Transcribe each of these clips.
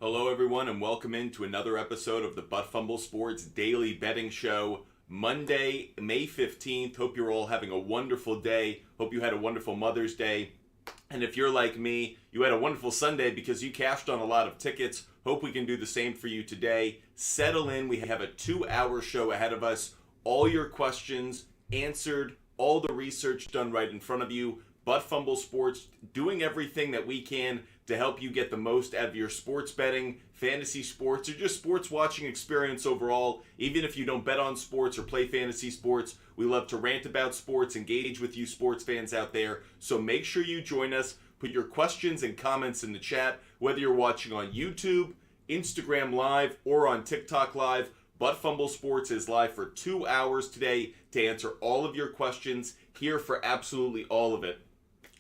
Hello, everyone, and welcome into another episode of the Fumble Sports Daily Betting Show. Monday, May 15th. Hope you're all having a wonderful day. Hope you had a wonderful Mother's Day. And if you're like me, you had a wonderful Sunday because you cashed on a lot of tickets. Hope we can do the same for you today. Settle in. We have a 2-hour show ahead of us. All your questions answered, all the research done right in front of you. Fumble Sports doing everything that we can to help you get the most out of your sports betting, fantasy sports, or just sports watching experience overall. Even if you don't bet on sports or play fantasy sports, we love to rant about sports, engage with you sports fans out there. So make sure you join us. Put your questions and comments in the chat, whether you're watching on YouTube, Instagram Live, or on TikTok Live. Fumble Sports is live for 2 hours today to answer all of your questions, here for absolutely all of it.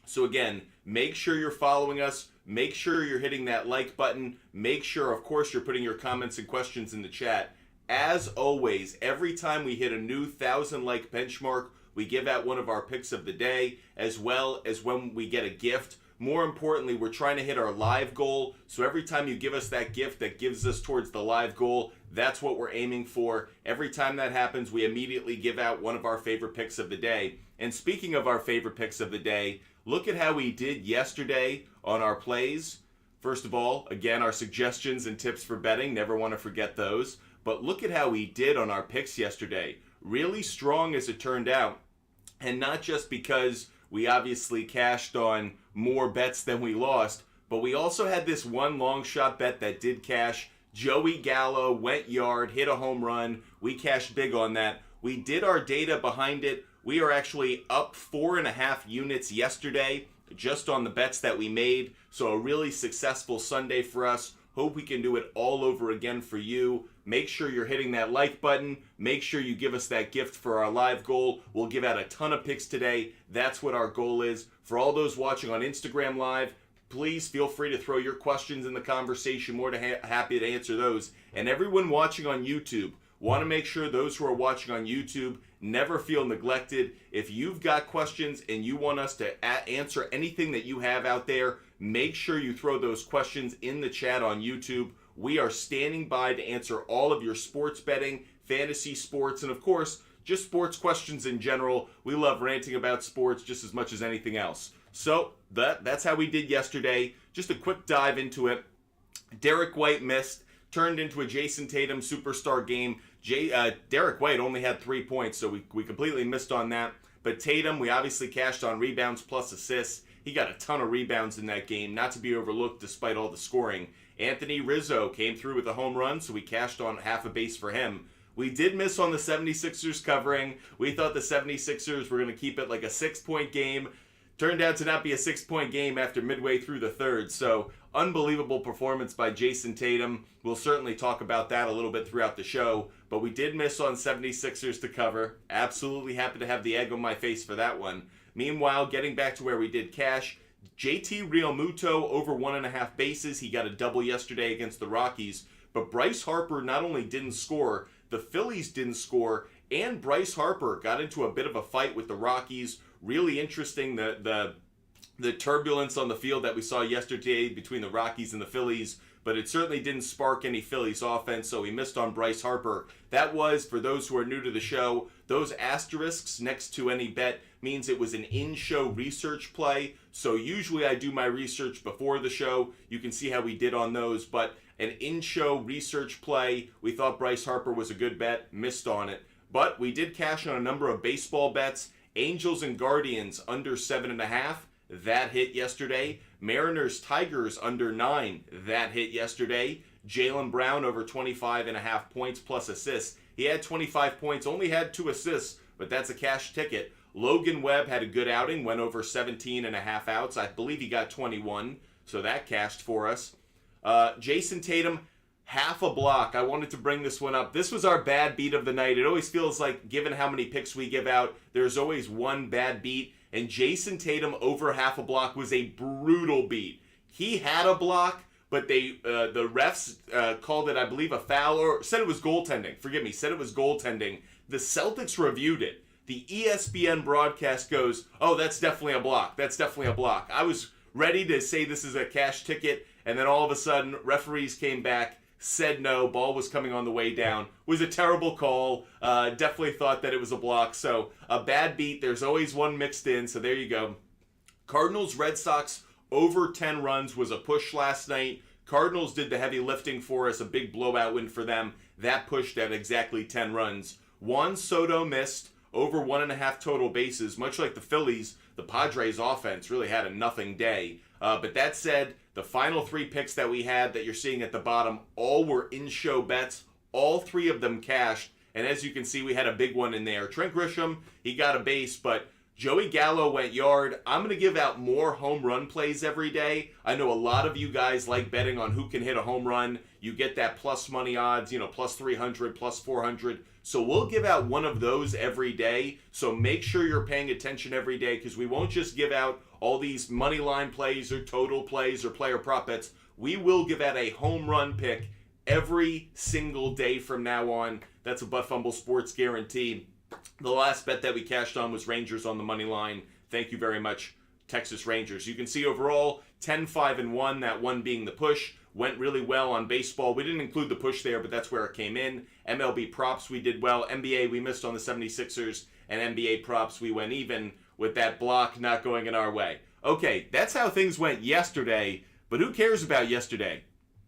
So again, make sure you're following us. Make sure you're hitting that like button. Make sure, of course, you're putting your comments and questions in the chat. As always, every time we hit a new 1,000 like benchmark, we give out one of our picks of the day, as well as when we get a gift. More importantly, we're trying to hit our live goal. So every time you give us that gift that gives us towards the live goal, that's what we're aiming for. Every time that happens, we immediately give out one of our favorite picks of the day. And speaking of our favorite picks of the day, look at how we did yesterday on our plays. First of all, again, our suggestions and tips for betting, never want to forget those. But look at how we did on our picks yesterday. Really strong as it turned out. And not just because we obviously cashed on more bets than we lost, but we also had this one long shot bet that did cash. Joey Gallo went yard, hit a home run. We cashed big on that. We did our data behind it. We are actually up 4.5 units yesterday just on the bets that we made. So a really successful Sunday for us. Hope we can do it all over again for you. Make sure you're hitting that like button. Make sure you give us that gift for our live goal. We'll give out a ton of picks today. That's what our goal is. For all those watching on Instagram Live, please feel free to throw your questions in the conversation. More than happy to answer those. And everyone watching on YouTube, want to make sure those who are watching on YouTube never feel neglected. If you've got questions and you want us to answer anything that you have out there, make sure you throw those questions in the chat on YouTube. We are standing by to answer all of your sports betting, fantasy sports, and of course, just sports questions in general. We love ranting about sports just as much as anything else. So that's how we did yesterday. Just a quick dive into it. Derek White missed, turned into a Jason Tatum superstar game. Derek White only had 3 points, so we completely missed on that. But Tatum, we obviously cashed on rebounds plus assists. He got a ton of rebounds in that game, not to be overlooked despite all the scoring. Anthony Rizzo came through with a home run, so we cashed on half a base for him. We did miss on the 76ers covering. We thought the 76ers were going to keep it like a 6-point game. Turned out to not be a 6-point game after midway through the third. So unbelievable performance by Jason Tatum. We'll certainly talk about that a little bit throughout the show. But we did miss on 76ers to cover. Absolutely happy to have the egg on my face for that one. Meanwhile, getting back to where we did cash, JT Realmuto over 1.5 bases. He got a double yesterday against the Rockies. But Bryce Harper not only didn't score, the Phillies didn't score, and Bryce Harper got into a bit of a fight with the Rockies. Really interesting, the turbulence on the field that we saw yesterday between the Rockies and the Phillies, but it certainly didn't spark any Phillies offense, so we missed on Bryce Harper. That was, for those who are new to the show, those asterisks next to any bet means it was an in-show research play. So usually I do my research before the show. You can see how we did on those, but an in-show research play, we thought Bryce Harper was a good bet, missed on it. But we did cash on a number of baseball bets. Angels and Guardians under 7.5, that hit yesterday. Mariners Tigers under 9, that hit yesterday. Jaylen Brown over 25.5 points plus assists. He had 25 points, only had 2 assists, but that's a cash ticket. Logan Webb had a good outing, went over 17.5 outs. I believe he got 21, so that cashed for us. Jason Tatum, half a block. I wanted to bring this one up. This was our bad beat of the night. It always feels like, given how many picks we give out, there's always one bad beat. And Jason Tatum over half a block was a brutal beat. He had a block, but the refs called it, I believe, a foul, or said it was goaltending. Forgive me, said it was goaltending. The Celtics reviewed it. The ESPN broadcast goes, oh, that's definitely a block. That's definitely a block. I was ready to say this is a cash ticket. and then all of a sudden, referees came back, said no, ball was coming on the way down. Was a terrible call. Definitely thought that it was a block. So a bad beat. There's always one mixed in. So there you go. Cardinals, Red Sox over 10 runs was a push last night. Cardinals did the heavy lifting for us. A big blowout win for them. That pushed at exactly 10 runs. Juan Soto missed over 1.5 total bases. Much like the Phillies, the Padres offense really had a nothing day. But that said, the final 3 picks that we had that you're seeing at the bottom, all were in-show bets. All 3 of them cashed. And as you can see, we had a big one in there. Trent Grisham, he got a base, but Joey Gallo went yard. I'm going to give out more home run plays every day. I know a lot of you guys like betting on who can hit a home run. You get that plus money odds, plus 300, plus 400. So we'll give out one of those every day. So make sure you're paying attention every day, because we won't just give out all these money line plays or total plays or player prop bets. We will give out a home run pick every single day from now on. That's a Butt Fumble Sports guarantee. The last bet that we cashed on was Rangers on the money line. Thank you very much, Texas Rangers. You can see overall 10-5-1, that one being the push. Went really well on baseball. We didn't include the push there, but that's where it came in. MLB props, we did well. NBA, we missed on the 76ers. And NBA props, we went even with that block not going in our way. Okay, that's how things went yesterday, but who cares about yesterday?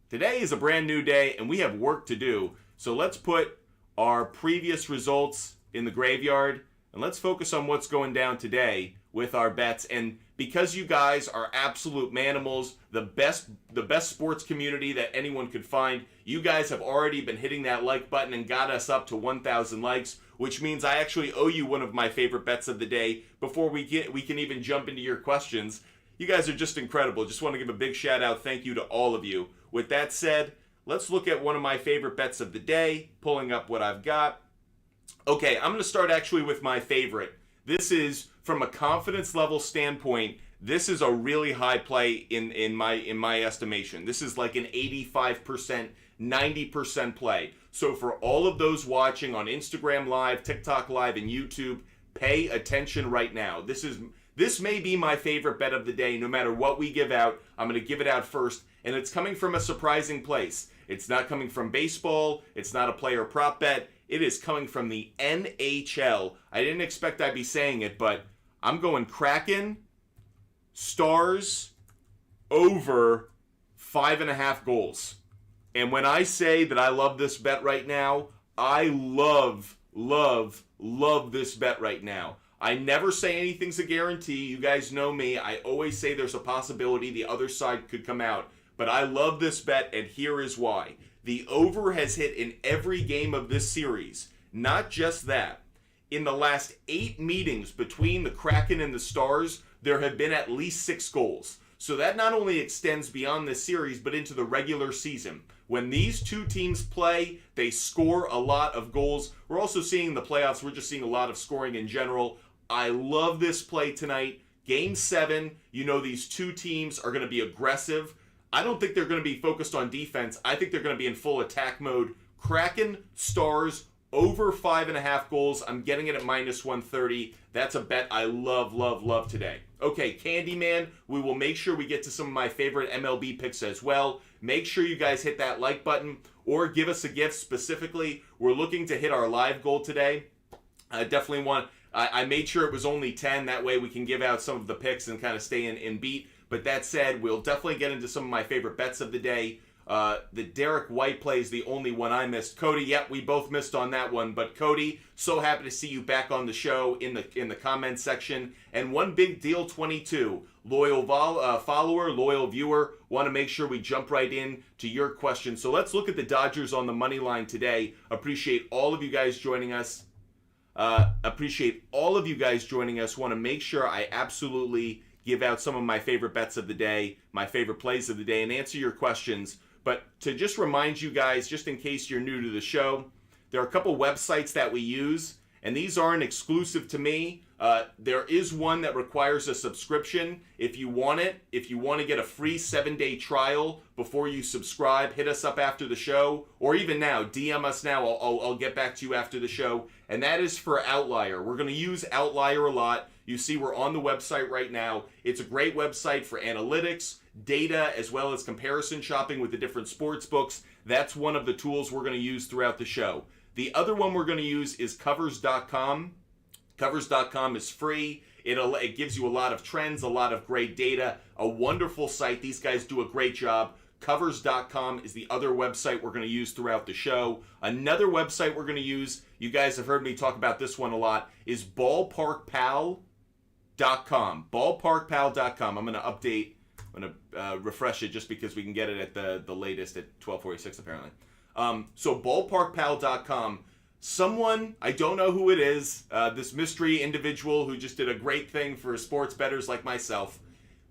Today is a brand new day, and we have work to do. So let's put our previous results in the graveyard, and let's focus on what's going down today with our bets. And because you guys are absolute manimals, the best sports community that anyone could find, you guys have already been hitting that like button and got us up to 1,000 likes, which means I actually owe you one of my favorite bets of the day before we can even jump into your questions. You guys are just incredible. Just want to give a big shout out, thank you to all of you. With that said, let's look at one of my favorite bets of the day, pulling up what I've got. Okay, I'm going to start actually with my favorite. This is, from a confidence level standpoint, this is a really high play in my estimation. This is like an 85%, 90% play. So for all of those watching on Instagram Live, TikTok Live, and YouTube, pay attention right now. This may be my favorite bet of the day. No matter what we give out, I'm going to give it out first. And it's coming from a surprising place. It's not coming from baseball. It's not a player prop bet. It is coming from the NHL. I didn't expect I'd be saying it, but I'm going Kraken, Stars, over 5.5 goals. And when I say that I love this bet right now, I love this bet right now. I never say anything's a guarantee. You guys know me. I always say there's a possibility the other side could come out. But I love this bet, and here is why. The over has hit in every game of this series. Not just that. In the last 8 meetings between the Kraken and the Stars, there have been at least 6 goals. So that not only extends beyond this series, but into the regular season. When these two teams play, they score a lot of goals. We're also seeing in the playoffs, we're just seeing a lot of scoring in general. I love this play tonight. Game 7, you know these two teams are going to be aggressive. I don't think they're going to be focused on defense. I think they're going to be in full attack mode. Kraken, Stars, over 5.5 goals. I'm getting it at minus 130. That's a bet I love today. Okay, Candyman, we will make sure we get to some of my favorite MLB picks as well. Make sure you guys hit that like button or give us a gift specifically. We're looking to hit our live goal today. I definitely want... I made sure it was only 10. That way we can give out some of the picks and kind of stay in beat. But that said, we'll definitely get into some of my favorite bets of the day. The Derek White play is the only one I missed. Cody, yep, we both missed on that one. But Cody, so happy to see you back on the show in the comments section. And one big deal 22, loyal follower, loyal viewer. Want to make sure we jump right in to your question. So let's look at the Dodgers on the money line today. Appreciate all of you guys joining us. Want to make sure I absolutely give out some of my favorite bets of the day, my favorite plays of the day, and answer your questions. But to just remind you guys, just in case you're new to the show, there are a couple websites that we use, and these aren't exclusive to me. There is one that requires a subscription. If you want it, if you want to get a free 7-day trial before you subscribe, hit us up after the show, or even now, DM us now. I'll get back to you after the show. And that is for Outlier. We're going to use Outlier a lot. You see we're on the website right now. It's a great website for analytics. data as well as comparison shopping with the different sports books. That's one of the tools we're going to use throughout the show. The other one we're going to use is covers.com. Covers.com is free. It gives you a lot of trends, a lot of great data, a wonderful site. These guys do a great job. Covers.com is the other website we're going to use throughout the show. Another website we're going to use, you guys have heard me talk about this one a lot, is ballparkpal.com. Ballparkpal.com. I'm going to refresh it just because we can get it at the latest at 12:46 apparently. So ballparkpal.com. Someone, I don't know who it is, this mystery individual who just did a great thing for sports bettors like myself,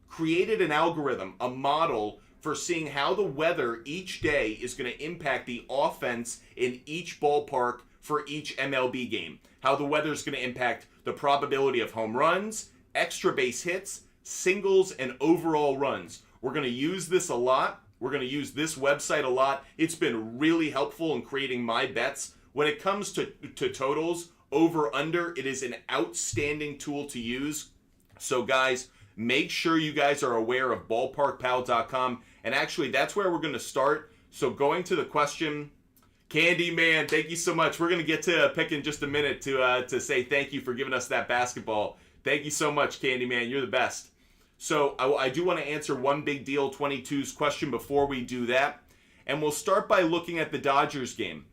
created an algorithm, a model for seeing how the weather each day is going to impact the offense in each ballpark for each MLB game. How the weather is going to impact the probability of home runs, extra base hits, singles, and overall runs. We're going to use this a lot. We're going to use this website a lot. It's been really helpful in creating my bets. When it comes to totals, over, under, it is an outstanding tool to use. So guys, make sure you guys are aware of ballparkpal.com. And actually, that's where we're going to start. So going to the question, Candyman, thank you so much. We're going to get to pick in just a minute to say thank you for giving us that basketball. Thank you so much, Candyman. You're the best. So I do want to answer One Big Deal 22's question before we do that. And we'll start by looking at the Dodgers game.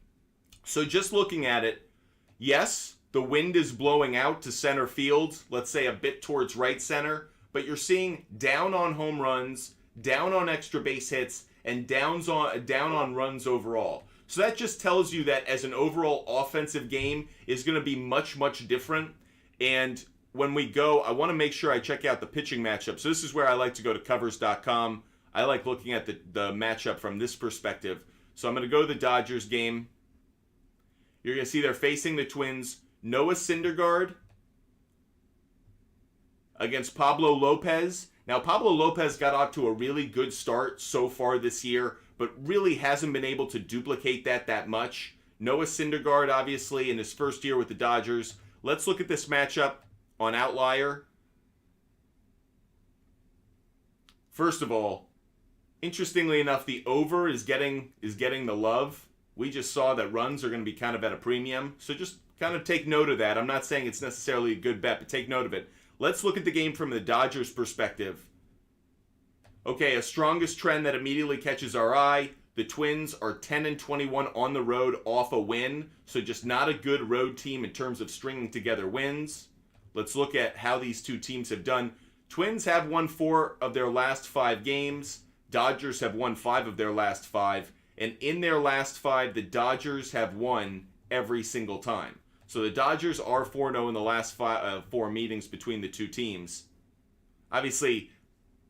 So just looking at it, yes, the wind is blowing out to center field, let's say a bit towards right center, but you're seeing down on home runs, down on extra base hits, and down on runs overall. So that just tells you that as an overall offensive game is going to be much, much different. And when we go, I want to make sure I check out the pitching matchup. So this is where I like to go to covers.com. I like looking at the matchup from this perspective. So I'm going to go to the Dodgers game. You're going to see they're facing the Twins. Noah Syndergaard against Pablo Lopez. Now, Pablo Lopez got off to a really good start so far this year, but really hasn't been able to duplicate that much. Noah Syndergaard, obviously, in his first year with the Dodgers. Let's look at this matchup on Outlier. First of all, interestingly enough, the over is getting the love. We just saw that runs are going to be kind of at a premium. So just kind of take note of that. I'm not saying it's necessarily a good bet, but take note of it. Let's look at the game from the Dodgers' perspective. Okay, a strongest trend that immediately catches our eye. The Twins are 10-21 on the road off a win. So just not a good road team in terms of stringing together wins. Let's look at how these two teams have done. Twins have won 4 of their last 5 games. Dodgers have won 5 of their last 5. And in their last 5, the Dodgers have won every single time. So the Dodgers are 4-0 in the last 4 meetings between the two teams. Obviously,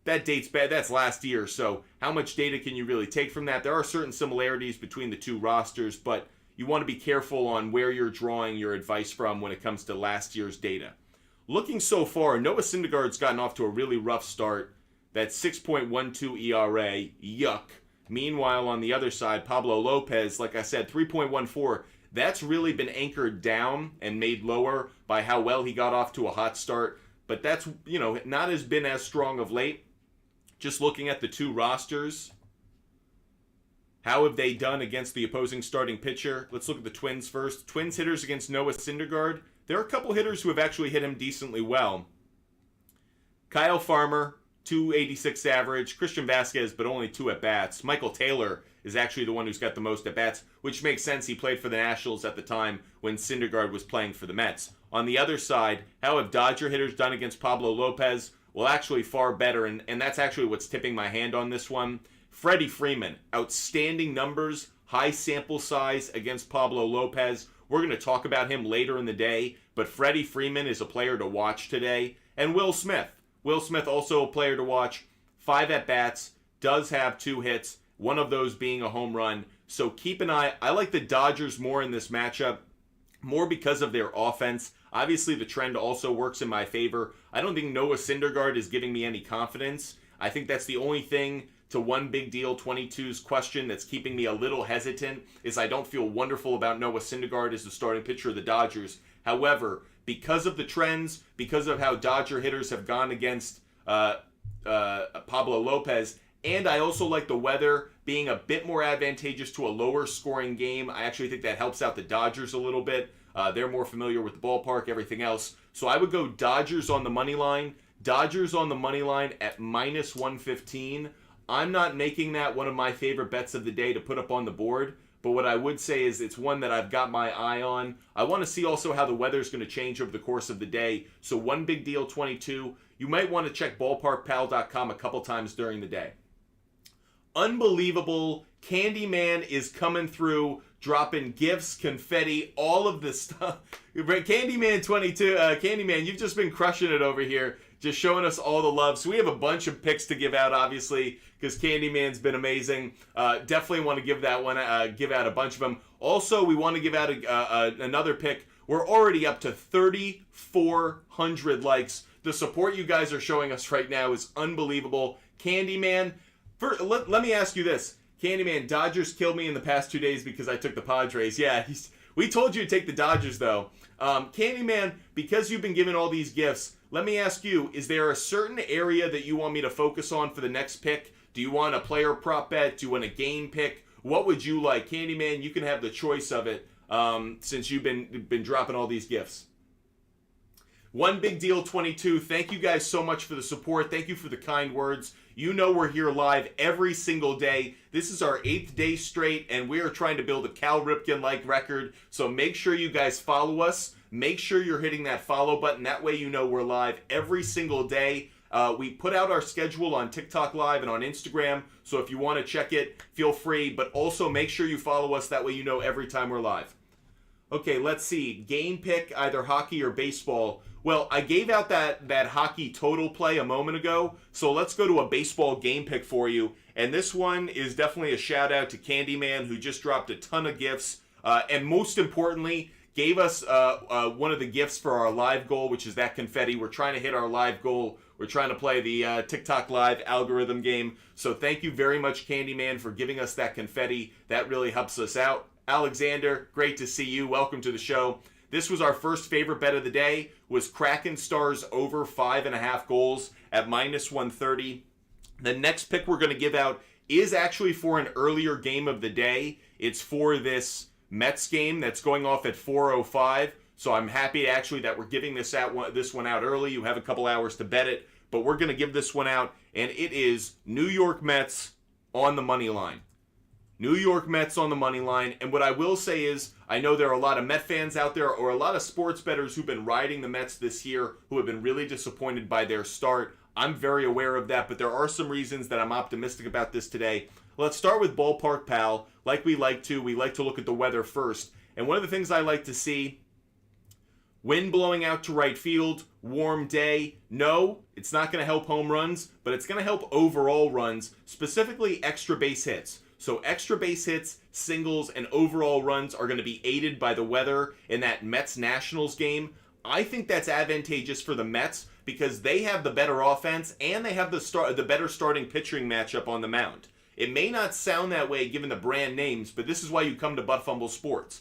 that dates back. That's last year. So how much data can you really take from that? There are certain similarities between the two rosters, but you want to be careful on where you're drawing your advice from when it comes to last year's data. Looking so far, Noah Syndergaard's gotten off to a really rough start. That 6.12 ERA, yuck. Meanwhile, on the other side, Pablo Lopez, like I said, 3.14. That's really been anchored down and made lower by how well he got off to a hot start. But that's, not as been as strong of late. Just looking at the two rosters, how have they done against the opposing starting pitcher? Let's look at the Twins first. Twins hitters against Noah Syndergaard. There are a couple hitters who have actually hit him decently well. Kyle Farmer, 286 average. Christian Vasquez, but only 2 at-bats. Michael Taylor is actually the one who's got the most at-bats, which makes sense. He played for the Nationals at the time when Syndergaard was playing for the Mets. On the other side, how have Dodger hitters done against Pablo Lopez? Well, actually far better, and that's actually what's tipping my hand on this one. Freddie Freeman, outstanding numbers, high sample size against Pablo Lopez. We're going to talk about him later in the day, but Freddie Freeman is a player to watch today. And Will Smith. Will Smith, also a player to watch. 5 at-bats, does have 2 hits, one of those being a home run. So keep an eye. I like the Dodgers more in this matchup, more because of their offense. Obviously, the trend also works in my favor. I don't think Noah Syndergaard is giving me any confidence. I think that's the only thing to One Big Deal 22's question that's keeping me a little hesitant, is I don't feel wonderful about Noah Syndergaard as the starting pitcher of the Dodgers. However, because of the trends, because of how Dodger hitters have gone against Pablo Lopez. And I also like the weather being a bit more advantageous to a lower scoring game. I actually think that helps out the Dodgers a little bit. They're more familiar with the ballpark, everything else. So I would go Dodgers on the money line. Dodgers on the money line at minus 115. I'm not making that one of my favorite bets of the day to put up on the board. But what I would say is it's one that I've got my eye on. I want to see also how the weather's going to change over the course of the day. So one big deal 22. You might want to check ballparkpal.com a couple times during the day. Unbelievable. Candyman is coming through, dropping gifts, confetti, all of this stuff. Candyman 22, Candyman, you've just been crushing it over here, just showing us all the love. So we have a bunch of picks to give out, obviously, because Candyman's been amazing. Definitely want to give that one, give out a bunch of them. Also, we want to give out another pick. We're already up to 3,400 likes. The support you guys are showing us right now is unbelievable. Candyman, let me ask you this. Candyman, Dodgers killed me in the past 2 days because I took the Padres. Yeah, we told you to take the Dodgers, though. Candyman, because you've been given all these gifts, let me ask you, is there a certain area that you want me to focus on for the next pick? Do you want a player prop bet? Do you want a game pick? What would you like? Candyman, you can have the choice of it since you've been dropping all these gifts. One Big Deal 22, thank you guys so much for the support. Thank you for the kind words. You know we're here live every single day. This is our 8th day straight, and we are trying to build a Cal Ripken-like record. So make sure you guys follow us. Make sure you're hitting that follow button. That way you know we're live every single day. We put out our schedule on TikTok Live and on Instagram. So if you want to check it, feel free. But also make sure you follow us. That way you know every time we're live. Okay, let's see. Game pick, either hockey or baseball. Well, I gave out that hockey total play a moment ago, so let's go to a baseball game pick for you. And this one is definitely a shout out to Candyman, who just dropped a ton of gifts, and most importantly, gave us one of the gifts for our live goal, which is that confetti. We're trying to hit our live goal. We're trying to play the TikTok Live algorithm game. So thank you very much, Candyman, for giving us that confetti. That really helps us out. Alexander, great to see you. Welcome to the show. This was our first favorite bet of the day, was Kraken Stars over 5.5 goals at minus 130. The next pick we're going to give out is actually for an earlier game of the day. It's for this Mets game that's going off at 4:05. So I'm happy actually that we're giving this one out early. You have a couple hours to bet it, but we're going to give this one out, and it is New York Mets on the money line. New York Mets on the money line. And what I will say is, I know there are a lot of Met fans out there, or a lot of sports bettors who've been riding the Mets this year who have been really disappointed by their start. I'm very aware of that, but there are some reasons that I'm optimistic about this today. Let's start with Ballpark Pal. Like we like to look at the weather first. And one of the things I like to see, wind blowing out to right field, warm day. No, it's not going to help home runs, but it's going to help overall runs, specifically extra base hits. So extra base hits, singles, and overall runs are going to be aided by the weather in that Mets-Nationals game. I think that's advantageous for the Mets because they have the better offense and they have the better starting pitching matchup on the mound. It may not sound that way given the brand names, but this is why you come to Butt Fumble Sports.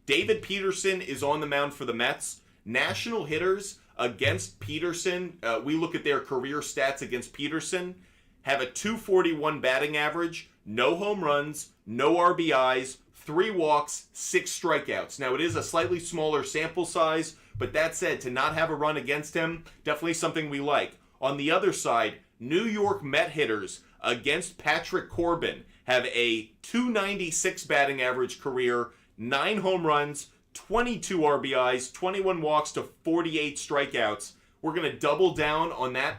David Peterson is on the mound for the Mets. National hitters against Peterson, we look at their career stats against Peterson, have a .241 batting average, no home runs, no RBIs, 3 walks, 6 strikeouts. Now, it is a slightly smaller sample size, but that said, to not have a run against him, definitely something we like. On the other side, New York Met hitters against Patrick Corbin have a .296 batting average career, 9 home runs, 22 RBIs, 21 walks to 48 strikeouts. We're going to double down on that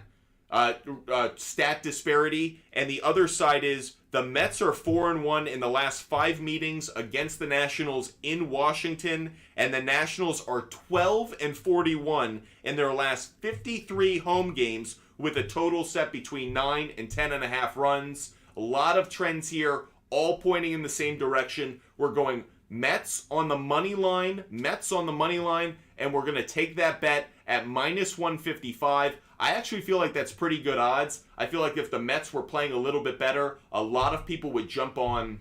stat disparity, and the other side is the Mets are 4-1 in the last 5 meetings against the Nationals in Washington, and the Nationals are 12-41 in their last 53 home games with a total set between 9 and 10.5 runs. A lot of trends here, all pointing in the same direction. We're going Mets on the money line, and we're going to take that bet at minus 155. I actually feel like that's pretty good odds. I feel like if the Mets were playing a little bit better, a lot of people would jump on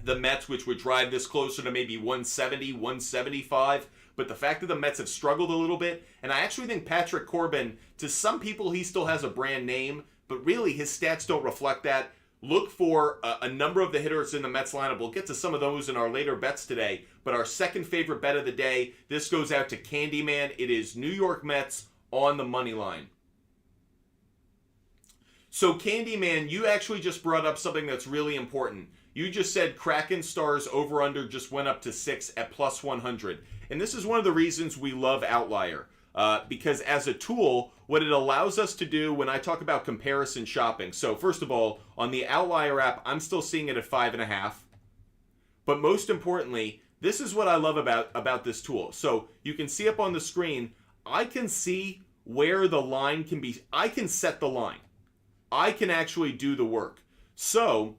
the Mets, which would drive this closer to maybe 170, 175. But the fact that the Mets have struggled a little bit, and I actually think Patrick Corbin, to some people, he still has a brand name, but really his stats don't reflect that. Look for a number of the hitters in the Mets lineup. We'll get to some of those in our later bets today. But our second favorite bet of the day, this goes out to Candyman. It is New York Mets on the money line. So Candyman, you actually just brought up something that's really important. You just said Kraken Stars over-under just went up to 6 at plus 100. And this is one of the reasons we love Outlier. Because as a tool, what it allows us to do when I talk about comparison shopping. So first of all, on the Outlier app, I'm still seeing it at 5.5. But most importantly, this is what I love about this tool. So you can see up on the screen, I can see where the line can be. I can set the line. I can actually do the work. So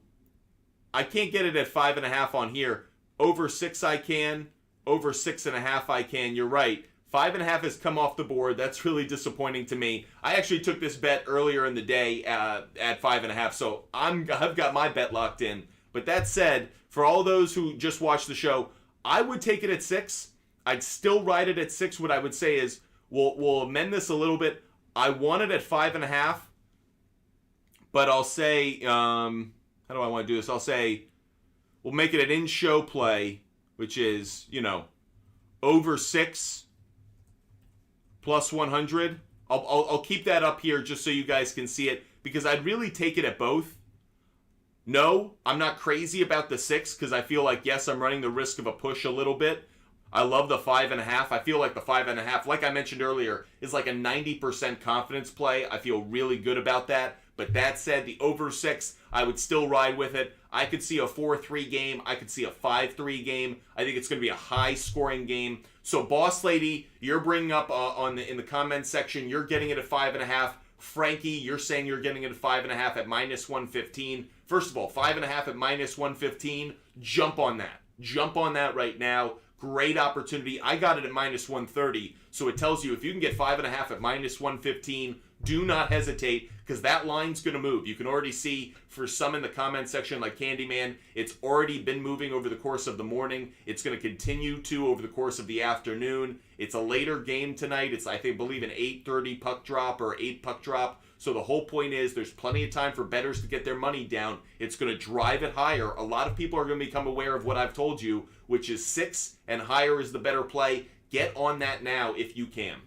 I can't get it at 5.5 on here. Over 6 I can. Over 6.5 I can. You're right. 5.5 has come off the board. That's really disappointing to me. I actually took this bet earlier in the day at 5.5, so I've got my bet locked in. But that said, for all those who just watched the show, I would take it at 6. I'd still ride it at 6. What I would say is we'll amend this a little bit. I want it at 5.5, but I'll say how do I want to do this? I'll say we'll make it an in-show play, which is over 6. Plus 100. I'll keep that up here just so you guys can see it because I'd really take it at both. No, I'm not crazy about the 6 because I feel like, yes, I'm running the risk of a push a little bit. I love the 5.5. I feel like the 5.5, like I mentioned earlier, is like a 90% confidence play. I feel really good about that. But that said, the over 6, I would still ride with it. I could see a 4-3 game. I could see a 5-3 game. I think it's going to be a high-scoring game. So, Boss Lady, you're bringing up in the comments section, you're getting it at 5.5. Frankie, you're saying you're getting it at 5.5 at minus 115. First of all, 5.5 at minus 115. Jump on that. Jump on that right now. Great opportunity. I got it at minus 130. So it tells you if you can get 5.5 at minus 115, do not hesitate because that line's going to move. You can already see for some in the comment section like Candyman, it's already been moving over the course of the morning. It's going to continue to over the course of the afternoon. It's a later game tonight. It's, I believe, an 8:30 puck drop or 8 puck drop. So the whole point is there's plenty of time for bettors to get their money down. It's going to drive it higher. A lot of people are going to become aware of what I've told you, which is 6 and higher is the better play. Get on that now if you can.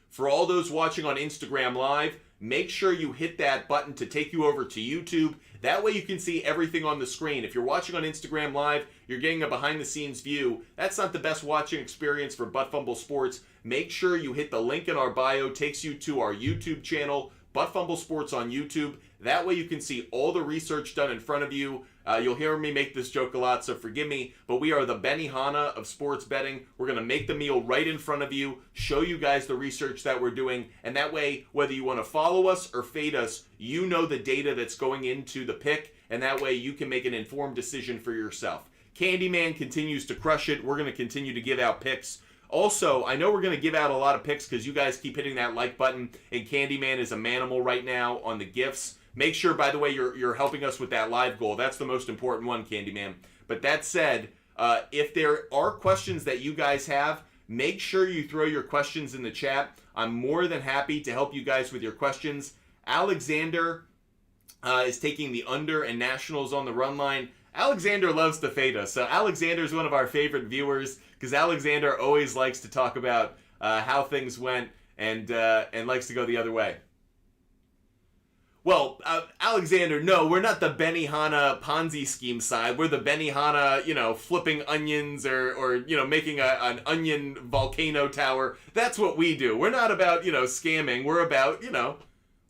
For all those watching on Instagram Live, make sure you hit that button to take you over to YouTube. That way you can see everything on the screen. If you're watching on Instagram Live, you're getting a behind-the-scenes view. That's not the best watching experience for Butt Fumble Sports. Make sure you hit the link in our bio. Takes you to our YouTube channel, Butt Fumble Sports on YouTube. That way you can see all the research done in front of you. You'll hear me make this joke a lot, so forgive me, but we are the Benihana of sports betting. We're going to make the meal right in front of you, show you guys the research that we're doing, and that way, whether you want to follow us or fade us, you know the data that's going into the pick, and that way you can make an informed decision for yourself. Candyman continues to crush it. We're going to continue to give out picks. Also, I know we're going to give out a lot of picks because you guys keep hitting that like button, and Candyman is a manimal right now on the gifts. Make sure, by the way, you're helping us with that live goal. That's the most important one, Candyman. But that said, if there are questions that you guys have, make sure you throw your questions in the chat. I'm more than happy to help you guys with your questions. Alexander is taking the under and Nationals on the run line. Alexander loves to fade us. So Alexander is one of our favorite viewers because Alexander always likes to talk about how things went and likes to go the other way. Well, Alexander, no, we're not the Benihana Ponzi scheme side. We're the Benihana, flipping onions or making an onion volcano tower. That's what we do. We're not about, scamming. We're about,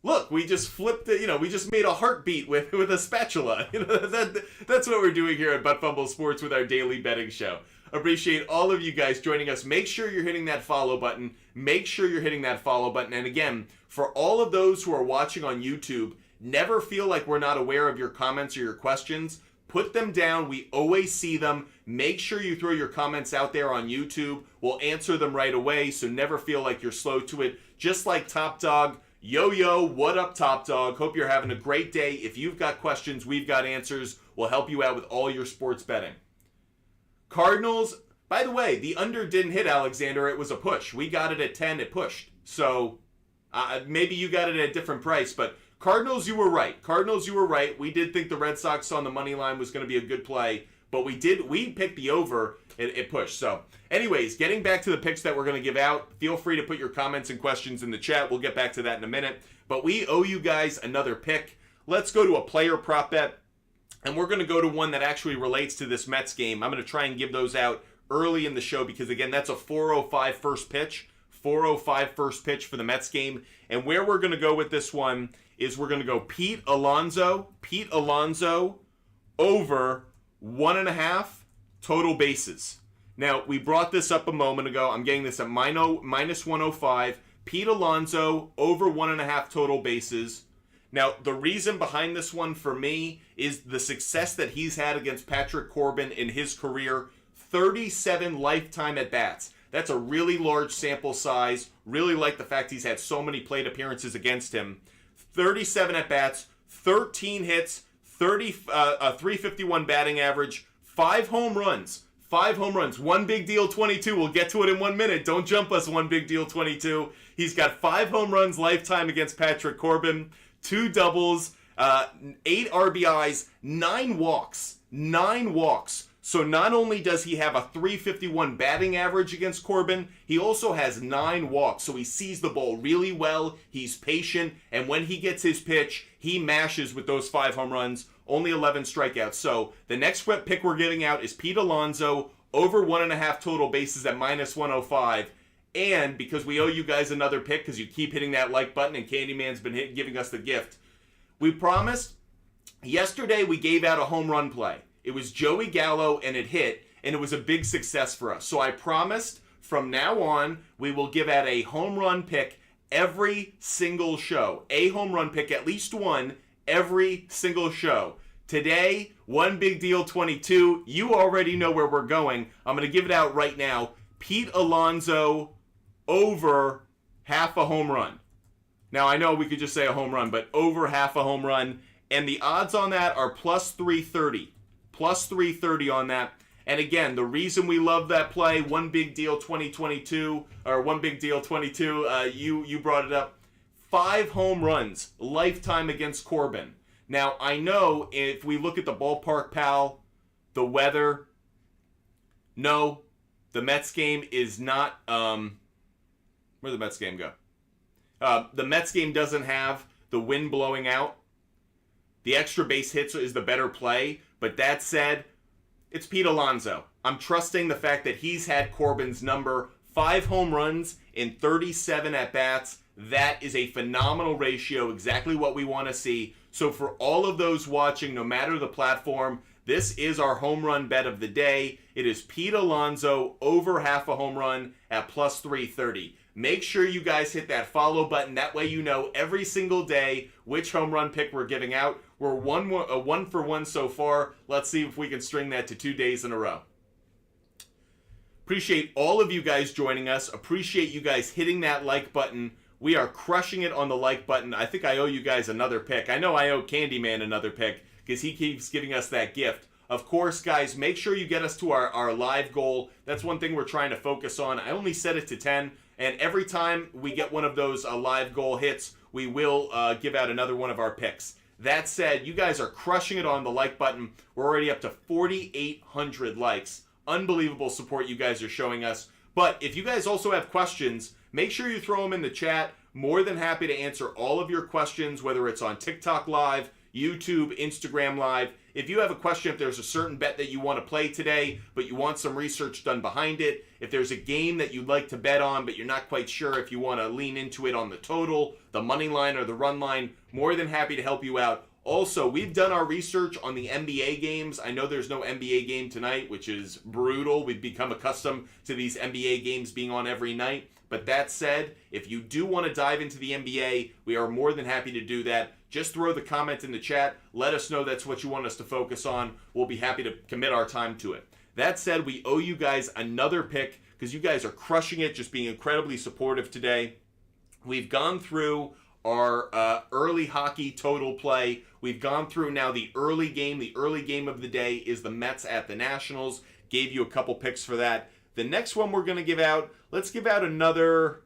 look, we just flipped it, we just made a heartbeat with a spatula. That's what we're doing here at Butt Fumble Sports with our daily betting show. Appreciate all of you guys joining us. Make sure you're hitting that follow button. And again, for all of those who are watching on YouTube, never feel like we're not aware of your comments or your questions. Put them down. We always see them. Make sure you throw your comments out there on YouTube. We'll answer them right away, so never feel like you're slow to it. Just like Top Dog. Yo, what up, Top Dog? Hope you're having a great day. If you've got questions, we've got answers. We'll help you out with all your sports betting. Cardinals, by the way, the under didn't hit, Alexander. It was a push. We got it at 10. It pushed. So maybe you got it at a different price. But Cardinals, you were right. Cardinals, you were right. We did think the Red Sox on the money line was going to be a good play, but we picked the over. It pushed. So, anyways, getting back to the picks that we're going to give out, feel free to put your comments and questions in the chat. We'll get back to that in a minute. But we owe you guys another pick. Let's go to a player prop bet, and we're going to go to one that actually relates to this Mets game. I'm going to try and give those out early in the show because, again, that's a 4:05 first pitch. 4:05 first pitch for the Mets game. And where we're going to go with this one is we're going to go Pete Alonso over 1.5 total bases. Now, we brought this up a moment ago. I'm getting this at minus 105. Pete Alonso over 1.5 total bases. Now, the reason behind this one for me is the success that he's had against Patrick Corbin in his career. 37 lifetime at-bats. That's a really large sample size. Really like the fact he's had so many plate appearances against him. 37 at-bats, 13 hits, 351 batting average, 5 home runs. 5 home runs. One big deal 22. We'll get to it in 1 minute. Don't jump us, one big deal 22. He's got 5 home runs lifetime against Patrick Corbin, 2 doubles, 8 RBIs, 9 walks. 9 walks. So not only does he have a 351 batting average against Corbin, he also has 9 walks. So he sees the ball really well, he's patient, and when he gets his pitch, he mashes with those 5 home runs, only 11 strikeouts. So the next pick we're getting out is Pete Alonso, over 1.5 total bases at minus 105. And because we owe you guys another pick, because you keep hitting that like button and Candyman's been giving us the gift, we promised, yesterday we gave out a home run play. It was Joey Gallo, and it hit, and it was a big success for us. So I promised from now on, we will give out a home run pick every single show. A home run pick, at least one, every single show. Today, one big deal 22. You already know where we're going. I'm going to give it out right now. Pete Alonso over half a home run. Now, I know we could just say a home run, but over half a home run. And the odds on that are plus 330. Plus 330 on that. And again, the reason we love that play, one big deal 2022, or one big deal 22, you brought it up. 5 home runs, lifetime against Corbin. Now, I know if we look at the ballpark, pal, the weather, no, the Mets game is not, where'd the Mets game go? The Mets game doesn't have the wind blowing out. The extra base hits is the better play. But that said, it's Pete Alonso. I'm trusting the fact that he's had Corbin's number. 5 home runs in 37 at-bats. That is a phenomenal ratio, exactly what we want to see. So for all of those watching, no matter the platform, this is our home run bet of the day. It is Pete Alonso over half a home run at plus 330. Make sure you guys hit that follow button. That way you know every single day which home run pick we're giving out. We're one for one so far. Let's see if we can string that to 2 days in a row. Appreciate all of you guys joining us. Appreciate you guys hitting that like button. We are crushing it on the like button. I think I owe you guys another pick. I know I owe Candyman another pick because he keeps giving us that gift. Of course, guys, make sure you get us to our live goal. That's one thing we're trying to focus on. I only set it to 10. And every time we get one of those live goal hits, we will give out another one of our picks. That said, you guys are crushing it on the like button. We're already up to 4,800 likes. Unbelievable support you guys are showing us. But if you guys also have questions, make sure you throw them in the chat. More than happy to answer all of your questions, whether it's on TikTok Live, YouTube, Instagram Live. If you have a question, if there's a certain bet that you want to play today, but you want some research done behind it, if there's a game that you'd like to bet on, but you're not quite sure if you want to lean into it on the total, the money line, or the run line, more than happy to help you out. Also, we've done our research on the NBA games. I know there's no NBA game tonight, which is brutal. We've become accustomed to these NBA games being on every night. But that said, if you do want to dive into the NBA, we are more than happy to do that. Just throw the comment in the chat. Let us know that's what you want us to focus on. We'll be happy to commit our time to it. That said, we owe you guys another pick because you guys are crushing it, just being incredibly supportive today. We've gone through our early hockey total play. We've gone through now the early game. The early game of the day is the Mets at the Nationals. Gave you a couple picks for that. The next one we're going to give out, let's give out another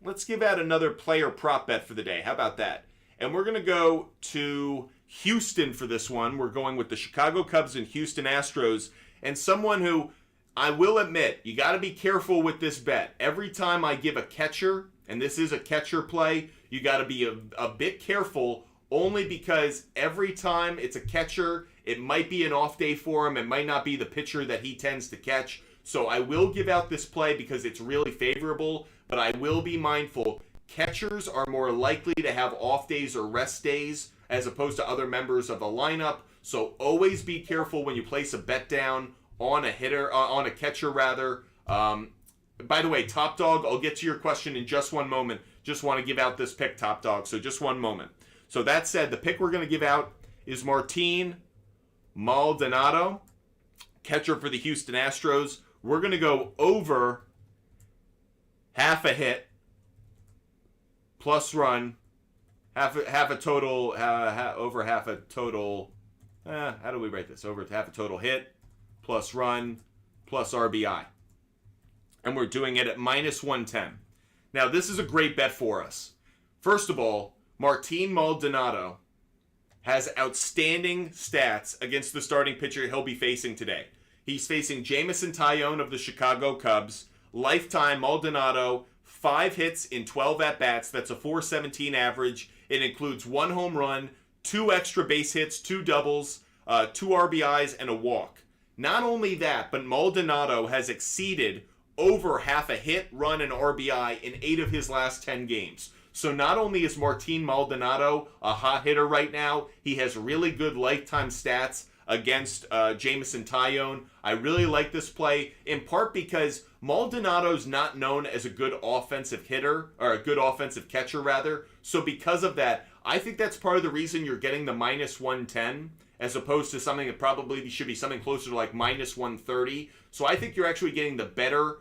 player prop bet for the day. How about that? And we're going to go to Houston for this one. We're going with the Chicago Cubs and Houston Astros. And someone who, I will admit, you got to be careful with this bet. Every time I give a catcher, and this is a catcher play, you got to be a bit careful, only because every time it's a catcher, it might be an off day for him. It might not be the pitcher that he tends to catch. So I will give out this play because it's really favorable, but I will be mindful. Catchers are more likely to have off days or rest days as opposed to other members of the lineup. So always be careful when you place a bet down on a hitter, on a catcher rather. By the way, Top Dog, I'll get to your question in just one moment. Just want to give out this pick, Top Dog, so just one moment. So that said, the pick we're going to give out is Martin Maldonado, catcher for the Houston Astros. We're going to go over half a hit plus run, half a total, over half a total, how do we write this? Over half a total hit plus run plus RBI. And we're doing it at minus 110. Now, this is a great bet for us. First of all, Martin Maldonado has outstanding stats against the starting pitcher he'll be facing today. He's facing Jameson Taillon of the Chicago Cubs. Lifetime Maldonado, 5 hits in 12 at-bats. That's a .417 average. It includes 1 home run, 2 extra base hits, 2 doubles, 2 RBIs, and a walk. Not only that, but Maldonado has exceeded over half a hit, run, and RBI in 8 of his last 10 games. So not only is Martin Maldonado a hot hitter right now, he has really good lifetime stats against Jameson Taillon. I really like this play, in part because Maldonado's not known as a good offensive hitter, or a good offensive catcher, rather. So because of that, I think that's part of the reason you're getting the minus 110, as opposed to something that probably should be something closer to like minus 130. So I think you're actually getting the better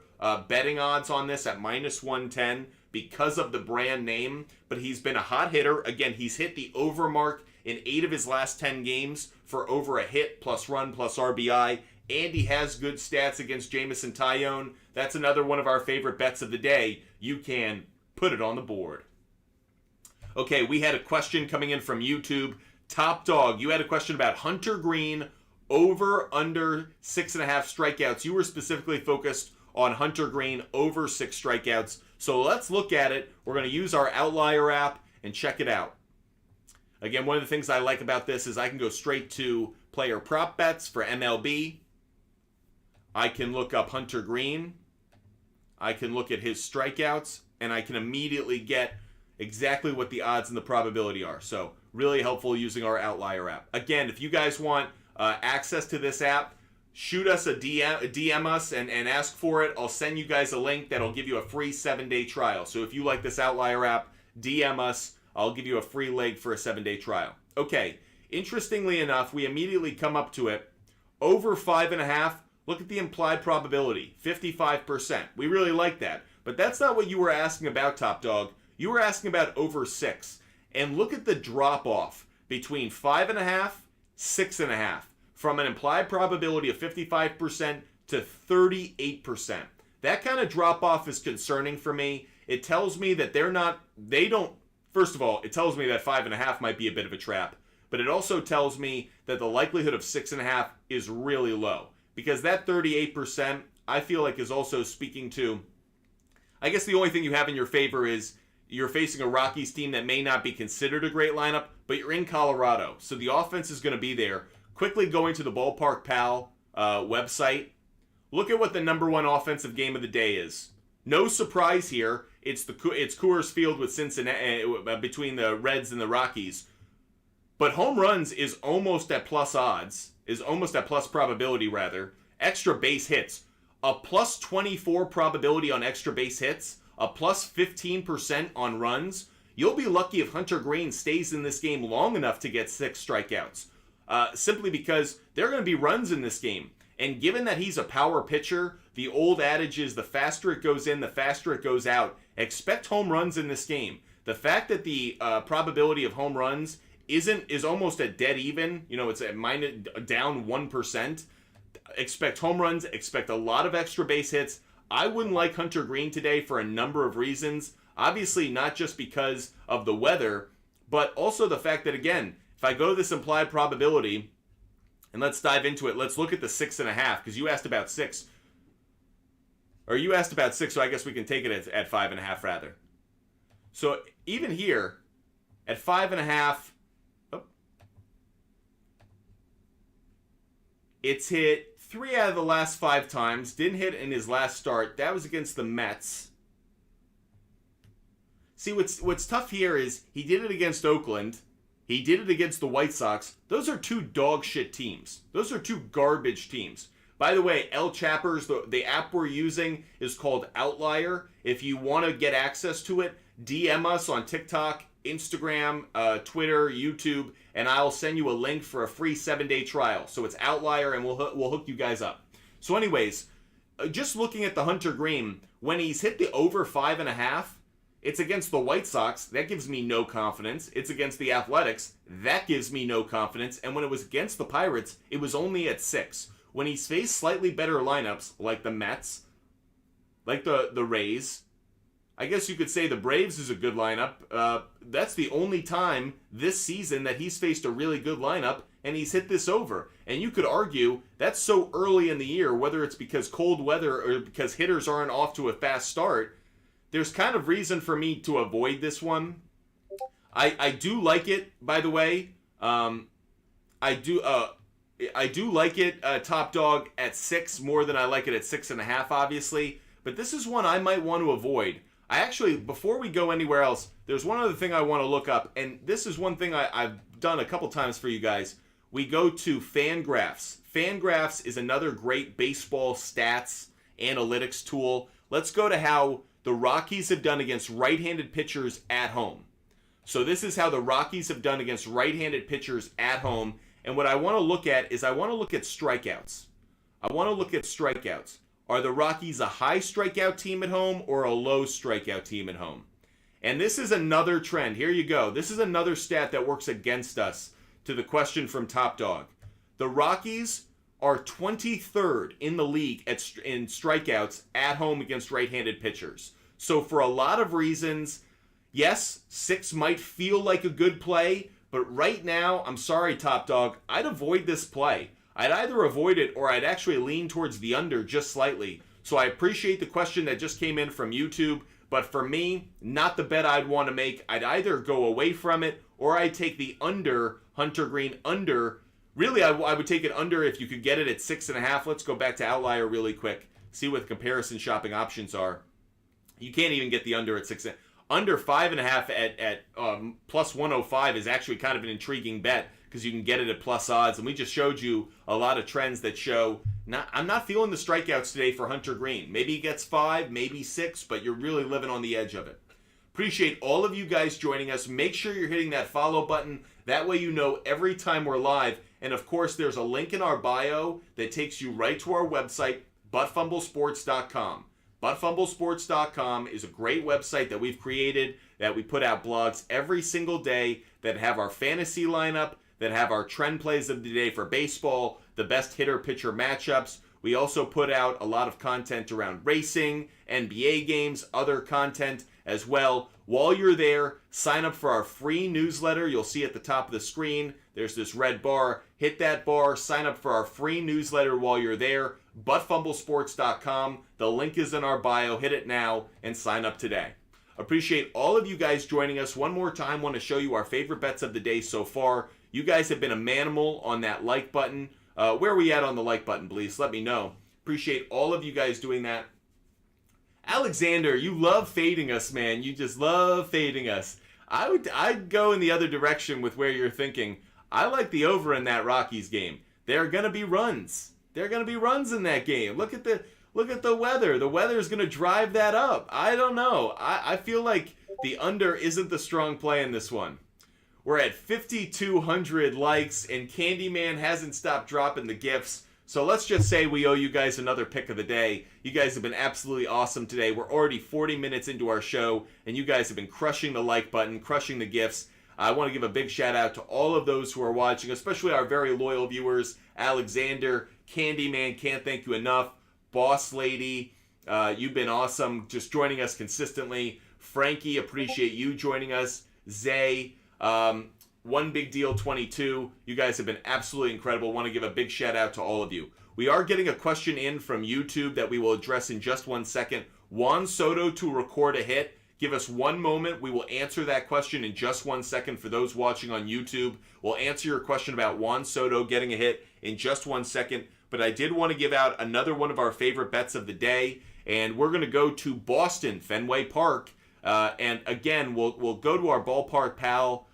betting odds on this at minus 110 because of the brand name. But he's been a hot hitter. Again, he's hit the over mark in 8 of his last 10 games for over a hit plus run plus RBI. And he has good stats against Jameson Taillon. That's another one of our favorite bets of the day. You can put it on the board. Okay, we had a question coming in from YouTube. Top Dog, you had a question about Hunter Green over under 6.5 strikeouts. You were specifically focused on Hunter Green over 6 strikeouts. So let's look at it. We're going to use our Outlier app and check it out. Again, one of the things I like about this is I can go straight to player prop bets for MLB. I can look up Hunter Green. I can look at his strikeouts, and I can immediately get exactly what the odds and the probability are. So really helpful using our Outlier app. Again, if you guys want access to this app, shoot us a DM us and ask for it. I'll send you guys a link that'll give you a free 7-day trial. So if you like this Outlier app, DM us. I'll give you a free leg for a 7-day trial. Okay, interestingly enough, we immediately come up to it. Over 5.5, look at the implied probability, 55%. We really like that. But that's not what you were asking about, Top Dog. You were asking about over 6. And look at the drop-off between 5.5, 6.5. From an implied probability of 55% to 38%. That kind of drop-off is concerning for me. It tells me that first of all, it tells me that 5.5 might be a bit of a trap. But it also tells me that the likelihood of 6.5 is really low. Because that 38%, I feel like, is also speaking to, I guess the only thing you have in your favor is you're facing a Rockies team that may not be considered a great lineup, but you're in Colorado. So the offense is going to be there. Quickly going to the Ballpark Pal website, look at what the number 1 offensive game of the day is. No surprise here. It's Coors Field with Cincinnati between the Reds and the Rockies. But home runs is almost at plus odds, is almost at plus probability rather. Extra base hits, a plus 24 probability on extra base hits, a plus 15% on runs. You'll be lucky if Hunter Green stays in this game long enough to get 6 strikeouts. Simply because there are going to be runs in this game. And given that he's a power pitcher, the old adage is the faster it goes in, the faster it goes out. Expect home runs in this game. The fact that the probability of home runs is almost at dead even, it's at down 1%. Expect home runs, expect a lot of extra base hits. I wouldn't like Hunter Green today for a number of reasons. Obviously, not just because of the weather, but also the fact that, again, if I go to this implied probability, and let's dive into it, let's look at the 6.5, because you asked about 6. Or you asked about 6, so I guess we can take it at 5.5 rather. So even here, at 5.5, it's hit 3 out of the last 5 times. Didn't hit in his last start. That was against the Mets. See, what's tough here is he did it against Oakland. He did it against the White Sox. Those are 2 dog shit teams. Those are 2 garbage teams. By the way, El Chappers, the app we're using is called Outlier. If you want to get access to it, DM us on TikTok, Instagram, Twitter, YouTube, and I'll send you a link for a free 7-day trial. So it's Outlier, and we'll hook you guys up. So anyways, just looking at the Hunter Green, when he's hit the over 5.5, it's against the White Sox. That gives me no confidence. It's against the Athletics. That gives me no confidence. And when it was against the Pirates, it was only at 6. When he's faced slightly better lineups, like the Mets, like the Rays, I guess you could say the Braves is a good lineup. That's the only time this season that he's faced a really good lineup, and he's hit this over. And you could argue that's so early in the year, whether it's because cold weather or because hitters aren't off to a fast start, there's kind of reason for me to avoid this one. I do like it, by the way. I do like it, top dog at 6 more than I like it at 6.5, obviously. But this is one I might want to avoid. I actually, before we go anywhere else, there's one other thing I want to look up. And this is one thing I've done a couple times for you guys. We go to Fangraphs. Fangraphs is another great baseball stats analytics tool. Let's go to how the Rockies have done against right-handed pitchers at home. So this is how the Rockies have done against right-handed pitchers at home. And what I want to look at is I want to look at strikeouts. Are the Rockies a high strikeout team at home or a low strikeout team at home? And this is another trend. Here you go. This is another stat that works against us to the question from Top Dog. The Rockies are 23rd in the league in strikeouts at home against right-handed pitchers. So for a lot of reasons, yes, 6 might feel like a good play, but right now, I'm sorry, Top Dog, I'd avoid this play. I'd either avoid it or I'd actually lean towards the under just slightly. So I appreciate the question that just came in from YouTube, but for me, not the bet I'd want to make. I'd either go away from it or I'd take the under, Hunter Green under. Really, I would take it under if you could get it at 6.5. Let's go back to Outlier really quick, see what the comparison shopping options are. You can't even get the under at 6. Under 5.5 at plus 105 is actually kind of an intriguing bet because you can get it at plus odds. And we just showed you a lot of trends that show, I'm not feeling the strikeouts today for Hunter Green. Maybe he gets 5, maybe 6, but you're really living on the edge of it. Appreciate all of you guys joining us. Make sure you're hitting that follow button. That way you know every time we're live. And of course, there's a link in our bio that takes you right to our website, buttfumblesports.com. Buttfumblesports.com is a great website that we've created, that we put out blogs every single day that have our fantasy lineup, that have our trend plays of the day for baseball, the best hitter-pitcher matchups. We also put out a lot of content around racing, NBA games, other content as well. While you're there, sign up for our free newsletter. You'll see at the top of the screen, there's this red bar. Hit that bar, sign up for our free newsletter while you're there. buttfumblesports.com. The link is in our bio. Hit it now and sign up today. Appreciate all of you guys joining us. One more time, want to show you our favorite bets of the day so far. You guys have been a manimal on that like button. Where are we at on the like button, please? Let me know. Appreciate all of you guys doing that. Alexander, you love fading us, man. You just love fading us. I'd go in the other direction with where you're thinking. I like the over in that Rockies game. There are going to be runs. There are going to be runs in that game. Look at the weather. The weather is going to drive that up. I don't know. I feel like the under isn't the strong play in this one. We're at 5,200 likes, and Candyman hasn't stopped dropping the gifts. So let's just say we owe you guys another pick of the day. You guys have been absolutely awesome today. We're already 40 minutes into our show, and you guys have been crushing the like button, crushing the gifts. I want to give a big shout out to all of those who are watching, especially our very loyal viewers. Alexander, Candyman, can't thank you enough. Boss Lady, you've been awesome, just joining us consistently. Frankie, appreciate you joining us. Zay, One Big Deal 22. You guys have been absolutely incredible. Want to give a big shout out to all of you. We are getting a question in from YouTube that we will address in just 1 second. Juan Soto to record a hit. Give us 1 moment. We will answer that question in just 1 second. For those watching on YouTube, we'll answer your question about Juan Soto getting a hit in just 1 second. But I did want to give out another one of our favorite bets of the day. And we're going to go to Boston, Fenway Park. And again, we'll go to our Ballpark Pal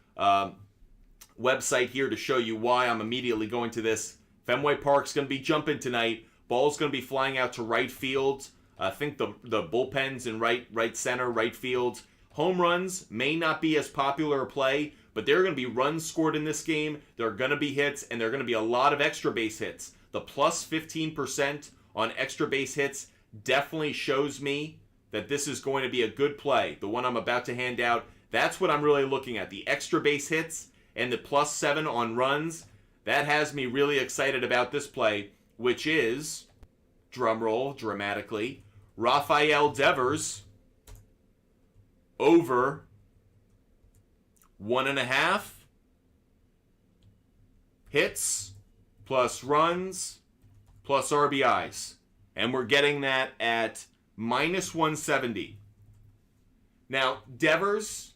website here to show you why I'm immediately going to this. Fenway Park's going to be jumping tonight. Ball's going to be flying out to right field. I think the bullpen's in right center, right field. Home runs may not be as popular a play, but there are going to be runs scored in this game. There are going to be hits, and there are going to be a lot of extra base hits. The plus 15% on extra base hits definitely shows me that this is going to be a good play. The one I'm about to hand out, that's what I'm really looking at. The extra base hits and the plus 7 on runs. That has me really excited about this play, which is, drumroll dramatically, Rafael Devers over 1.5 hits plus runs plus RBIs. And we're getting that at minus 170. Now, Devers,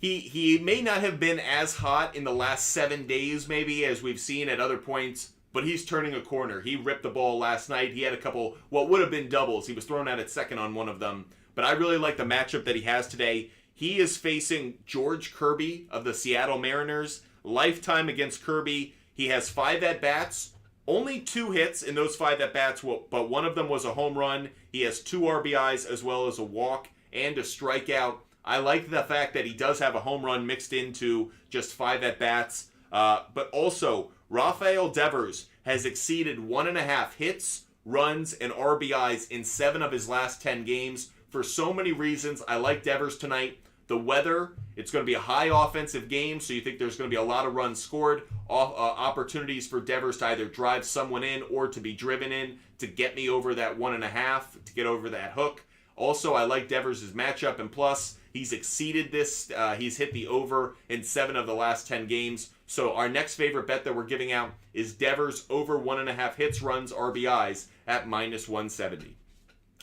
he may not have been as hot in the last 7 days, maybe, as we've seen at other points, but he's turning a corner. He ripped the ball last night. He had a couple, what would have been doubles. He was thrown out at second on one of them. But I really like the matchup that he has today. He is facing George Kirby of the Seattle Mariners. Lifetime against Kirby. He has 5 at-bats. Only 2 hits in those 5 at-bats, but one of them was a home run. He has 2 RBIs as well as a walk and a strikeout. I like the fact that he does have a home run mixed into just 5 at-bats. But also, Rafael Devers has exceeded 1.5 hits, runs, and RBIs in 7 of his last 10 games. For so many reasons, I like Devers tonight. The weather, it's going to be a high offensive game, so you think there's going to be a lot of runs scored. Opportunities for Devers to either drive someone in or to be driven in to get me over that 1.5, to get over that hook. Also, I like Devers' matchup, and plus, he's exceeded this. He's hit the over in 7 of the last 10 games. So our next favorite bet that we're giving out is Devers over 1.5 hits, runs, RBIs at minus 170.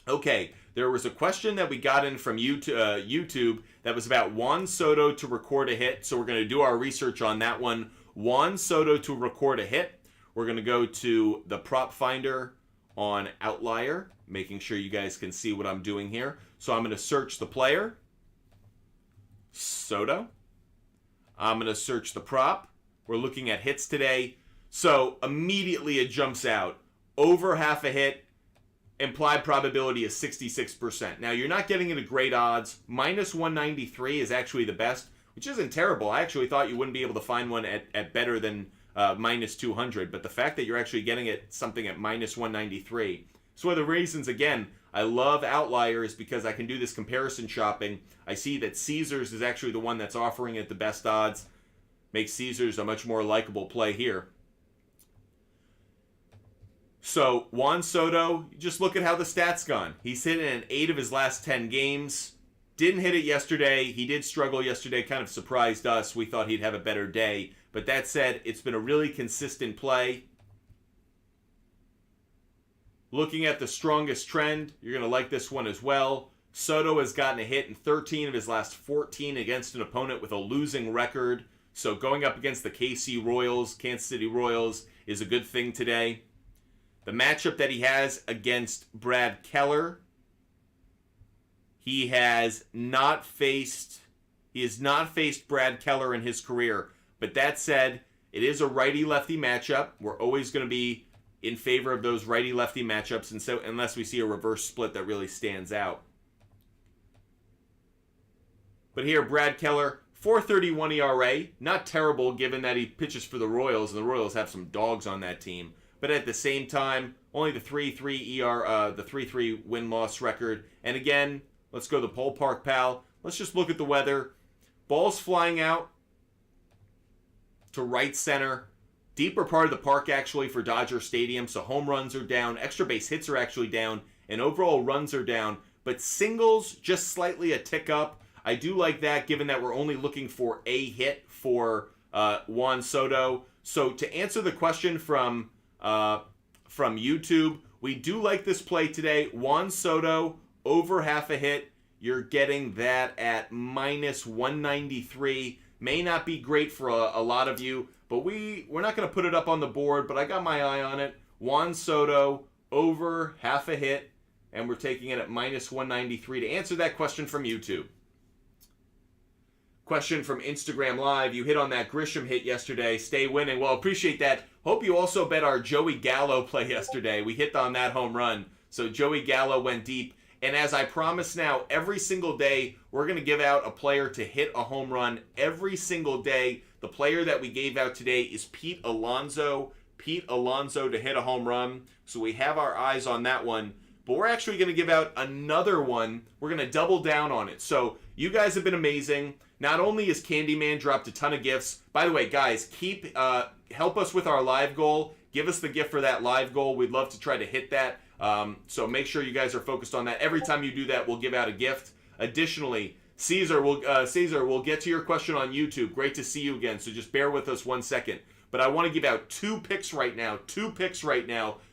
Okay, there was a question that we got in from YouTube that was about Juan Soto to record a hit. So we're going to do our research on that one. Juan Soto to record a hit. We're going to go to the prop finder on Outlier, making sure you guys can see what I'm doing here. So I'm going to search the player, Soto. I'm going to search the prop. We're looking at hits today. So immediately it jumps out. Over half a hit. Implied probability is 66%. Now, you're not getting it at great odds. Minus 193 is actually the best, which isn't terrible. I actually thought you wouldn't be able to find one at better than minus 200. But the fact that you're actually getting it something at minus 193. So one of the reasons, again, I love Outlier is because I can do this comparison shopping. I see that Caesars is actually the one that's offering it the best odds. Makes Caesars a much more likable play here. So, Juan Soto, just look at how the stats gone. He's hit it in 8 of his last 10 games. Didn't hit it yesterday. He did struggle yesterday, kind of surprised us. We thought he'd have a better day. But that said, it's been a really consistent play. Looking at the strongest trend, you're going to like this one as well. Soto has gotten a hit in 13 of his last 14 against an opponent with a losing record. So going up against the Kansas City Royals, is a good thing today. The matchup that he has against Brad Keller, he has not faced Brad Keller in his career. But that said, it is a righty-lefty matchup. We're always going to be in favor of those righty-lefty matchups, and so unless we see a reverse split that really stands out. But here, Brad Keller, 4.31 ERA, not terrible given that he pitches for the Royals, and the Royals have some dogs on that team. But at the same time, only the 3.3 win-loss record. And again, let's go to the Ballpark Pal. Let's just look at the weather. Ball's flying out to right center. Deeper part of the park, actually, for Dodger Stadium. So home runs are down. Extra base hits are actually down. And overall runs are down. But singles, just slightly a tick up. I do like that, given that we're only looking for a hit for Juan Soto. So to answer the question from YouTube, we do like this play today. Juan Soto over half a hit. You're getting that at minus 193. May not be great for a lot of you, but we're not going to put it up on the board, but I got my eye on it. Juan Soto over half a hit, and we're taking it at minus 193 to answer that question from YouTube. Question from Instagram Live. You hit on that Grisham hit yesterday. Stay winning. Well, appreciate that. Hope you also bet our Joey Gallo play yesterday. We hit on that home run. So Joey Gallo went deep. And as I promise now, every single day, we're going to give out a player to hit a home run every single day. The player that we gave out today is Pete Alonso. Pete Alonso to hit a home run. So we have our eyes on that one. But we're actually going to give out another one. We're going to double down on it. So you guys have been amazing. Not only has Candyman dropped a ton of gifts. By the way, guys, help us with our live goal. Give us the gift for that live goal. We'd love to try to hit that. So make sure you guys are focused on that. Every time you do that, we'll give out a gift. Additionally, Caesar, we'll get to your question on YouTube. Great to see you again. So just bear with us 1 second. But I want to give out two picks right now,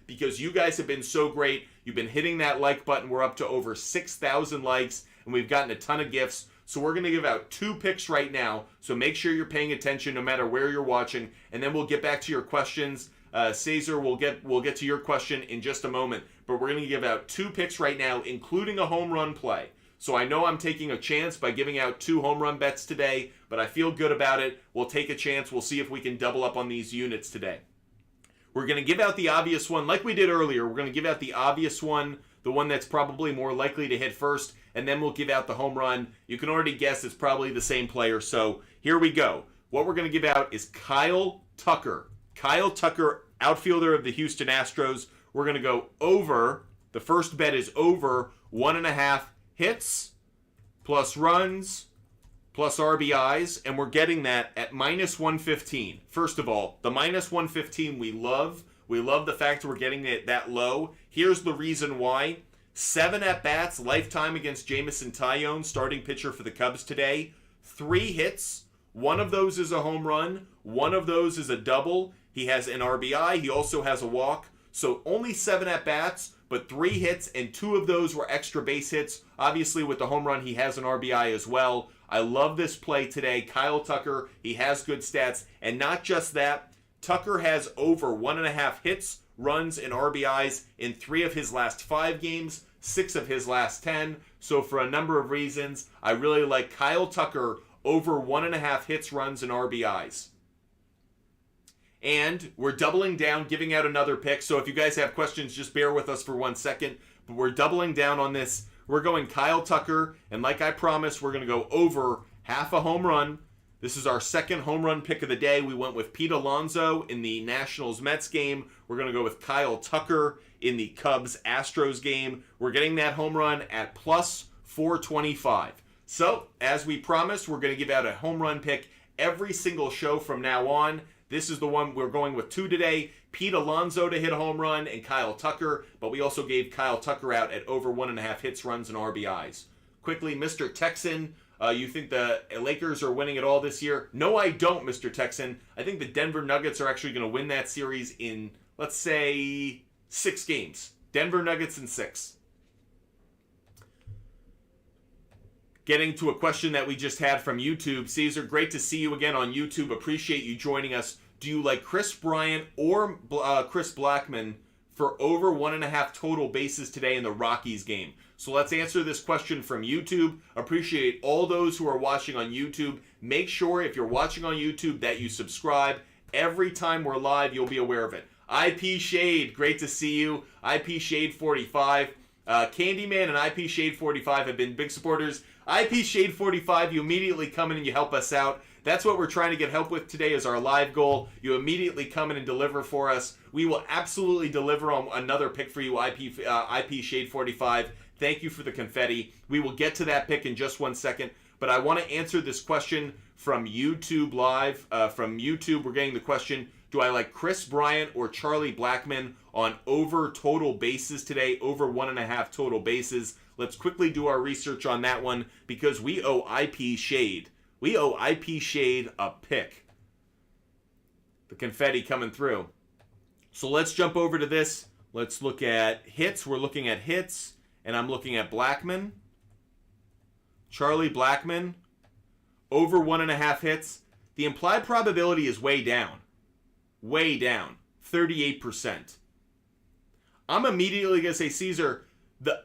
because you guys have been so great. You've been hitting that like button. We're up to over 6,000 likes, and we've gotten a ton of gifts. So we're going to give out two picks right now. So make sure you're paying attention no matter where you're watching. And then we'll get back to your questions. Caesar, we'll get to your question in just a moment. But we're going to give out two picks right now, including a home run play. So I know I'm taking a chance by giving out 2 home run bets today, but I feel good about it. We'll take a chance. We'll see if we can double up on these units today. We're going to give out the obvious one like we did earlier. We're going to give out the obvious one, the one that's probably more likely to hit first, and then we'll give out the home run. You can already guess it's probably the same player. So here we go. What we're going to give out is Kyle Tucker. Kyle Tucker, outfielder of the Houston Astros. We're going to go over. The first bet is over 1.5 hits plus runs plus RBIs, and we're getting that at minus 115. First of all, the minus 115 we love. We love the fact we're getting it that low. Here's the reason why. 7 at-bats, lifetime against Jameson Taillon, starting pitcher for the Cubs today. 3 hits. 1 of those is a home run. 1 of those is a double. He has an RBI. He also has a walk. So only 7 at-bats, but 3 hits, and 2 of those were extra base hits. Obviously, with the home run, he has an RBI as well. I love this play today. Kyle Tucker, he has good stats. And not just that, Tucker has over 1.5 hits, runs, and RBIs in 3 of his last 5 games, 6 of his last 10. So for a number of reasons, I really like Kyle Tucker over 1.5 hits, runs, and RBIs. And we're doubling down, giving out another pick. So if you guys have questions, just bear with us for 1 second. But we're doubling down on this. We're going Kyle Tucker. And like I promised, we're going to go over half a home run. This is our second home run pick of the day. We went with Pete Alonso in the Nationals-Mets game. We're going to go with Kyle Tucker in the Cubs-Astros game. We're getting that home run at plus 425. So, as we promised, we're going to give out a home run pick every single show from now on. This is the one we're going with 2 today. Pete Alonso to hit a home run and Kyle Tucker. But we also gave Kyle Tucker out at over 1.5 hits, runs, and RBIs. Quickly, Mr. Texan, you think the Lakers are winning it all this year? No, I don't, Mr. Texan. I think the Denver Nuggets are actually going to win that series in, let's say, 6 games. Denver Nuggets in 6. Getting to a question that we just had from YouTube. Caesar, great to see you again on YouTube. Appreciate you joining us. Do you like Chris Bryant or Chris Blackmon for over 1.5 total bases today in the Rockies game? So let's answer this question from YouTube. Appreciate all those who are watching on YouTube. Make sure if you're watching on YouTube that you subscribe. Every time we're live, you'll be aware of it. IP Shade, great to see you. IP Shade 45. Candyman and IP Shade 45 have been big supporters. IP Shade 45, you immediately come in and you help us out. That's what we're trying to get help with today is our live goal. You immediately come in and deliver for us. We will absolutely deliver on another pick for you, IP Shade 45. Thank you for the confetti. We will get to that pick in just 1 second. But I want to answer this question from YouTube Live. From YouTube, we're getting the question, do I like Chris Bryant or Charlie Blackmon on over total bases today, over 1.5 total bases? Let's quickly do our research on that one because we owe IP Shade. We owe IP Shade a pick. The confetti coming through. So let's jump over to this. Let's look at hits. We're looking at hits, and I'm looking at Blackman. Charlie Blackman, over 1.5 hits. The implied probability is way down. Way down. 38%. I'm immediately going to say, Caesar,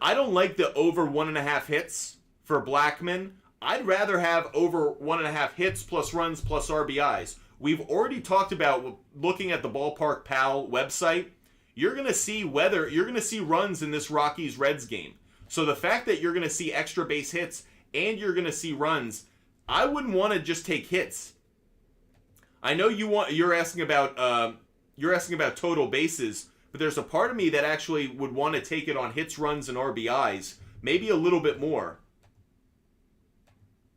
I don't like the over 1.5 hits for Blackman. I'd rather have over 1.5 hits plus runs plus RBIs. We've already talked about looking at the Ballpark Pal website. You're going to see runs in this Rockies-Reds game. So the fact that you're going to see extra base hits and you're going to see runs, I wouldn't want to just take hits. I know you're asking about total bases, but there's a part of me that actually would want to take it on hits, runs, and RBIs, maybe a little bit more.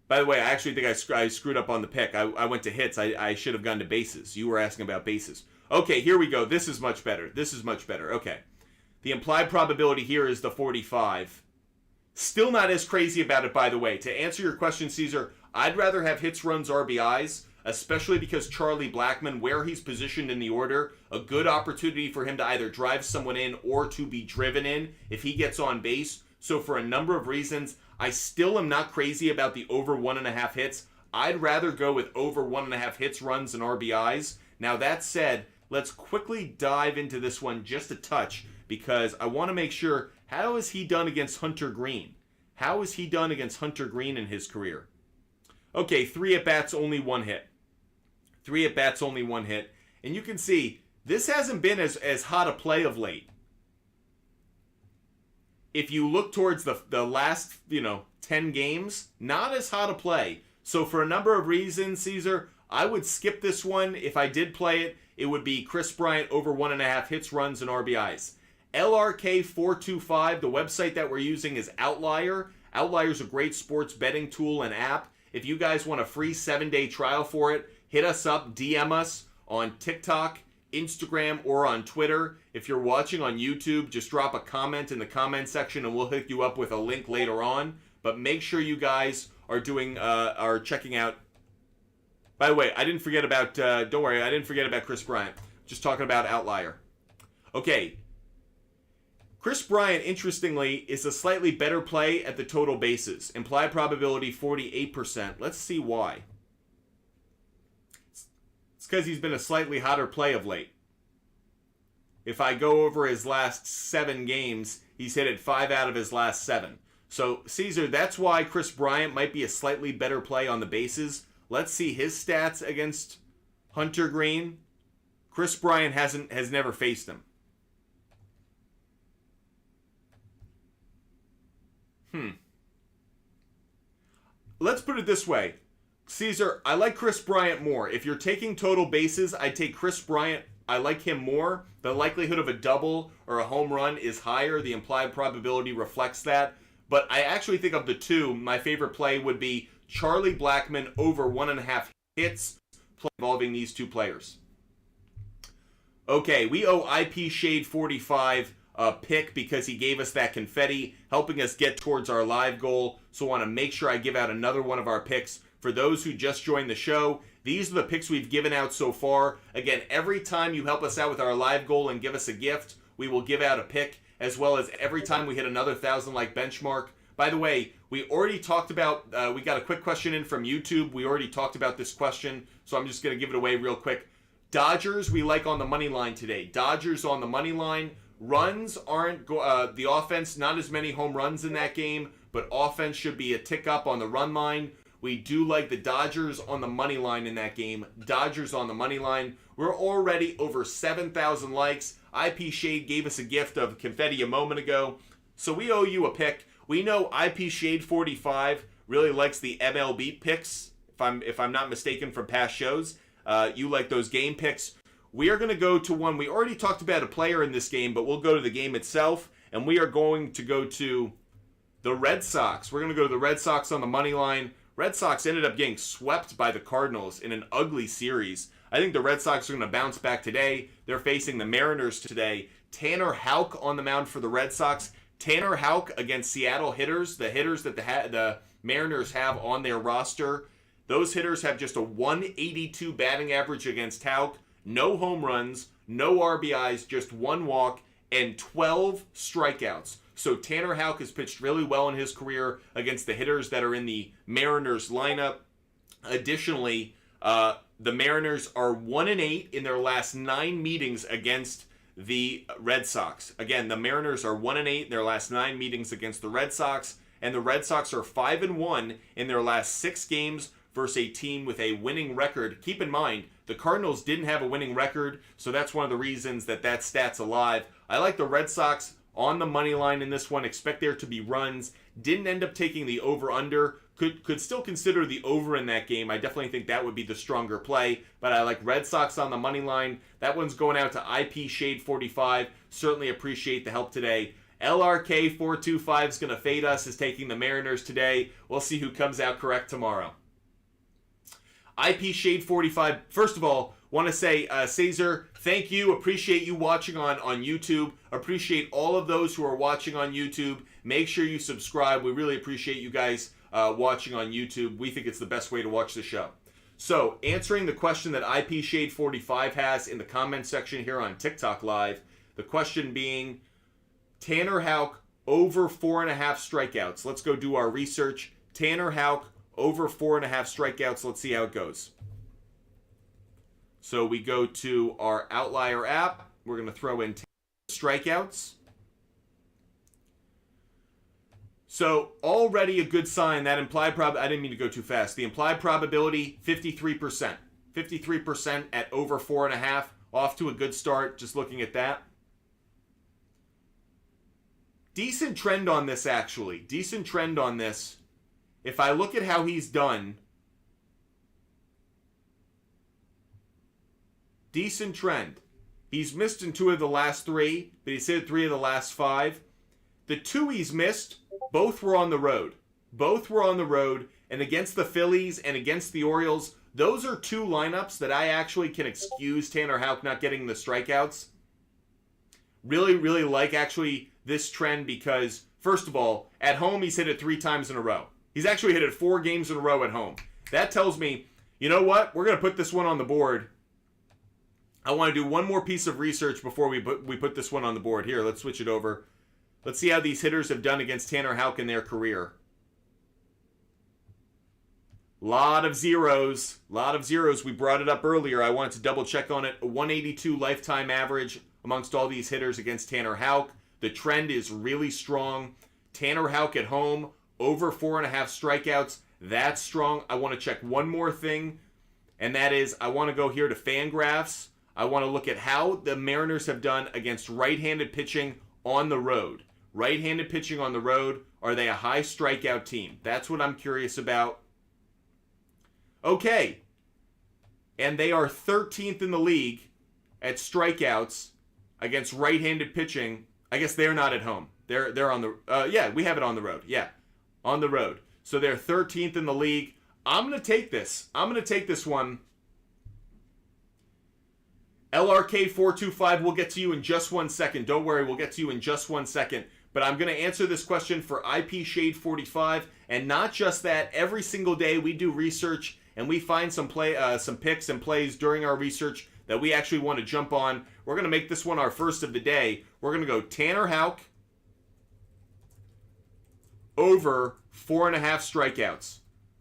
By the way, I actually think I screwed up on the pick. I went to hits. I should have gone to bases. You were asking about bases. Okay, here we go. This is much better. This is much better. Okay. The implied probability here is the 45. Still not as crazy about it, by the way. To answer your question, Caesar, I'd rather have hits, runs, RBIs, especially because Charlie Blackman, where he's positioned in the order, a good opportunity for him to either drive someone in or to be driven in if he gets on base. So for a number of reasons, I still am not crazy about the over 1.5 hits. I'd rather go with over 1.5 hits, runs, and RBIs. Now that said, let's quickly dive into this one just a touch because I want to make sure, how is he done against Hunter Green? How is he done against Hunter Green in his career? Okay, 3 at-bats, only 1 hit. 3 at-bats, only 1 hit. And you can see, this hasn't been as hot a play of late. If you look towards the last, 10 games, not as hot a play. So for a number of reasons, Caesar, I would skip this one. If I did play it, it would be Chris Bryant over 1.5 hits, runs, and RBIs. LRK425, the website that we're using is Outlier. Outlier is a great sports betting tool and app. If you guys want a free 7-day trial for it, hit us up, DM us on TikTok, Instagram, or on Twitter. If you're watching on YouTube, just drop a comment in the comment section and we'll hook you up with a link later on. But make sure you guys are checking out. By the way, I didn't forget about, don't worry, I didn't forget about Chris Bryant. Just talking about Outlier. Okay. Chris Bryant, interestingly, is a slightly better play at the total bases. Implied probability 48%. Let's see why. It's because he's been a slightly hotter play of late. If I go over his last 7 games, he's hit it 5 out of his last 7. So, Caesar, that's why Chris Bryant might be a slightly better play on the bases. Let's see his stats against Hunter Green. Chris Bryant has never faced him. Let's put it this way. Caesar, I like Chris Bryant more. If you're taking total bases, I take Chris Bryant. I like him more. The likelihood of a double or a home run is higher. The implied probability reflects that. But I actually think of the two, my favorite play would be Charlie Blackman over 1.5 hits involving these two players. Okay, we owe IP Shade 45 a pick because he gave us that confetti, helping us get towards our live goal. So I want to make sure I give out another one of our picks. For those who just joined the show, these are the picks we've given out so far. Again, every time you help us out with our live goal and give us a gift, we will give out a pick, as well as every time we hit another 1,000-like benchmark. By the way, we already talked about, we got a quick question in from YouTube. We already talked about this question, so I'm just going to give it away real quick. Dodgers, we like on the money line today. Dodgers on the money line. Runs aren't, the offense, not as many home runs in that game, but offense should be a tick up on the run line. We do like the Dodgers on the money line in that game. Dodgers on the money line. We're already over 7,000 likes. IP Shade gave us a gift of confetti a moment ago. So we owe you a pick. We know IP Shade 45 really likes the MLB picks, if I'm not mistaken from past shows. You like those game picks. We are going to go to one. We already talked about a player in this game, but we'll go to the game itself. And we are going to go to the Red Sox. We're going to go to the Red Sox on the money line. Red Sox ended up getting swept by the Cardinals in an ugly series. I think the Red Sox are going to bounce back today. They're facing the Mariners today. Tanner Houck on the mound for the Red Sox. Tanner Houck against Seattle hitters, the hitters that the Mariners have on their roster, those hitters have just a 182 batting average against Houck, no home runs, no RBIs, just 1 walk, and 12 strikeouts. So Tanner Houck has pitched really well in his career against the hitters that are in the Mariners lineup. Additionally, the Mariners are 1-8 in their last 9 meetings against the Red Sox. Again, the Mariners are 1-8 in their last 9 meetings against the Red Sox, and the Red Sox are 5-1 in their last 6 games versus a team with a winning record. Keep in mind, the Cardinals didn't have a winning record, so that's one of the reasons that stat's alive. I like the Red Sox on the money line in this one. Expect there to be runs. Didn't end up taking the over-under. Could still consider the over in that game. I definitely think that would be the stronger play, but I like Red Sox on the money line. That one's going out to IP Shade 45. Certainly appreciate the help today. LRK 425 is going to fade us, is taking the Mariners today. We'll see who comes out correct tomorrow. IP Shade 45. First of all, want to say, Cesar, thank you. Appreciate you watching on YouTube. Appreciate all of those who are watching on YouTube. Make sure you subscribe. We really appreciate you guys watching on YouTube. We think it's the best way to watch the show. So, answering the question that IP Shade 45 has in the comment section here on TikTok Live, the question being, Tanner Houck over 4.5 strikeouts. Let's go do our research. Tanner Houck over 4.5 strikeouts. Let's see how it goes. So we go to our Outlier app. We're going to throw in strikeouts. So already a good sign. That implied I didn't mean to go too fast. The implied probability, 53%. 53% at over 4.5. Off to a good start, just looking at that. Decent trend on this, actually. Decent trend on this. If I look at how he's done, decent trend. He's missed in 2 of the last 3, but he's hit 3 of the last 5. The 2 he's missed, both were on the road. Both were on the road, and against the Phillies and against the Orioles, those are 2 lineups that I actually can excuse Tanner Houck not getting the strikeouts. Really, really like, actually, this trend because, first of all, at home he's hit it 3 times in a row. He's actually hit it 4 games in a row at home. That tells me, you know what? We're going to put this one on the board. I want to do one more piece of research before we put this one on the board. Here, let's switch it over. Let's see how these hitters have done against Tanner Houck in their career. Lot of zeros. Lot of zeros. We brought it up earlier. I wanted to double check on it. A 182 lifetime average amongst all these hitters against Tanner Houck. The trend is really strong. Tanner Houck at home, over 4.5 strikeouts. That's strong. I want to check one more thing, and that is I want to go here to Fangraphs. I want to look at how the Mariners have done against right-handed pitching on the road. Right-handed pitching on the road, are they a high strikeout team? That's what I'm curious about. Okay. And they are 13th in the league at strikeouts against right-handed pitching. I guess they're not at home. They're on the yeah, we have it on the road. Yeah. On the road. So they're 13th in the league. I'm going to take this. I'm going to take this one. LRK425, we'll get to you in just 1 second. Don't worry, we'll get to you in just 1 second. But I'm going to answer this question for IP Shade 45. And not just that, every single day we do research and we find some picks and plays during our research that we actually want to jump on. We're going to make this one our first of the day. We're going to go Tanner Houck over 4.5 strikeouts.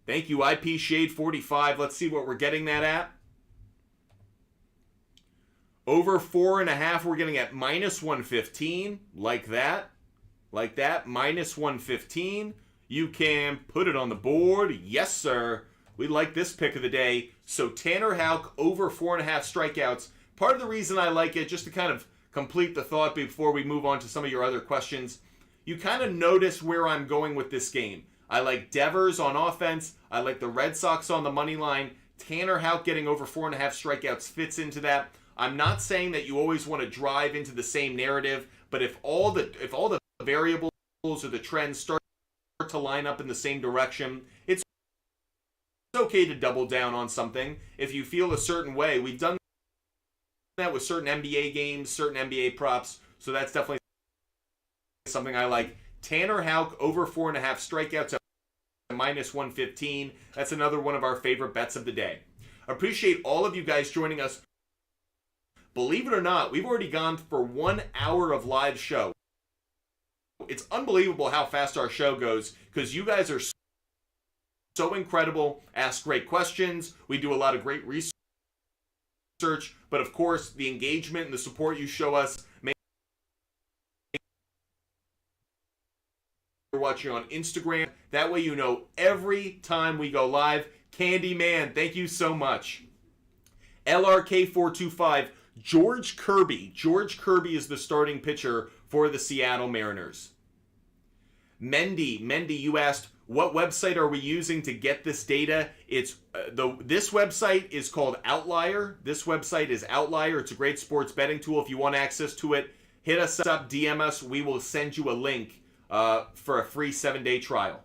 Thank you, IP Shade 45. Let's see what we're getting that at. Over 4.5, we're getting at minus 115. Like that. Like that. Minus 115. You can put it on the board. Yes, sir. We like this pick of the day. So Tanner Houck over 4.5 strikeouts. Part of the reason I like it, just to kind of complete the thought before we move on to some of your other questions, you kind of notice where I'm going with this game. I like Devers on offense. I like the Red Sox on the money line. Tanner Houck getting over 4.5 strikeouts fits into that. I'm not saying that you always want to drive into the same narrative, but if all the variables or the trends start to line up in the same direction, it's okay to double down on something if you feel a certain way. We've done that with certain NBA games, certain NBA props, so that's definitely something I like. Tanner Houck over 4.5 strikeouts at -115. That's another one of our favorite bets of the day. Appreciate all of you guys joining us. Believe it or not, we've already gone for 1 hour of live show. It's unbelievable how fast our show goes because you guys are so incredible, ask great questions. We do a lot of great research, but of course, the engagement and the support you show us. You're watching on Instagram. That way you know every time we go live. Candyman, thank you so much. LRK425, George Kirby. George Kirby is the starting pitcher for the Seattle Mariners. Mendy, you asked, what website are we using to get this data? It's this website is called Outlier. This website is Outlier. It's a great sports betting tool. If you want access to it, hit us up, DM us. We will send you a link for a free 7-day trial.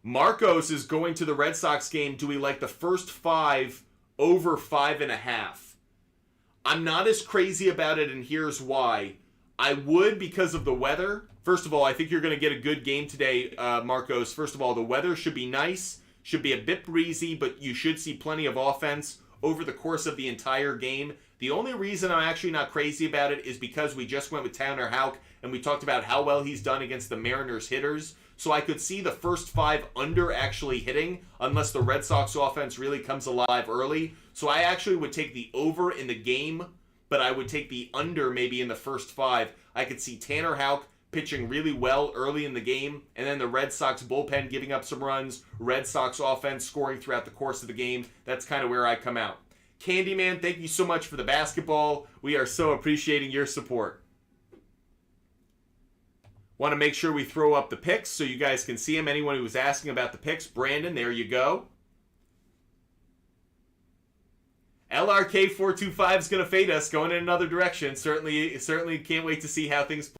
Marcos is going to the Red Sox game. Do we like the first 5 over 5.5? I'm not as crazy about it, and here's why. I would because of the weather. First of all, I think you're going to get a good game today, Marcos. First of all, the weather should be nice, should be a bit breezy, but you should see plenty of offense over the course of the entire game. The only reason I'm actually not crazy about it is because we just went with Tanner Houck, and we talked about how well he's done against the Mariners hitters. So I could see the first 5 under actually hitting unless the Red Sox offense really comes alive early. So I actually would take the over in the game, but I would take the under maybe in the first 5. I could see Tanner Houck pitching really well early in the game, and then the Red Sox bullpen giving up some runs, Red Sox offense scoring throughout the course of the game. That's kind of where I come out. Candyman, thank you so much for the basketball. We are so appreciating your support. Want to make sure we throw up the picks so you guys can see them. Anyone who was asking about the picks, Brandon, there you go. LRK425 is going to fade us, going in another direction. Certainly can't wait to see how things play.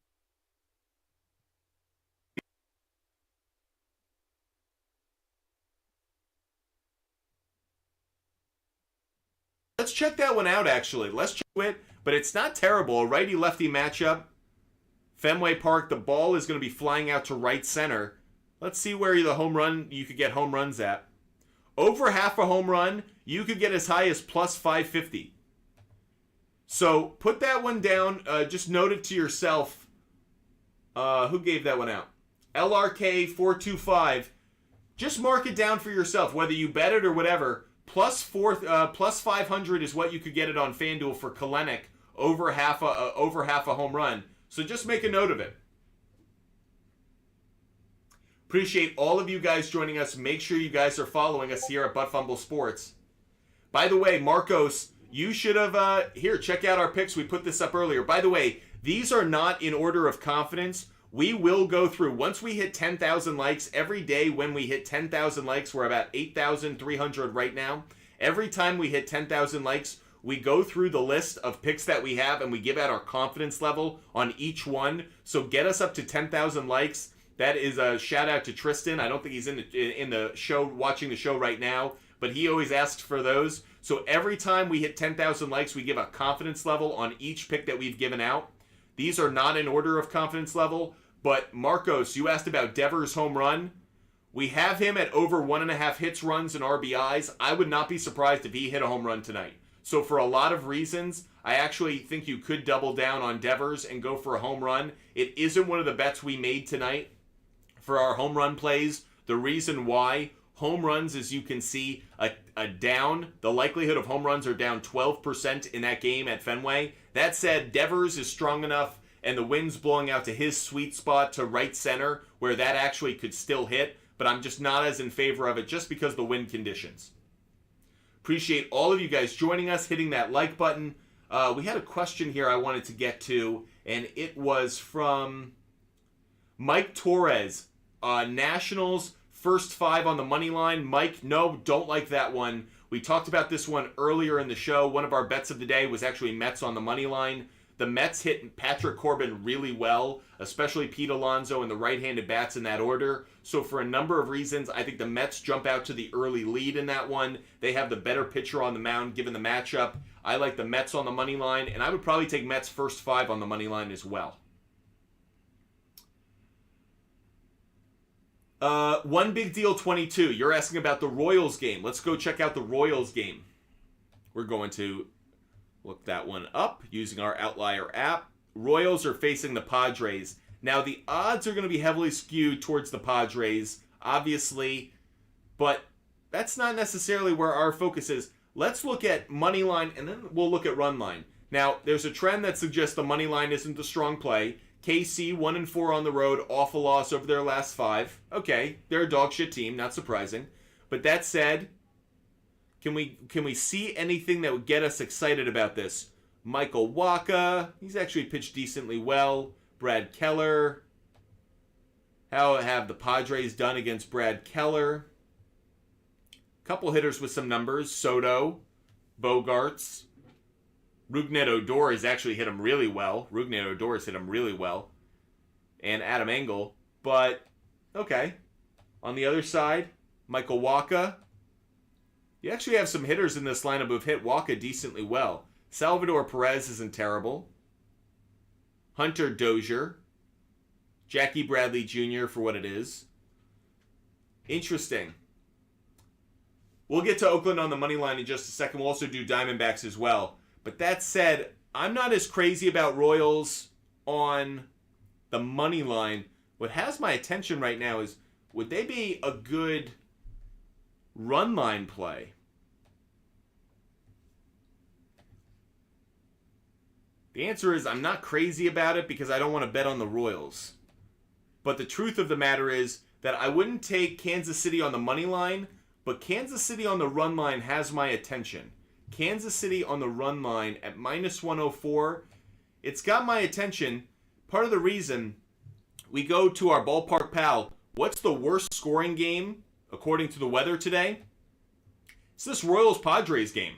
Let's check that one out, actually. Let's check it, but it's not terrible. A righty-lefty matchup. Fenway Park, the ball is going to be flying out to right center. Let's see where you could get home runs at. Over half a home run, you could get as high as plus 550. So put that one down. Just note it to yourself. Who gave that one out? LRK425. Just mark it down for yourself, whether you bet it or whatever. Plus 500 is what you could get it on FanDuel for Kalenic over half a home run. So just make a note of it. Appreciate all of you guys joining us. Make sure you guys are following us here at Butt Fumble Sports. By the way, Marcos, you should have... here, check out our picks. We put this up earlier. By the way, these are not in order of confidence. We will go through. Once we hit 10,000 likes, every day when we hit 10,000 likes, we're about 8,300 right now. Every time we hit 10,000 likes, we go through the list of picks that we have and we give out our confidence level on each one. So get us up to 10,000 likes. That is a shout out to Tristan. I don't think he's in the show, watching the show right now, but he always asks for those. So every time we hit 10,000 likes, we give a confidence level on each pick that we've given out. These are not in order of confidence level, but Marcos, you asked about Devers' home run. We have him at over 1.5 hits, runs, and RBIs. I would not be surprised if he hit a home run tonight. So for a lot of reasons, I actually think you could double down on Devers and go for a home run. It isn't one of the bets we made tonight for our home run plays. The reason why, home runs, as you can see, the likelihood of home runs are down 12% in that game at Fenway. That said, Devers is strong enough and the wind's blowing out to his sweet spot to right center where that actually could still hit, but I'm just not as in favor of it just because of the wind conditions. Appreciate all of you guys joining us, hitting that like button. We had a question here I wanted to get to, and it was from Mike Torres. Nationals, first 5 on the money line. Mike, no, don't like that one. We talked about this one earlier in the show. One of our bets of the day was actually Mets on the money line. The Mets hit Patrick Corbin really well, especially Pete Alonso and the right-handed bats in that order. So for a number of reasons, I think the Mets jump out to the early lead in that one. They have the better pitcher on the mound given the matchup. I like the Mets on the money line, and I would probably take Mets first 5 on the money line as well. One Big Deal 22. You're asking about the Royals game. Let's go check out the Royals game. We're going to look that one up using our Outlier app. Royals are facing the Padres. Now, the odds are going to be heavily skewed towards the Padres, obviously, but that's not necessarily where our focus is. Let's look at money line, and then we'll look at run line. Now, there's a trend that suggests the money line isn't the strong play. KC 1-4 on the road, awful loss over their last 5. Okay, they're a dog shit team, not surprising. But that said, can we see anything that would get us excited about this? Michael Wacha, he's actually pitched decently well. Brad Keller. How have the Padres done against Brad Keller? Couple hitters with some numbers. Soto, Bogarts. Rougned Odor has actually hit him really well. And Adam Engel. But, okay. On the other side, Michael Wacha. You actually have some hitters in this lineup who've hit Wacha decently well. Salvador Perez isn't terrible. Hunter Dozier. Jackie Bradley Jr. for what it is. Interesting. We'll get to Oakland on the money line in just a second. We'll also do Diamondbacks as well. But that said, I'm not as crazy about Royals on the money line. What has my attention right now is, would they be a good run line play? The answer is I'm not crazy about it because I don't want to bet on the Royals. But the truth of the matter is that I wouldn't take Kansas City on the money line, but Kansas City on the run line has my attention. Kansas City on the run line at -104, it's got my attention. Part of the reason we go to our ballpark pal, what's the worst scoring game according to the weather today? It's this Royals-Padres game.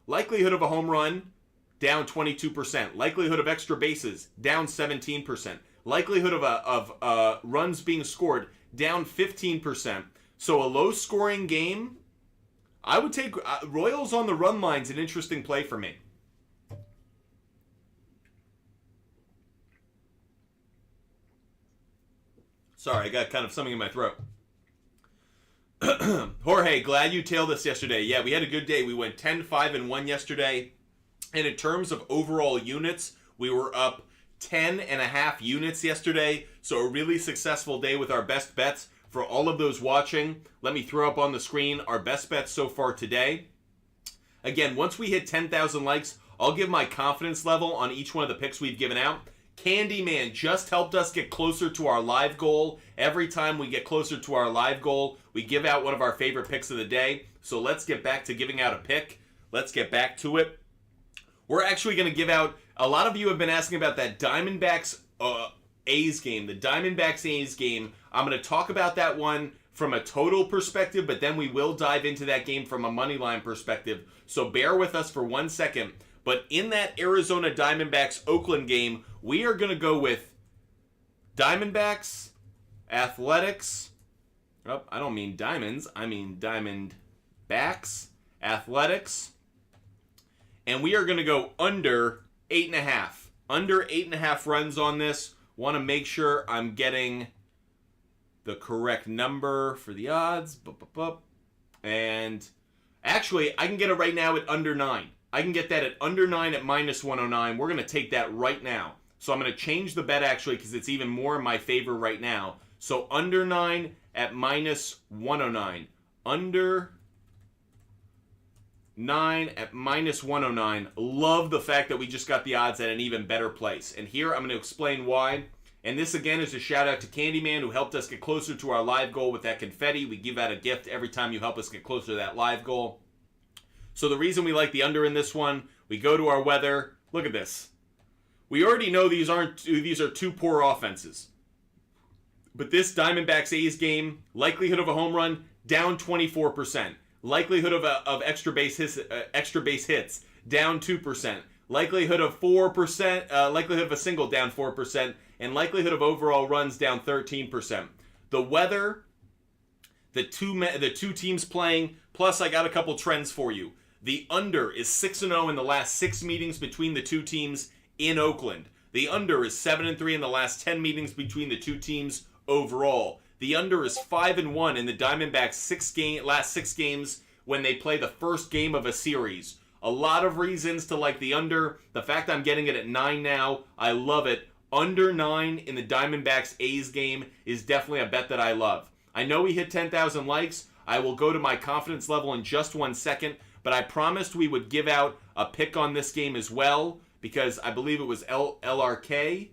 Likelihood of a home run, down 22%. Likelihood of extra bases, down 17%. Likelihood of runs being scored, down 15%. So a low-scoring game, I would take Royals on the run line's an interesting play for me. Sorry, I got kind of something in my throat. Jorge, glad you tailed us yesterday. Yeah, we had a good day. We went 10-5-1 yesterday. And in terms of overall units, we were up 10.5 units yesterday. So a really successful day with our best bets. For all of those watching, let me throw up on the screen our best bets so far today. Again, once we hit 10,000 likes, I'll give my confidence level on each one of the picks we've given out. Candyman just helped us get closer to our live goal. Every time we get closer to our live goal, we give out one of our favorite picks of the day. So let's get back to giving out a pick. Let's get back to it. We're actually going to give out, a lot of you have been asking about that Diamondbacks A's game. The Diamondbacks A's game. I'm going to talk about that one from a total perspective, but then we will dive into that game from a money line perspective. So bear with us for 1 second. But in that Arizona Diamondbacks Oakland game, we are going to go with Diamondbacks, Athletics. Oh, I don't mean Diamonds. I mean Diamondbacks, Athletics. And we are going to go under 8.5. Under 8.5 runs on this. Want to make sure I'm getting the correct number for the odds. And actually, I can get it right now at under 9. I can get that at under 9 at -109. We're going to take that right now. So I'm going to change the bet actually because it's even more in my favor right now. So under 9 at -109. Under 9 at -109. Love the fact that we just got the odds at an even better place. And here I'm going to explain why. And this again is a shout out to Candyman who helped us get closer to our live goal with that confetti. We give out a gift every time you help us get closer to that live goal. So the reason we like the under in this one, we go to our weather. Look at this. We already know these are two poor offenses. But this Diamondbacks A's game, likelihood of a home run, down 24%. Likelihood of extra base hits, down 2%. Likelihood of 4%, likelihood of a single, down 4%. And likelihood of overall runs, down 13%. The weather, the two teams playing, plus I got a couple trends for you. The under is 6-0 in the last 6 meetings between the two teams in Oakland. The under is 7-3 in the last 10 meetings between the two teams overall. The under is 5-1 in the Diamondbacks' last 6 games when they play the first game of a series. A lot of reasons to like the under. The fact I'm getting it at 9 now, I love it. Under 9 in the Diamondbacks A's game is definitely a bet that I love. I know we hit 10,000 likes. I will go to my confidence level in just 1 second, but I promised we would give out a pick on this game as well because I believe it was LRK.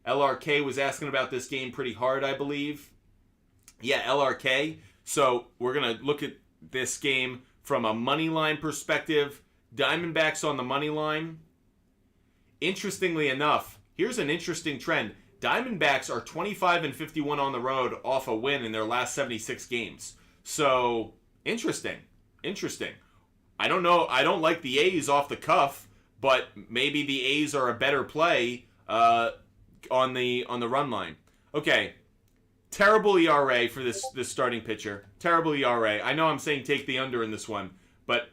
LRK was asking about this game pretty hard, I believe. Yeah, LRK. So we're going to look at this game from a money line perspective. Diamondbacks on the money line. Interestingly enough, here's an interesting trend. Diamondbacks are 25-51 on the road off a win in their last 76 games. So, interesting. I don't know. I don't like the A's off the cuff, but maybe the A's are a better play on the run line. Okay. Terrible ERA for this starting pitcher. Terrible ERA. I know I'm saying take the under in this one, but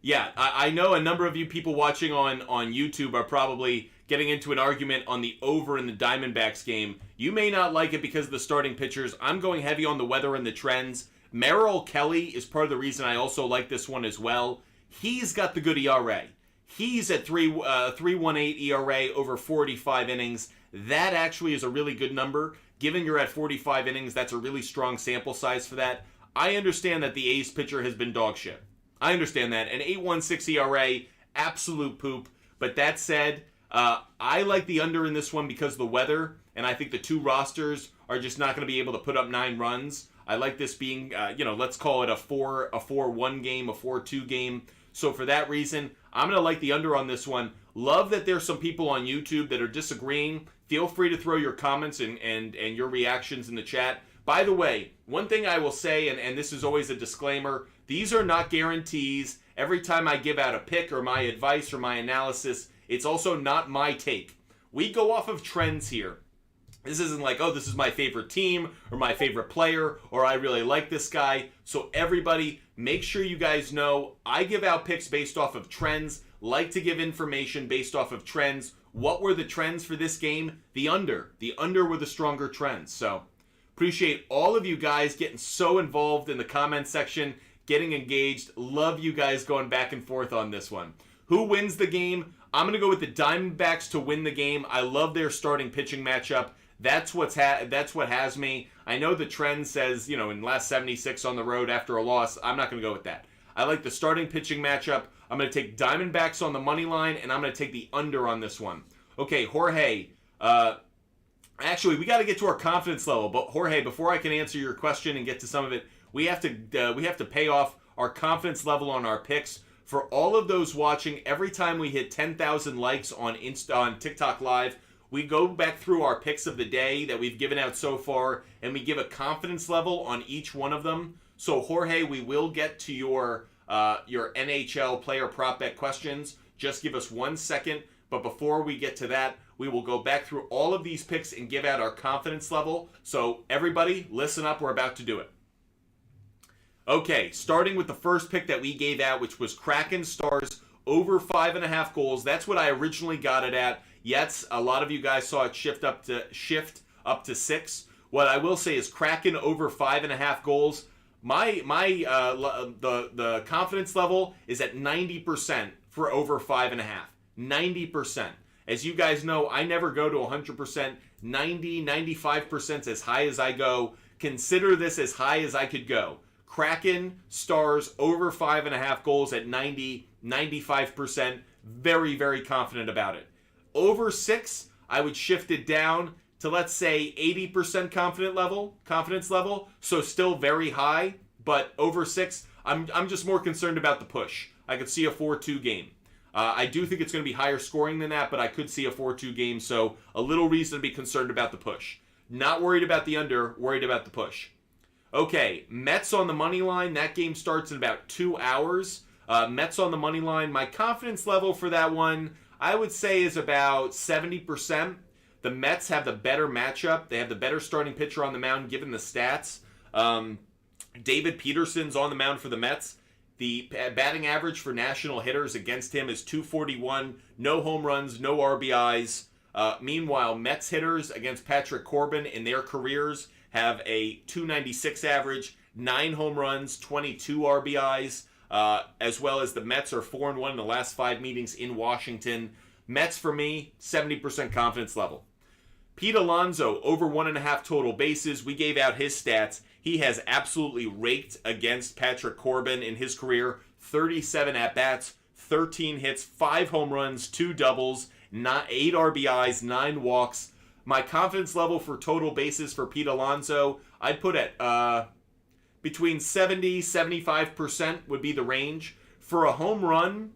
yeah, I know a number of you people watching on YouTube are probably getting into an argument on the over in the Diamondbacks game. You may not like it because of the starting pitchers. I'm going heavy on the weather and the trends. Merrill Kelly is part of the reason I also like this one as well. He's got the good ERA. He's at 3.18 ERA over 45 innings. That actually is a really good number. Given you're at 45 innings, that's a really strong sample size for that. I understand that the A's pitcher has been dog shit. I understand that. An 8.16 ERA, absolute poop. But that said, I like the under in this one because of the weather, and I think the two rosters are just not going to be able to put up 9 runs. I like this being, let's call it a 4-1 game, a 4-2 game. So for that reason, I'm going to like the under on this one. Love that there's some people on YouTube that are disagreeing. Feel free to throw your comments and your reactions in the chat. By the way, one thing I will say, and this is always a disclaimer, these are not guarantees. Every time I give out a pick or my advice or my analysis, it's also not my take. We go off of trends here. This isn't like, oh, this is my favorite team or my favorite player or I really like this guy. So everybody, make sure you guys know I give out picks based off of trends, like to give information based off of trends. What were the trends for this game? The under. The under were the stronger trends. So appreciate all of you guys getting so involved in the comment section, getting engaged. Love you guys going back and forth on this one. Who wins the game? I'm going to go with the Diamondbacks to win the game. I love their starting pitching matchup. That's what has me. I know the trend says, in last 76 on the road after a loss. I'm not going to go with that. I like the starting pitching matchup. I'm going to take Diamondbacks on the money line, and I'm going to take the under on this one. Okay, Jorge. Actually, we got to get to our confidence level. But Jorge, before I can answer your question and get to some of it, we have to pay off our confidence level on our picks. For all of those watching, every time we hit 10,000 likes on TikTok Live, we go back through our picks of the day that we've given out so far, and we give a confidence level on each one of them. So, Jorge, we will get to your NHL player prop bet questions. Just give us 1 second. But before we get to that, we will go back through all of these picks and give out our confidence level. So, everybody, listen up. We're about to do it. Okay, starting with the first pick that we gave out, which was Kraken Stars over 5.5 goals. That's what I originally got it at. Yes, a lot of you guys saw it shift up to 6. What I will say is Kraken over 5.5 goals. The confidence level is at 90% for over 5.5. 90%. As you guys know, I never go to 100%. 95% is as high as I go. Consider this as high as I could go. Kraken Stars over 5.5 goals at 95%. Very, very confident about it. Over 6, I would shift it down to, let's say, 80% confidence level. So still very high, but over 6, I'm just more concerned about the push. I could see a 4-2 game. I do think it's going to be higher scoring than that, but I could see a 4-2 game. So a little reason to be concerned about the push. Not worried about the under, worried about the push. Okay, Mets on the money line. That game starts in about 2 hours. Mets on the money line. My confidence level for that one, I would say, is about 70%. The Mets have the better matchup. They have the better starting pitcher on the mound, given the stats. David Peterson's on the mound for the Mets. The batting average for national hitters against him is .241. No home runs, no RBIs. Meanwhile, Mets hitters against Patrick Corbin in their careers have a 296 average, 9 home runs, 22 RBIs, as well as the Mets are 4-1 in the last 5 meetings in Washington. Mets, for me, 70% confidence level. Pete Alonso, over 1.5 total bases. We gave out his stats. He has absolutely raked against Patrick Corbin in his career. 37 at-bats, 13 hits, 5 home runs, 2 doubles, 8 RBIs, 9 walks. My confidence level for total bases for Pete Alonso, I'd put at between 70-75% would be the range. For a home run,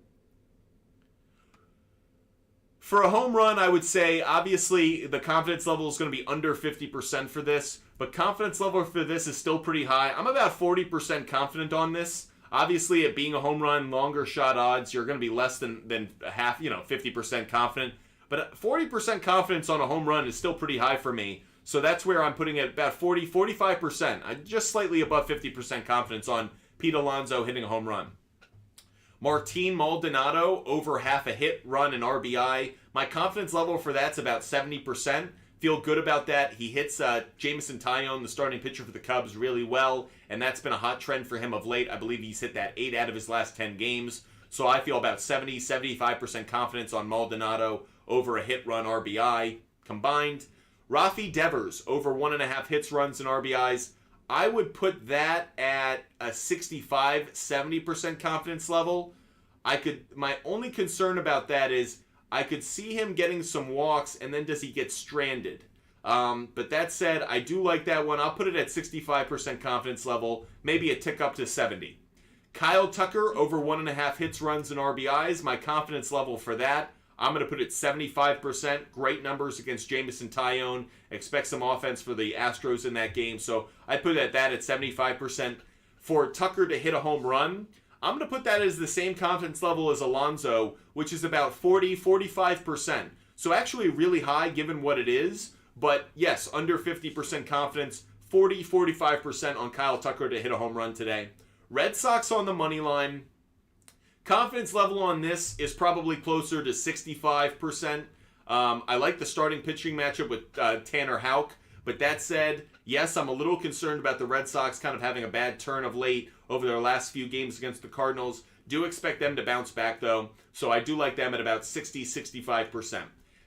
I would say, obviously, the confidence level is going to be under 50% for this, but confidence level for this is still pretty high. I'm about 40% confident on this. Obviously, it being a home run, longer shot odds, you're going to be less than half, 50% confident. But 40% confidence on a home run is still pretty high for me. So that's where I'm putting it, about 45%. I'm just slightly above 50% confidence on Pete Alonso hitting a home run. Martin Maldonado, over half a hit, run, and RBI. My confidence level for that's about 70%. Feel good about that. He hits Jameson Taillon, the starting pitcher for the Cubs, really well, and that's been a hot trend for him of late. I believe he's hit that 8 out of his last 10 games. So I feel about 70-75% confidence on Maldonado over a hit, run, RBI combined. Rafi Devers, over 1.5 hits, runs, and RBIs. I would put that at a 65-70% confidence level. My only concern about that is I could see him getting some walks, and then does he get stranded? But that said, I do like that one. I'll put it at 65% confidence level, maybe a tick up to 70. Kyle Tucker, over 1.5 hits, runs, and RBIs. My confidence level for that, I'm going to put it 75%. Great numbers against Jameson Taillon. Expect some offense for the Astros in that game. So I put that at 75%. For Tucker to hit a home run, I'm going to put that as the same confidence level as Alonso, which is about 40-45%. So actually really high given what it is. But yes, under 50% confidence, 40-45% on Kyle Tucker to hit a home run today. Red Sox on the money line. Confidence level on this is probably closer to 65%. I like the starting pitching matchup with Tanner Houck. But that said, yes, I'm a little concerned about the Red Sox kind of having a bad turn of late over their last few games against the Cardinals. Do expect them to bounce back, though. So I do like them at about 60-65%.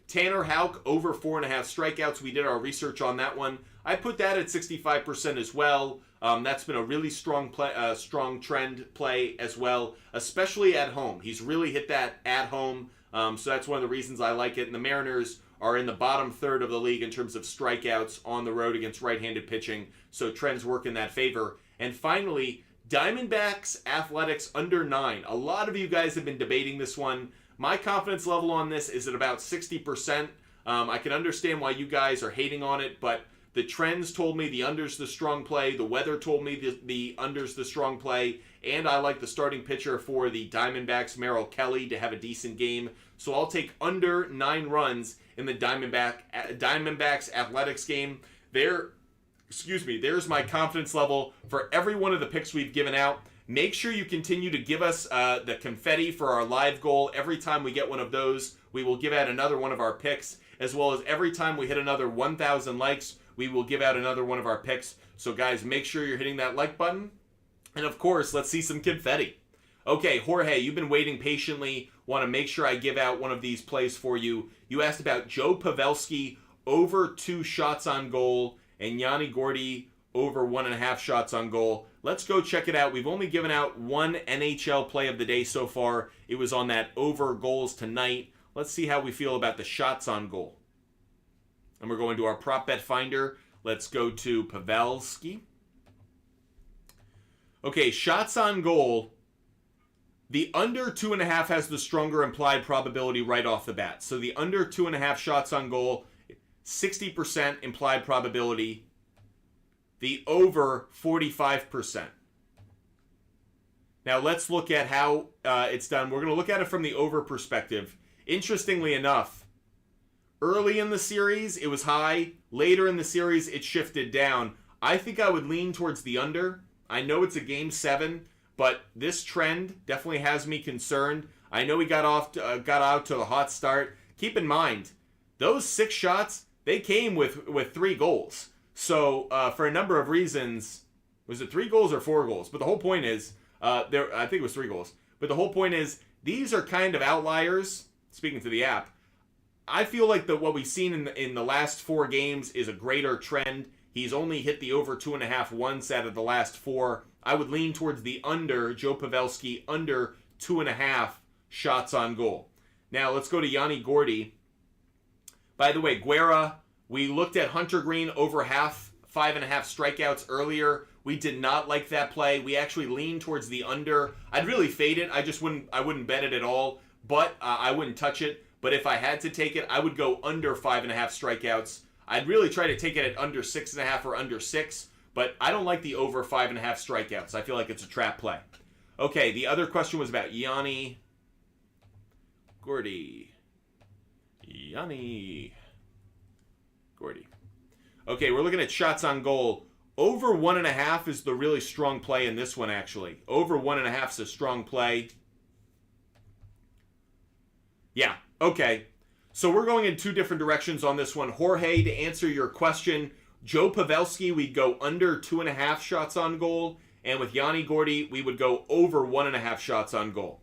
Tanner Houck, over 4.5 strikeouts. We did our research on that one. I put that at 65% as well. That's been a really strong trend play as well, especially at home. He's really hit that at home, so that's one of the reasons I like it. And the Mariners are in the bottom third of the league in terms of strikeouts on the road against right-handed pitching, so trends work in that favor. And finally, Diamondbacks Athletics under 9. A lot of you guys have been debating this one. My confidence level on this is at about 60%. I can understand why you guys are hating on it, but the trends told me the under's the strong play. The weather told me the under's the strong play. And I like the starting pitcher for the Diamondbacks, Merrill Kelly, to have a decent game. So I'll take under 9 runs in the Diamondbacks Athletics game. There's my confidence level for every one of the picks we've given out. Make sure you continue to give us the confetti for our live goal. Every time we get one of those, we will give out another one of our picks, as well as every time we hit another 1,000 likes, we will give out another one of our picks. So guys, make sure you're hitting that like button. And of course, let's see some confetti. Okay, Jorge, you've been waiting patiently. Want to make sure I give out one of these plays for you. You asked about Joe Pavelski, over 2 shots on goal, and Yanni Gordy, over 1.5 shots on goal. Let's go check it out. We've only given out one NHL play of the day so far. It was on that over goals tonight. Let's see how we feel about the shots on goal. And we're going to our prop bet finder. Let's go to Pavelski. Okay, shots on goal. The under 2.5 has the stronger implied probability right off the bat. So the under 2.5 shots on goal, 60% implied probability. The over, 45%. Now let's look at how it's done. We're going to look at it from the over perspective. Interestingly enough, early in the series, it was high. Later in the series, it shifted down. I think I would lean towards the under. I know it's a Game 7, but this trend definitely has me concerned. I know he got out to a hot start. Keep in mind, those 6 shots, they came with 3 goals. So for a number of reasons, was it 3 goals or 4 goals? But the whole point is, I think it was 3 goals. But the whole point is, these are kind of outliers. Speaking to the app, I feel like what we've seen in the last 4 games is a greater trend. He's only hit the over 2.5 once out of the last 4. I would lean towards the under, Joe Pavelski, under 2.5 shots on goal. Now, let's go to Yanni Gordy. By the way, Guerra, we looked at Hunter Green over 5.5 strikeouts earlier. We did not like that play. We actually leaned towards the under. I'd really fade it. I wouldn't bet it at all, but I wouldn't touch it. But if I had to take it, I would go under 5.5 strikeouts. I'd really try to take it at under 6.5 or under 6, but I don't like the over 5.5 strikeouts. I feel like it's a trap play. Okay, the other question was about Yanni Gordy. Yanni Gordy. Okay, we're looking at shots on goal. Over 1.5 is the really strong play in this one, actually. Over 1.5 is a strong play. Yeah, okay. So we're going in 2 different directions on this one. Jorge, to answer your question, Joe Pavelski, we'd go under 2.5 shots on goal. And with Yanni Gordy, we would go over 1.5 shots on goal.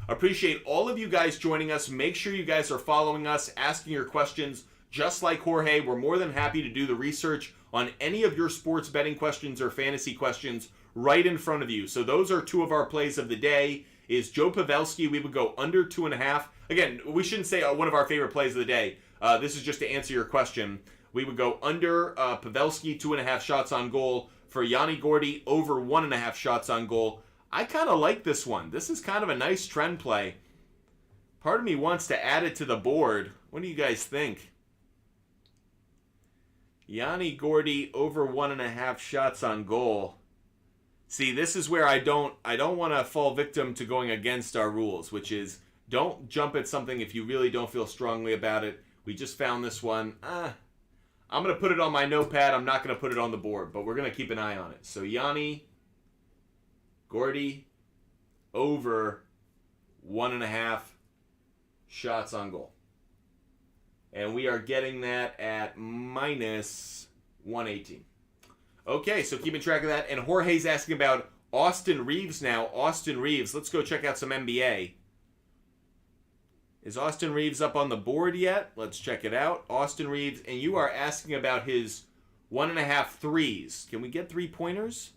Appreciate all of you guys joining us. Make sure you guys are following us, asking your questions. Just like Jorge, we're more than happy to do the research on any of your sports betting questions or fantasy questions right in front of you. So those are 2 of our plays of the day. Is Joe Pavelski, we would go under 2.5. Again, we shouldn't say one of our favorite plays of the day. This is just to answer your question. We would go under Pavelski, 2.5 shots on goal. For Yanni Gordy, over 1.5 shots on goal. I kind of like this one. This is kind of a nice trend play. Part of me wants to add it to the board. What do you guys think? Yanni Gordy, over 1.5 shots on goal. See, this is where I don't want to fall victim to going against our rules, which is don't jump at something if you really don't feel strongly about it. We just found this one. I'm going to put it on my notepad. I'm not going to put it on the board, but we're going to keep an eye on it. So Yanni Gordy, over 1.5 shots on goal. And we are getting that at minus 118. Okay, so keeping track of that. And Jorge's asking about Austin Reeves now. Austin Reeves, let's go check out some NBA. Is Austin Reeves up on the board yet? Let's check it out. Austin Reeves, and you are asking about his 1.5 threes. Can we get 3-pointers?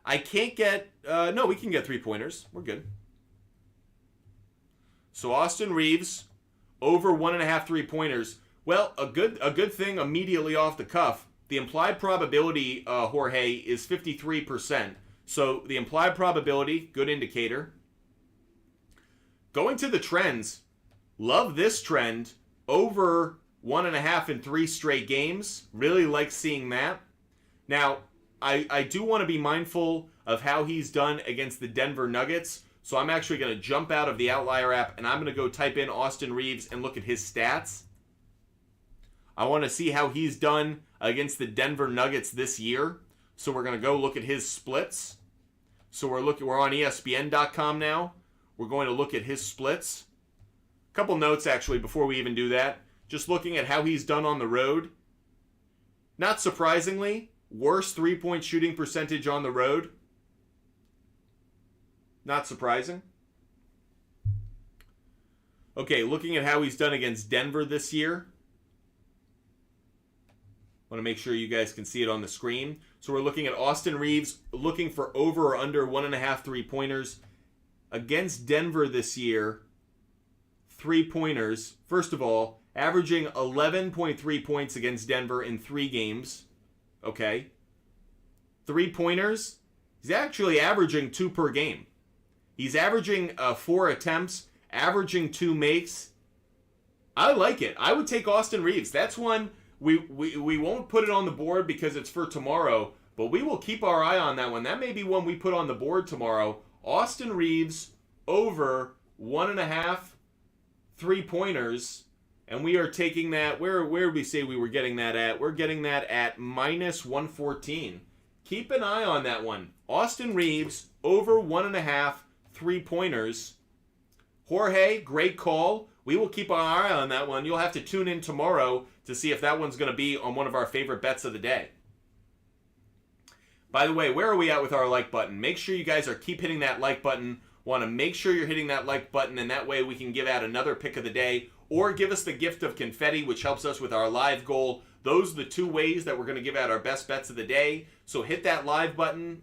I can't get... no, we can get 3-pointers. We're good. So Austin Reeves, over 1.5 3-pointers. Well, a good thing immediately off the cuff. The implied probability, Jorge, is 53%. So the implied probability, good indicator. Going to the trends, love this trend. Over 1.5 in 3 straight games. Really like seeing that. Now, I do want to be mindful of how he's done against the Denver Nuggets. So I'm actually going to jump out of the Outlier app and I'm going to go type in Austin Reeves and look at his stats. I want to see how he's done against the Denver Nuggets this year. So we're going to go look at his splits. So we're on ESPN.com now. We're going to look at his splits. A couple notes actually before we even do that. Just looking at how he's done on the road. Not surprisingly, worst 3-point shooting percentage on the road. Not surprising. Okay, looking at how he's done against Denver this year. Want to make sure you guys can see it on the screen. So we're looking at Austin Reeves, looking for over or under 1.5 3-pointers. Against Denver this year, 3-pointers. First of all, averaging 11.3 points against Denver in 3 games. Okay. 3-pointers, he's actually averaging 2 per game. He's averaging 4 attempts, averaging 2 makes. I like it. I would take Austin Reeves. That's one we won't put it on the board because it's for tomorrow, but we will keep our eye on that one. That may be one we put on the board tomorrow. Austin Reeves over 1.5 3-pointers, and we are taking that. Where did we say we were getting that at? We're getting that at minus 114. Keep an eye on that one. Austin Reeves over 1.5 3-pointers. Jorge, great call. we will keep our eye on that one. You'll have to tune in tomorrow to see if that one's going to be on one of our favorite bets of the day. By the way, where are we at with our like button? Make sure you guys keep hitting that like button. Want to make sure you're hitting that like button, and that way we can give out another pick of the day, or give us the gift of confetti, which helps us with our live goal. Those are the two ways that we're going to give out our best bets of the day. So hit that like button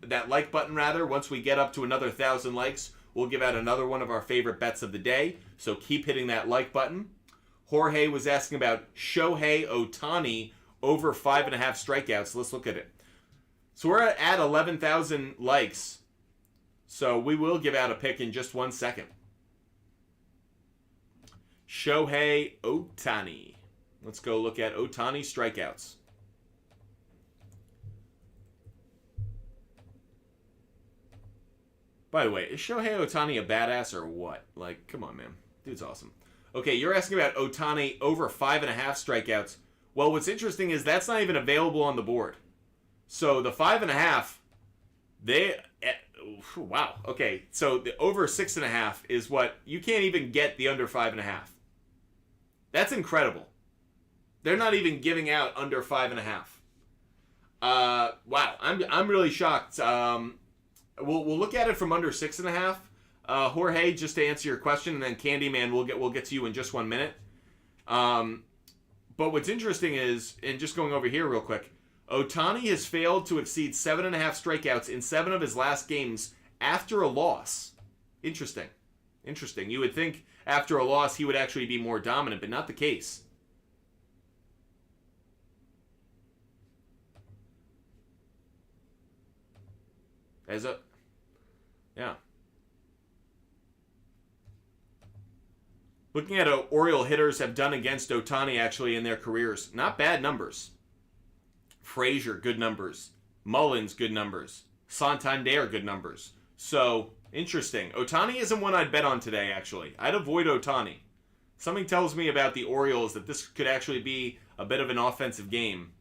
rather. Once we get up to another 1,000 likes, we'll give out another one of our favorite bets of the day. So keep hitting that like button. Jorge was asking about Shohei Ohtani over 5.5 strikeouts. Let's look at it. So we're at 11,000 likes. So we will give out a pick in just 1 second. Shohei Ohtani. Let's go look at Ohtani strikeouts. By the way, is Shohei Ohtani a badass or what? Like, come on, man. Dude's awesome. Okay, you're asking about Ohtani over 5.5 strikeouts. Well, what's interesting is that's not even available on the board. So the 5.5, wow. Okay, so the over 6.5 is what you can't even get the under 5.5. That's incredible. They're not even giving out under 5.5. Wow, I'm really shocked. We'll look at it from under 6.5. Jorge, just to answer your question, and then Candyman, we'll get to you in just 1 minute. But what's interesting is, and just going over here real quick, Ohtani has failed to exceed 7.5 strikeouts in 7 of his last games after a loss. Interesting. You would think after a loss he would actually be more dominant, but not the case. Yeah. Looking at what Oriole hitters have done against Ohtani actually in their careers, not bad numbers. Frazier, good numbers. Mullins, good numbers. Santander, good numbers. So, interesting. Ohtani isn't one I'd bet on today, actually. I'd avoid Ohtani. Something tells me about the Orioles that this could actually be a bit of an offensive game.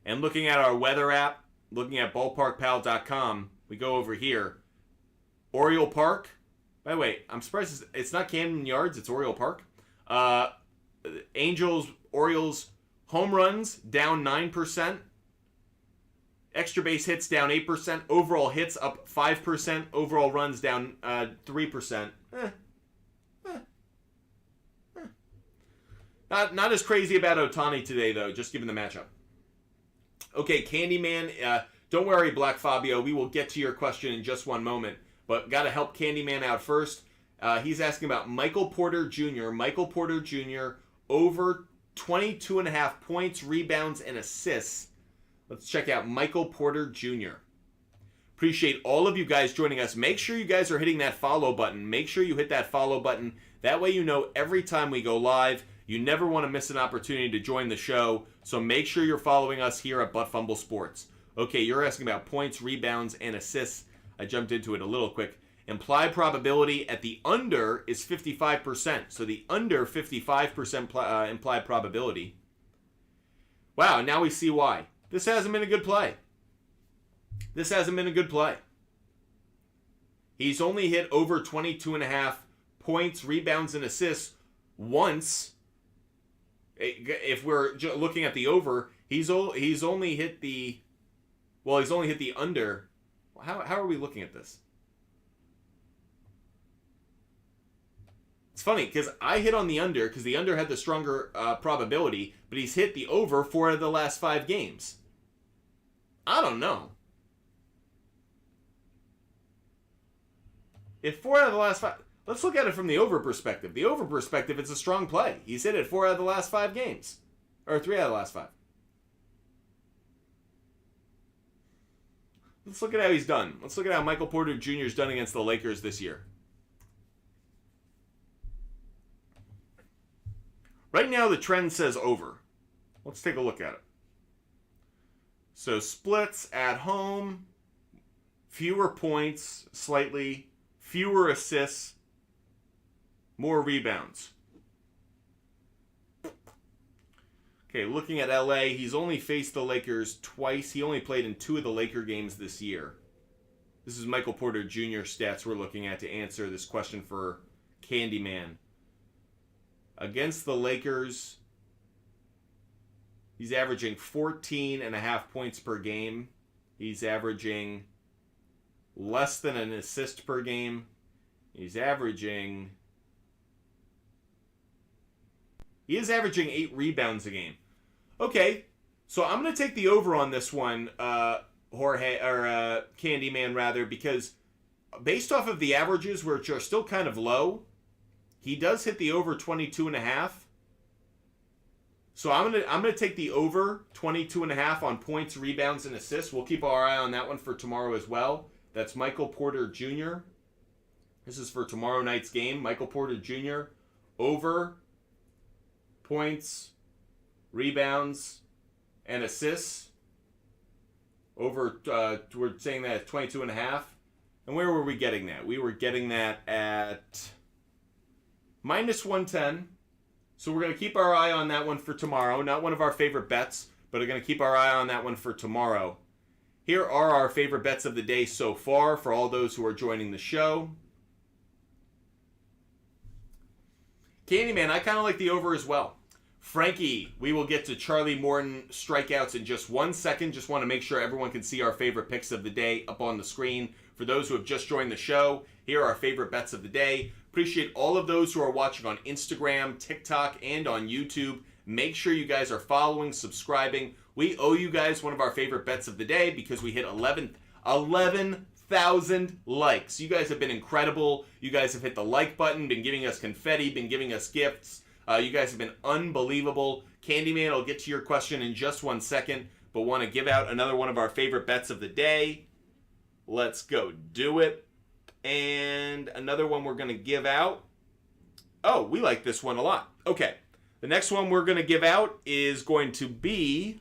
And looking at our weather app, looking at ballparkpal.com, we go over here. Oriole Park. By the way, I'm surprised it's not Camden Yards, it's Oriole Park. Angels, Orioles, home runs down 9%. Extra base hits down 8%. Overall hits up 5%. Overall runs down 3%. Not as crazy about Ohtani today, though, just given the matchup. Okay, Candyman, don't worry, Black Fabio. We will get to your question in just one moment. But got to help Candyman out first. He's asking about Michael Porter Jr. Michael Porter Jr. over 22.5 points, rebounds, and assists. Let's check out Michael Porter Jr. Appreciate all of you guys joining us. Make sure you guys are hitting that follow button. Make sure you hit that follow button. That way you know every time we go live. You never want to miss an opportunity to join the show. So make sure you're following us here at Butt Fumble Sports. Okay, you're asking about points, rebounds, and assists. I jumped into it a little quick. Implied probability at the under is 55%. So the under 55% implied probability. Wow, now we see why. This hasn't been a good play. He's only hit over 22.5 points, rebounds, and assists once. If we're looking at the over, he's only hit the under. How are we looking at this? It's funny because I hit on the under because the under had the stronger probability, but he's hit the over 4 of the last 5 games. I don't know. If 4 out of the last 5... Let's look at it from the over perspective. The over perspective, it's a strong play. He's hit it 4 out of the last 5 games. Or 3 out of the last 5. Let's look at how he's done. Let's look at how Michael Porter Jr. has done against the Lakers this year. Right now, the trend says over. Let's take a look at it. So, splits at home, fewer points, slightly, fewer assists, more rebounds. Okay, looking at LA, he's only faced the Lakers twice. He only played in 2 of the Laker games this year. This is Michael Porter Jr. stats we're looking at to answer this question for Candyman. Against the Lakers, he's averaging 14.5 points per game. He's averaging less than an assist per game. He is averaging 8 rebounds a game. Okay, so I'm going to take the over on this one, Candyman rather, because based off of the averages, which are still kind of low, he does hit the over 22.5. So I'm gonna take the over 22.5 on points, rebounds, and assists. We'll keep our eye on that one for tomorrow as well. That's Michael Porter Jr. This is for tomorrow night's game. Michael Porter Jr. over points, rebounds, and assists. Over, we're saying that at 22.5. And where were we getting that? We were getting that at minus 110. So we're going to keep our eye on that one for tomorrow. Not one of our favorite bets, but we're going to keep our eye on that one for tomorrow. Here are our favorite bets of the day so far for all those who are joining the show. Candyman, I kind of like the over as well. Frankie, we will get to Charlie Morton strikeouts in just 1 second. Just want to make sure everyone can see our favorite picks of the day up on the screen. For those who have just joined the show, here are our favorite bets of the day. Appreciate all of those who are watching on Instagram, TikTok, and on YouTube. Make sure you guys are following, subscribing. We owe you guys one of our favorite bets of the day because we hit 11,000 likes. You guys have been incredible. You guys have hit the like button, been giving us confetti, been giving us gifts. You guys have been unbelievable. Candyman, I'll get to your question in just 1 second, but want to give out another one of our favorite bets of the day. Let's go do it. And another one we're going to give out. Oh, we like this one a lot. Okay. The next one we're going to give out is going to be...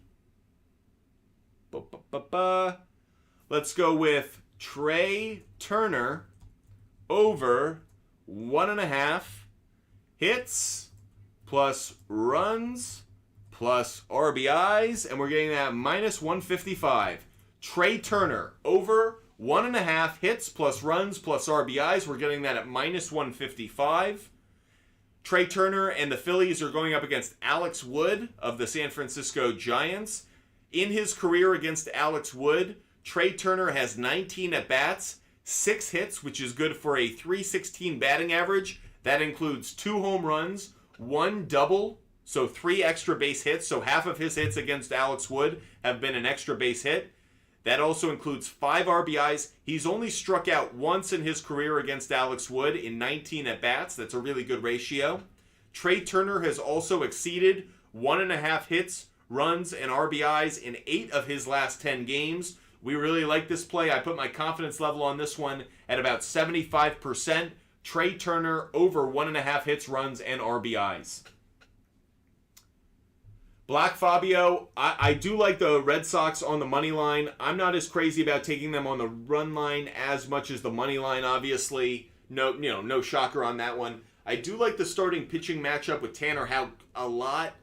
Let's go with Trey Turner over 1.5 hits plus runs plus RBIs. And we're getting that minus 155. Trey Turner over 1.5 hits plus runs plus RBIs. We're getting that at minus 155. Trey Turner and the Phillies are going up against Alex Wood of the San Francisco Giants. In his career against Alex Wood, Trey Turner has 19 at-bats, 6 hits, which is good for a .316 batting average. That includes 2 home runs, 1 double, so 3 extra base hits. So half of his hits against Alex Wood have been an extra base hit. That also includes 5 RBIs. He's only struck out once in his career against Alex Wood in 19 at-bats. That's a really good ratio. Trey Turner has also exceeded 1.5 hits, runs, and RBIs in 8 of his last 10 games. We really like this play. I put my confidence level on this one at about 75%. Trey Turner over 1.5 hits, runs, and RBIs. Black Fabio, I do like the Red Sox on the money line. I'm not as crazy about taking them on the run line as much as the money line, obviously. No shocker on that one. I do like the starting pitching matchup with Tanner Houck a lot.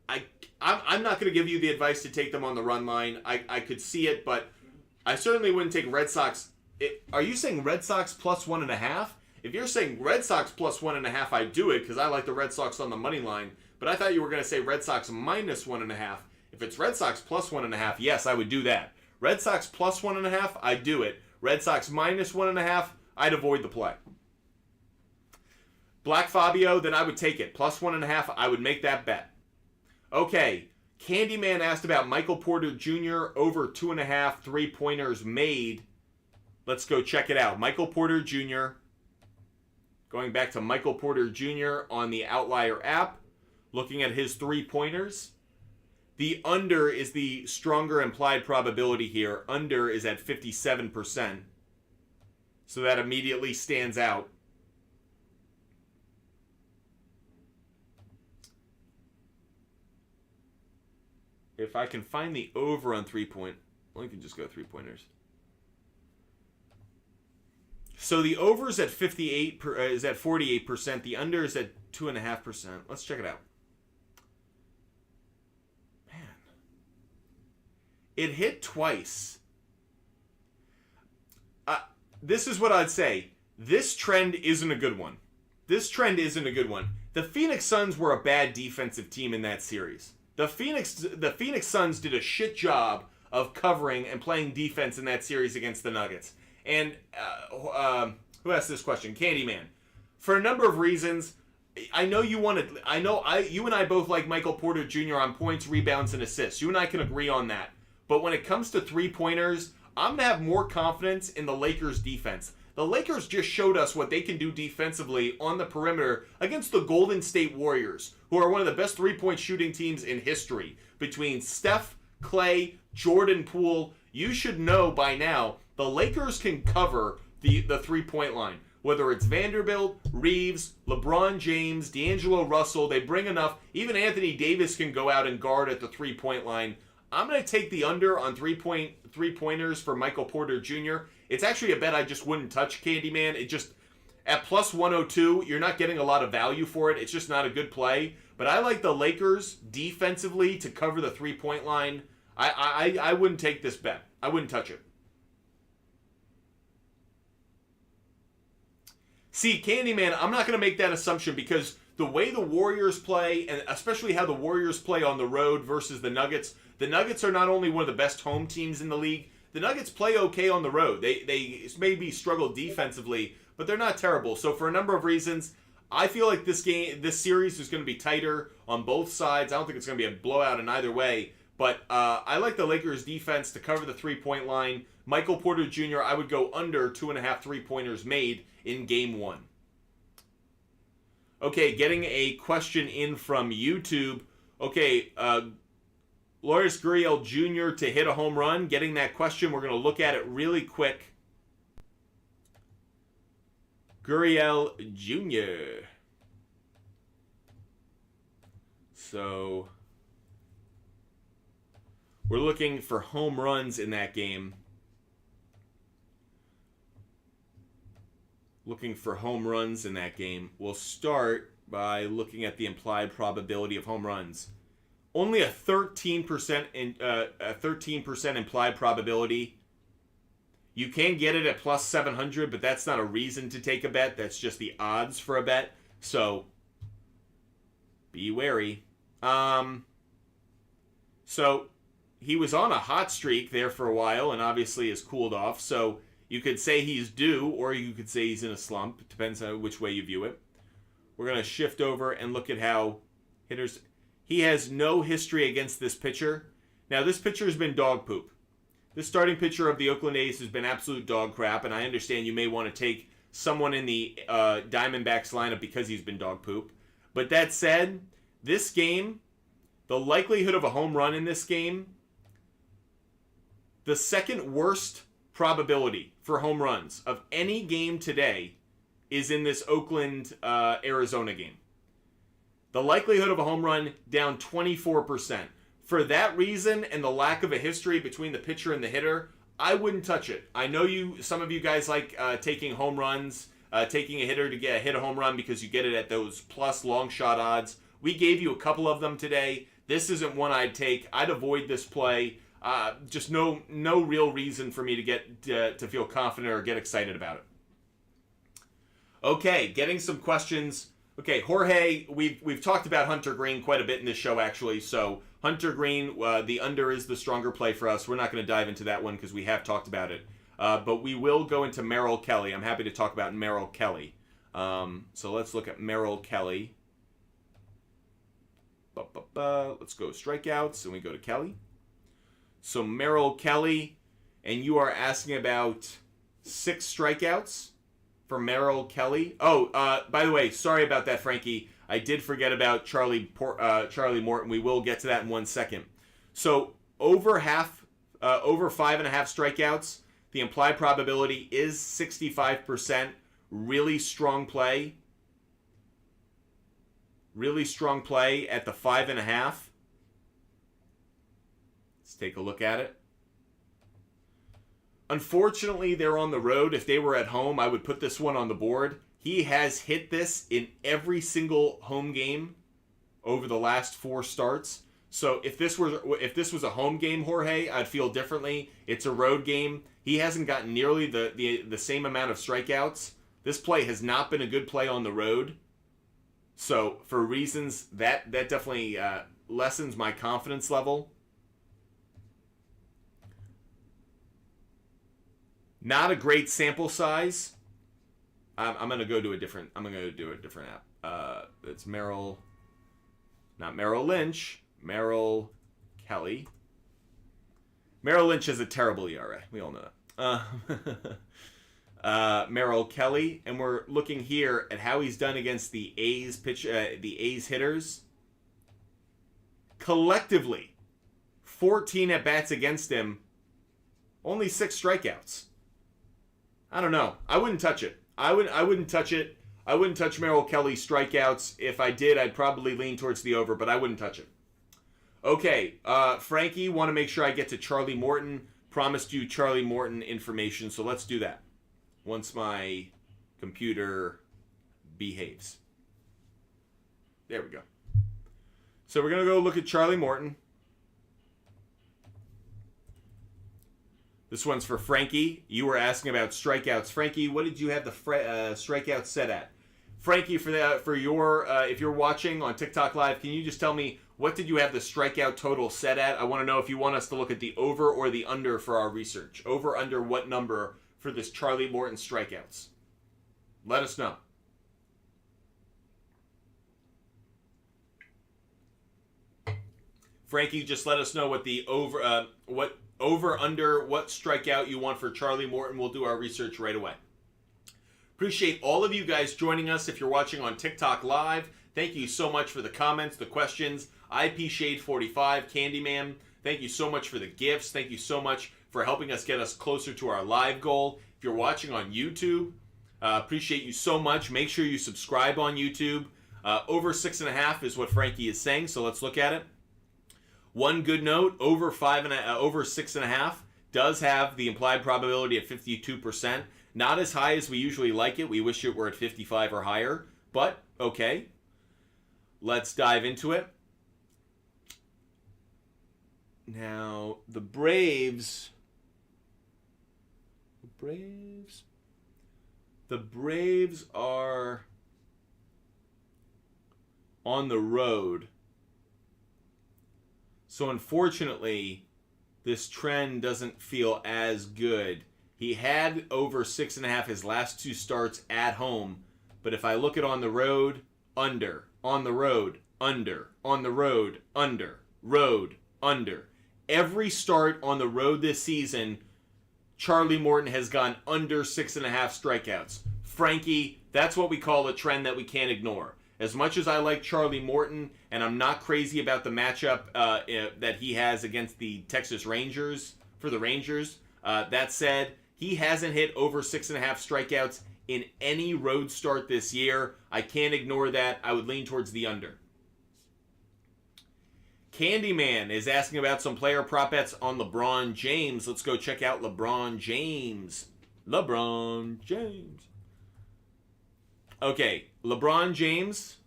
I'm not going to give you the advice to take them on the run line. I could see it, but I certainly wouldn't take Red Sox. Are you saying Red Sox plus 1.5? If you're saying Red Sox plus 1.5, I'd do it because I like the Red Sox on the money line. But I thought you were going to say Red Sox minus 1.5. If it's Red Sox plus 1.5, yes, I would do that. Red Sox plus 1.5, I'd do it. Red Sox minus 1.5, I'd avoid the play. Black Fabio, then I would take it. Plus 1.5, I would make that bet. Okay, Candyman asked about Michael Porter Jr. over 2.5 3-pointers made. Let's go check it out. Michael Porter Jr. Going back to Michael Porter Jr. on the Outlier app. Looking at his 3-pointers. The under is the stronger implied probability here. Under is at 57%. So that immediately stands out. If I can find the over on 3-point, well, you can just go 3-pointers. So the over is at 48%. The under is at 2.5%. Let's check it out. Man, it hit twice. This is what I'd say. This trend isn't a good one. The Phoenix Suns were a bad defensive team in that series. The Phoenix Suns did a shit job of covering and playing defense in that series against the Nuggets. And who asked this question? Candyman. For a number of reasons, I know you and I both like Michael Porter Jr. on points, rebounds, and assists. You and I can agree on that. But when it comes to three-pointers, I'm going to have more confidence in the Lakers' defense. The Lakers just showed us what they can do defensively on the perimeter against the Golden State Warriors, who are one of the best three-point shooting teams in history. Between Steph, Clay, Jordan Poole, you should know by now the Lakers can cover the three-point line. Whether it's Vanderbilt, Reeves, LeBron James, D'Angelo Russell, they bring enough. Even Anthony Davis can go out and guard at the three-point line. I'm going to take the under on three-pointers for Michael Porter Jr. It's actually a bet I just wouldn't touch, Candyman. It just, at plus 102, you're not getting a lot of value for it. It's just not a good play. But I like the Lakers defensively to cover the three-point line. I wouldn't take this bet. I wouldn't touch it. See, Candyman, I'm not going to make that assumption because the way the Warriors play, and especially how the Warriors play on the road versus the Nuggets are not only one of the best home teams in the league, the Nuggets play okay on the road. They maybe struggle defensively, but they're not terrible. So for a number of reasons, I feel like this series is going to be tighter on both sides. I don't think it's going to be a blowout in either way, but I like the Lakers defense to cover the three-point line. Michael Porter Jr., I would go under 2.5 three-pointers made in Game 1. Okay, getting a question in from YouTube. Okay, Loris Gurriel Jr. to hit a home run. Getting that question, we're going to look at it really quick. Gurriel Jr. So, we're looking for home runs in that game. We'll start by looking at the implied probability of home runs. Only a 13% implied probability. You can get it at plus 700, but that's not a reason to take a bet. That's just the odds for a bet. So be wary. So he was on a hot streak there for a while and obviously has cooled off. So you could say he's due, or you could say he's in a slump. It depends on which way you view it. We're going to shift over and look at how hitters... He has no history against this pitcher. Now, this pitcher has been dog poop. This starting pitcher of the Oakland A's has been absolute dog crap, and I understand you may want to take someone in the Diamondbacks lineup because he's been dog poop. But that said, this game, the likelihood of a home run in this game, the second worst probability for home runs of any game today is in this Oakland-Arizona game. The likelihood of a home run down 24%. For that reason and the lack of a history between the pitcher and the hitter, I wouldn't touch it. I know some of you guys like taking home runs, taking a hitter to hit a home run because you get it at those plus long shot odds. We gave you a couple of them today. This isn't one I'd take. I'd avoid this play. Just no real reason for me to get to feel confident or get excited about it. Okay, getting some questions. Okay, Jorge, we've talked about Hunter Green quite a bit in this show, actually. So Hunter Green, the under is the stronger play for us. We're not going to dive into that one because we have talked about it. But we will go into Merrill Kelly. I'm happy to talk about Merrill Kelly. So let's look at Merrill Kelly. Let's go strikeouts, and we go to Kelly. So Merrill Kelly, and you are asking about 6 strikeouts for Merrill Kelly. Oh, by the way, sorry about that, Frankie. I did forget about Charlie Morton. We will get to that in 1 second. So over 5.5 strikeouts, the implied probability is 65%. Really strong play. Really strong play at the 5.5. Let's take a look at it. Unfortunately, they're on the road. If they were at home, I would put this one on the board. He has hit this in every single home game over the last 4 starts. So if this was a home game, Jorge, I'd feel differently. It's a road game. He hasn't gotten nearly the same amount of strikeouts. This play has not been a good play on the road. So for reasons that definitely lessens my confidence level. Not a great sample size. I'm gonna go to a different. I'm gonna do a different app. It's Merrill, not Merrill Lynch. Merrill Kelly. Merrill Lynch has a terrible ERA. We all know that. Merrill Kelly, and we're looking here at how he's done against the A's hitters. Collectively, 14 at bats against him, only 6 strikeouts. I don't know. I wouldn't touch it. I wouldn't touch it. I wouldn't touch Merrill Kelly's strikeouts. If I did, I'd probably lean towards the over, but I wouldn't touch it. Okay, Frankie, want to make sure I get to Charlie Morton. Promised you Charlie Morton information, so let's do that once my computer behaves. There we go. So we're going to go look at Charlie Morton. This one's for Frankie. You were asking about strikeouts. Frankie, what did you have the strikeouts set at? Frankie, for your if you're watching on TikTok Live, can you just tell me what did you have the strikeout total set at? I want to know if you want us to look at the over or the under for our research. Over, under, what number for this Charlie Morton strikeouts? Let us know. Frankie, just let us know what the over, under, what strikeout you want for Charlie Morton. We'll do our research right away. Appreciate all of you guys joining us. If you're watching on TikTok Live, thank you so much for the comments, the questions. IP Shade 45, Candyman, thank you so much for the gifts. Thank you so much for helping us get us closer to our live goal. If you're watching on YouTube, appreciate you so much. Make sure you subscribe on YouTube. Over 6.5 is what Frankie is saying, so let's look at it. One good note, over 6.5 does have the implied probability at 52%. Not as high as we usually like it. We wish it were at 55 or higher, but okay. Let's dive into it. Now, the Braves are on the road. So unfortunately, this trend doesn't feel as good. He had over 6.5 his last 2 starts at home. But if I look at on the road, under. On the road, under. On the road, under. Road, under. Every start on the road this season, Charlie Morton has gone under 6.5 strikeouts. Frankie, that's what we call a trend that we can't ignore. As much as I like Charlie Morton, and I'm not crazy about the matchup that he has against the Texas Rangers, for the Rangers, that said, he hasn't hit over 6.5 strikeouts in any road start this year. I can't ignore that. I would lean towards the under. Candyman is asking about some player prop bets on LeBron James. Let's go check out LeBron James. LeBron James. Okay, LeBron James.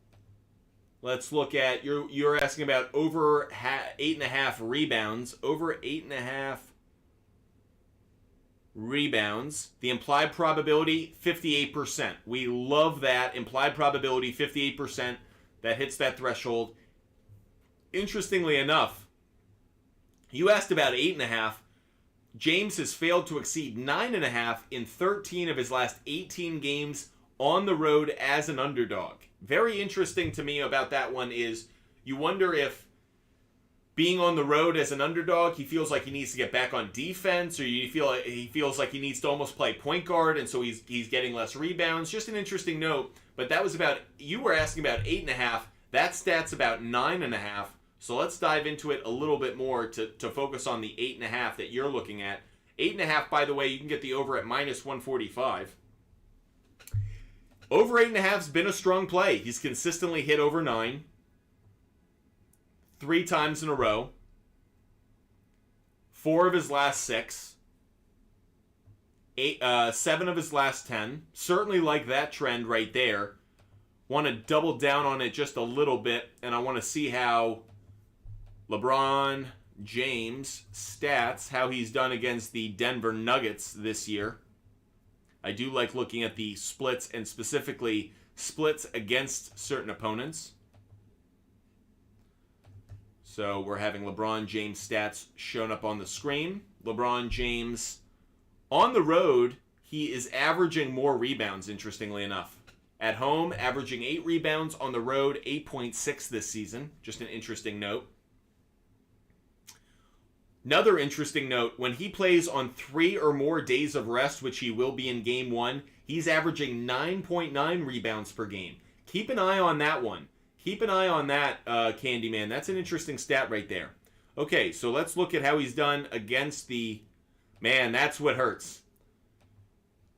Let's look at, you're asking about over 8.5 rebounds. Over 8.5 rebounds. The implied probability, 58%. We love that. Implied probability, 58%. That hits that threshold. Interestingly enough, you asked about 8.5. James has failed to exceed 9.5 in 13 of his last 18 games on the road as an underdog. Very interesting to me about that one is you wonder if being on the road as an underdog, he feels like he needs to get back on defense, or he feels like he needs to almost play point guard, and so he's getting less rebounds. Just an interesting note. But that was about, you were asking about 8.5. That stat's about 9.5. So let's dive into it a little bit more to focus on the 8.5 that you're looking at. 8.5, by the way, you can get the over at minus 145. Over 8.5's been a strong play. He's consistently hit over 9. 3 times in a row. 4 of his last 6. 7 of his last 10. Certainly like that trend right there. Want to double down on it just a little bit, and I want to see how LeBron James stats, how he's done against the Denver Nuggets this year. I do like looking at the splits and specifically splits against certain opponents. So we're having LeBron James stats shown up on the screen. LeBron James on the road, he is averaging more rebounds, interestingly enough. At home, averaging 8 rebounds. On the road, 8.6 this season. Just an interesting note. Another interesting note, when he plays on 3 or more days of rest, which he will be in Game 1, he's averaging 9.9 rebounds per game. Keep an eye on that one. Keep an eye on that, Candyman. That's an interesting stat right there. Okay, so let's look at how he's done against the... Man, that's what hurts.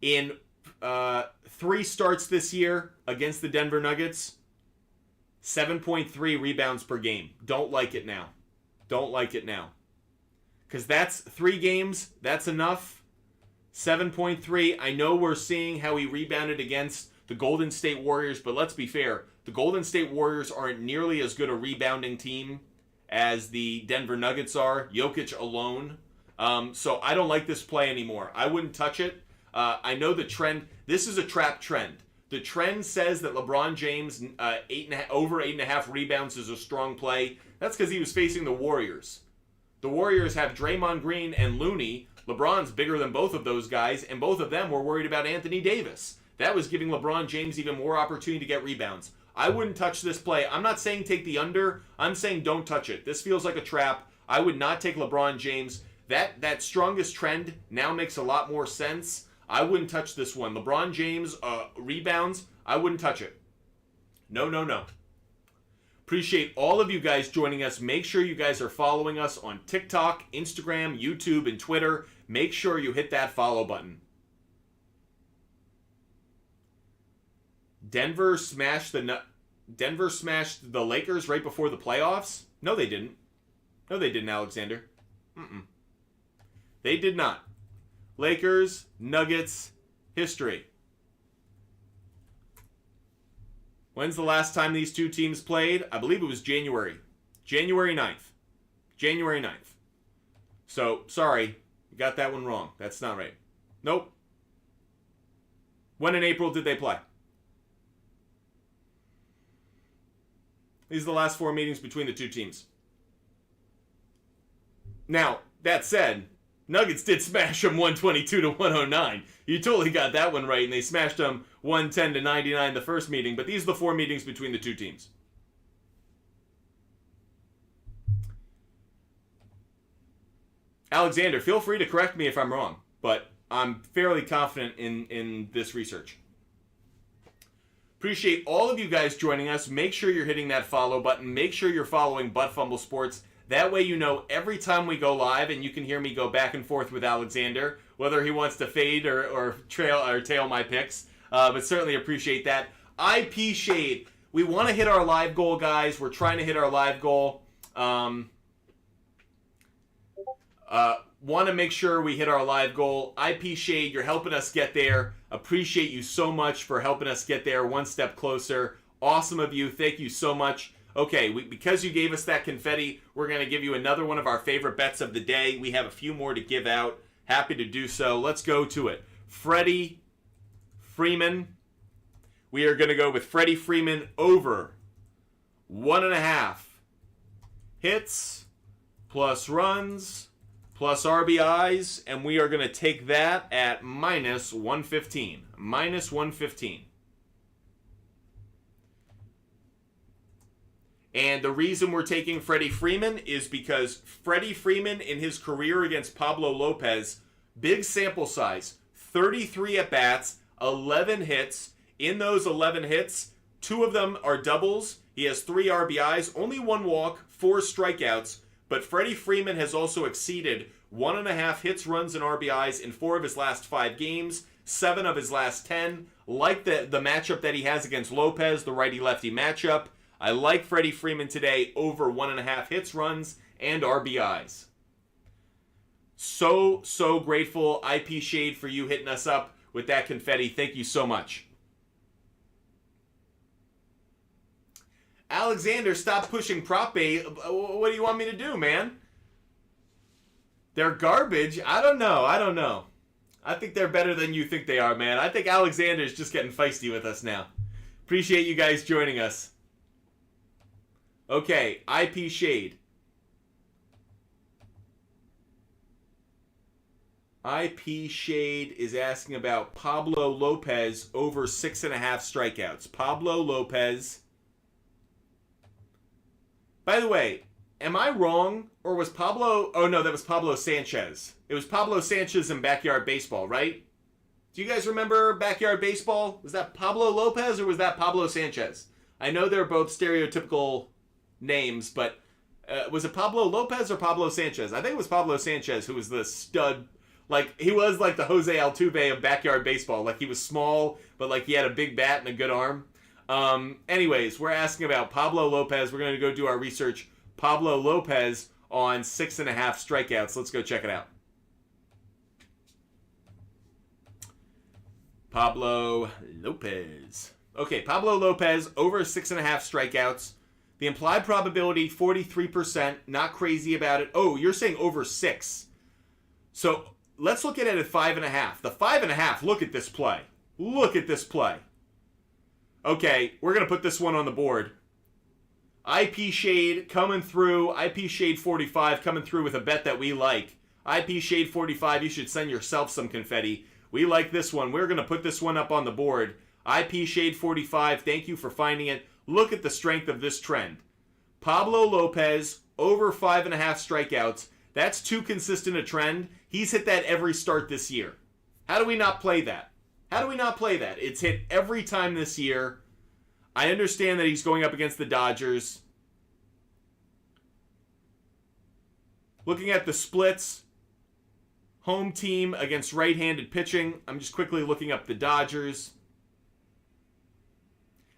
In 3 starts this year against the Denver Nuggets, 7.3 rebounds per game. Don't like it now. Don't like it now. Because that's 3 games. That's enough. 7.3. I know we're seeing how he rebounded against the Golden State Warriors, but let's be fair. The Golden State Warriors aren't nearly as good a rebounding team as the Denver Nuggets are. Jokic alone. So I don't like this play anymore. I wouldn't touch it. I know the trend. This is a trap trend. The trend says that LeBron James over 8.5 rebounds is a strong play. That's because he was facing the Warriors. The Warriors have Draymond Green and Looney. LeBron's bigger than both of those guys, and both of them were worried about Anthony Davis. That was giving LeBron James even more opportunity to get rebounds. I wouldn't touch this play. I'm not saying take the under. I'm saying don't touch it. This feels like a trap. I would not take LeBron James. That strongest trend now makes a lot more sense. I wouldn't touch this one. LeBron James rebounds. I wouldn't touch it. No, no, no. Appreciate all of you guys joining us. Make sure you guys are following us on TikTok, Instagram, YouTube, and Twitter. Make sure you hit that follow button. Denver smashed the Lakers right before the playoffs? No, they didn't. No, they didn't, Alexander. They did not. Lakers, Nuggets, history. When's the last time these two teams played? I believe it was January. January 9th. January 9th. So, sorry. You got that one wrong. That's not right. Nope. When in April did they play? These are the last 4 meetings between the two teams. Now, that said, Nuggets did smash them 122-109. You totally got that one right, and they smashed them 110-99 the first meeting, but these are the 4 meetings between the two teams. Alexander, feel free to correct me if I'm wrong, but I'm fairly confident in this research. Appreciate all of you guys joining us. Make sure you're hitting that follow button. Make sure you're following Butt Fumble Sports. That way you know every time we go live, and you can hear me go back and forth with Alexander, whether he wants to fade or tail my picks. But certainly appreciate that. IP Shade. We want to hit our live goal, guys. We're trying to hit our live goal. Want to make sure we hit our live goal. IP Shade, you're helping us get there. Appreciate you so much for helping us get there one step closer. Awesome of you. Thank you so much. Okay, because you gave us that confetti, we're going to give you another one of our favorite bets of the day. We have a few more to give out. Happy to do so. Let's go to it. Freddie Freeman. We are going to go with Freddie Freeman over 1.5 hits plus runs plus RBIs, and we are going to take that at minus 115. Minus 115. And the reason we're taking Freddie Freeman is because Freddie Freeman in his career against Pablo Lopez, big sample size, 33 at-bats, 11 hits. In those 11 hits, 2 of them are doubles. He has 3 RBIs, only 1 walk, 4 strikeouts. But Freddie Freeman has also exceeded 1.5 hits, runs, and RBIs in 4 of his last 5 games, 7 of his last 10. Like the matchup that he has against Lopez, the righty-lefty matchup. I like Freddie Freeman today over 1.5 hits, runs, and RBIs. So grateful, IP Shade, for you hitting us up with that confetti. Thank you so much. Alexander, stop pushing prop bait. What do you want me to do, man? They're garbage? I don't know. I think they're better than you think they are, man. I think Alexander's just getting feisty with us now. Appreciate you guys joining us. Okay, IP Shade. IP Shade is asking about Pablo Lopez over 6.5 strikeouts. Pablo Lopez. By the way, am I wrong? Or was Pablo... Oh, no, that was Pablo Sanchez. It was Pablo Sanchez in Backyard Baseball, right? Do you guys remember Backyard Baseball? Was that Pablo Lopez or was that Pablo Sanchez? I know they're both stereotypical names, but was it Pablo Lopez or Pablo Sanchez? I think it was Pablo Sanchez who was the stud... Like, he was like the Jose Altuve of Backyard Baseball. Like, he was small, but, like, he had a big bat and a good arm. Anyways, we're asking about Pablo Lopez. We're going to go do our research. Pablo Lopez on 6.5 strikeouts. Let's go check it out. Pablo Lopez. Okay, Pablo Lopez over 6.5 strikeouts. The implied probability, 43%. Not crazy about it. Oh, you're saying over 6. So... let's look at it at 5.5. The 5.5, look at this play. Look at this play. Okay, we're going to put this one on the board. IP Shade coming through. IP Shade 45 coming through with a bet that we like. IP Shade 45, you should send yourself some confetti. We like this one. We're going to put this one up on the board. IP Shade 45, thank you for finding it. Look at the strength of this trend. Pablo Lopez, over 5.5 strikeouts. That's too consistent a trend. He's hit that every start this year. How do we not play that? How do we not play that? It's hit every time this year. I understand that he's going up against the Dodgers. Looking at the splits. Home team against right-handed pitching. I'm just quickly looking up the Dodgers.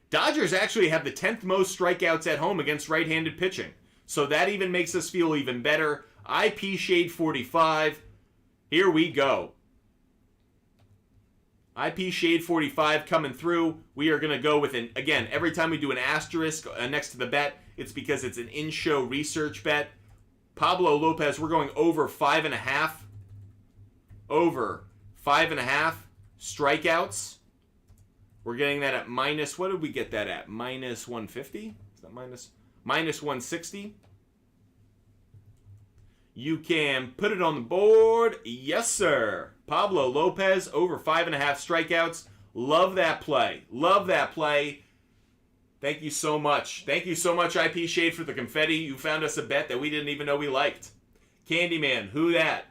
Dodgers actually have the 10th most strikeouts at home against right-handed pitching. So that even makes us feel even better. IP Shade 45. Here we go. IP Shade 45 coming through. We are going to go with an... Again, every time we do an asterisk next to the bet, it's because it's an in-show research bet. Pablo Lopez, we're going over 5.5. Over 5.5 strikeouts. We're getting that at minus... What did we get that at? Minus 150? Is that minus 160? You can put it on the board. Yes, sir. Pablo Lopez, over 5.5 strikeouts. Love that play. Love that play. Thank you so much. Thank you so much, IP Shade, for the confetti. You found us a bet that we didn't even know we liked. Candyman, who that?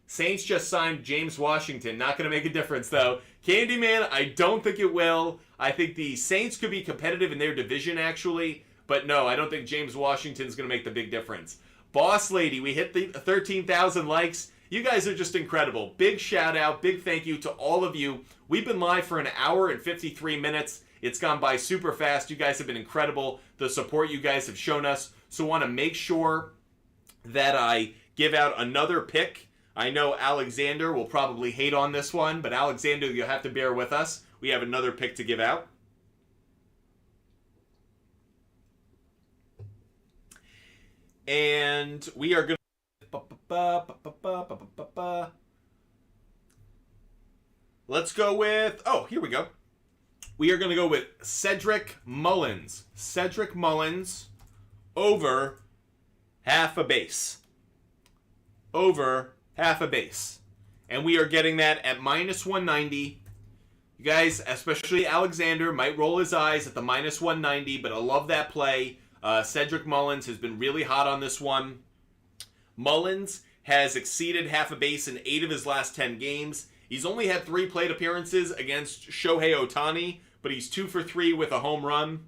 Saints just signed James Washington. Not going to make a difference, though. Candyman, I don't think it will. I think the Saints could be competitive in their division, actually. But no, I don't think James Washington's going to make the big difference. Boss Lady, we hit the 13,000 likes. You guys are just incredible. Big shout out, big thank you to all of you. We've been live for an hour and 53 minutes. It's gone by super fast. You guys have been incredible. The support you guys have shown us. So I want to make sure that I give out another pick. I know Alexander will probably hate on this one, but Alexander, you'll have to bear with us. We have another pick to give out. And we are going to... Let's go with... Oh, here we go. We are going to go with Cedric Mullins. Cedric Mullins over half a base. Over half a base. And we are getting that at minus 190. You guys, especially Alexander, might roll his eyes at the minus 190, but I love that play. Cedric Mullins has been really hot on this one. Mullins has exceeded half a base in 8 of his last 10 games. He's only had 3 plate appearances against Shohei Ohtani, but he's 2 for 3 with a home run.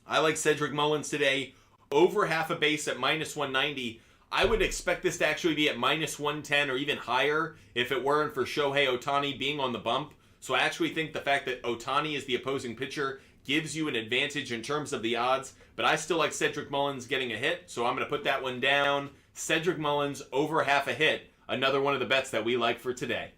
I like Cedric Mullins today. Over half a base at minus 190. I would expect this to actually be at minus 110 or even higher if it weren't for Shohei Ohtani being on the bump. So I actually think the fact that Ohtani is the opposing pitcher gives you an advantage in terms of the odds. But I still like Cedric Mullins getting a hit, so I'm going to put that one down. Cedric Mullins over half a hit. Another one of the bets that we like for today.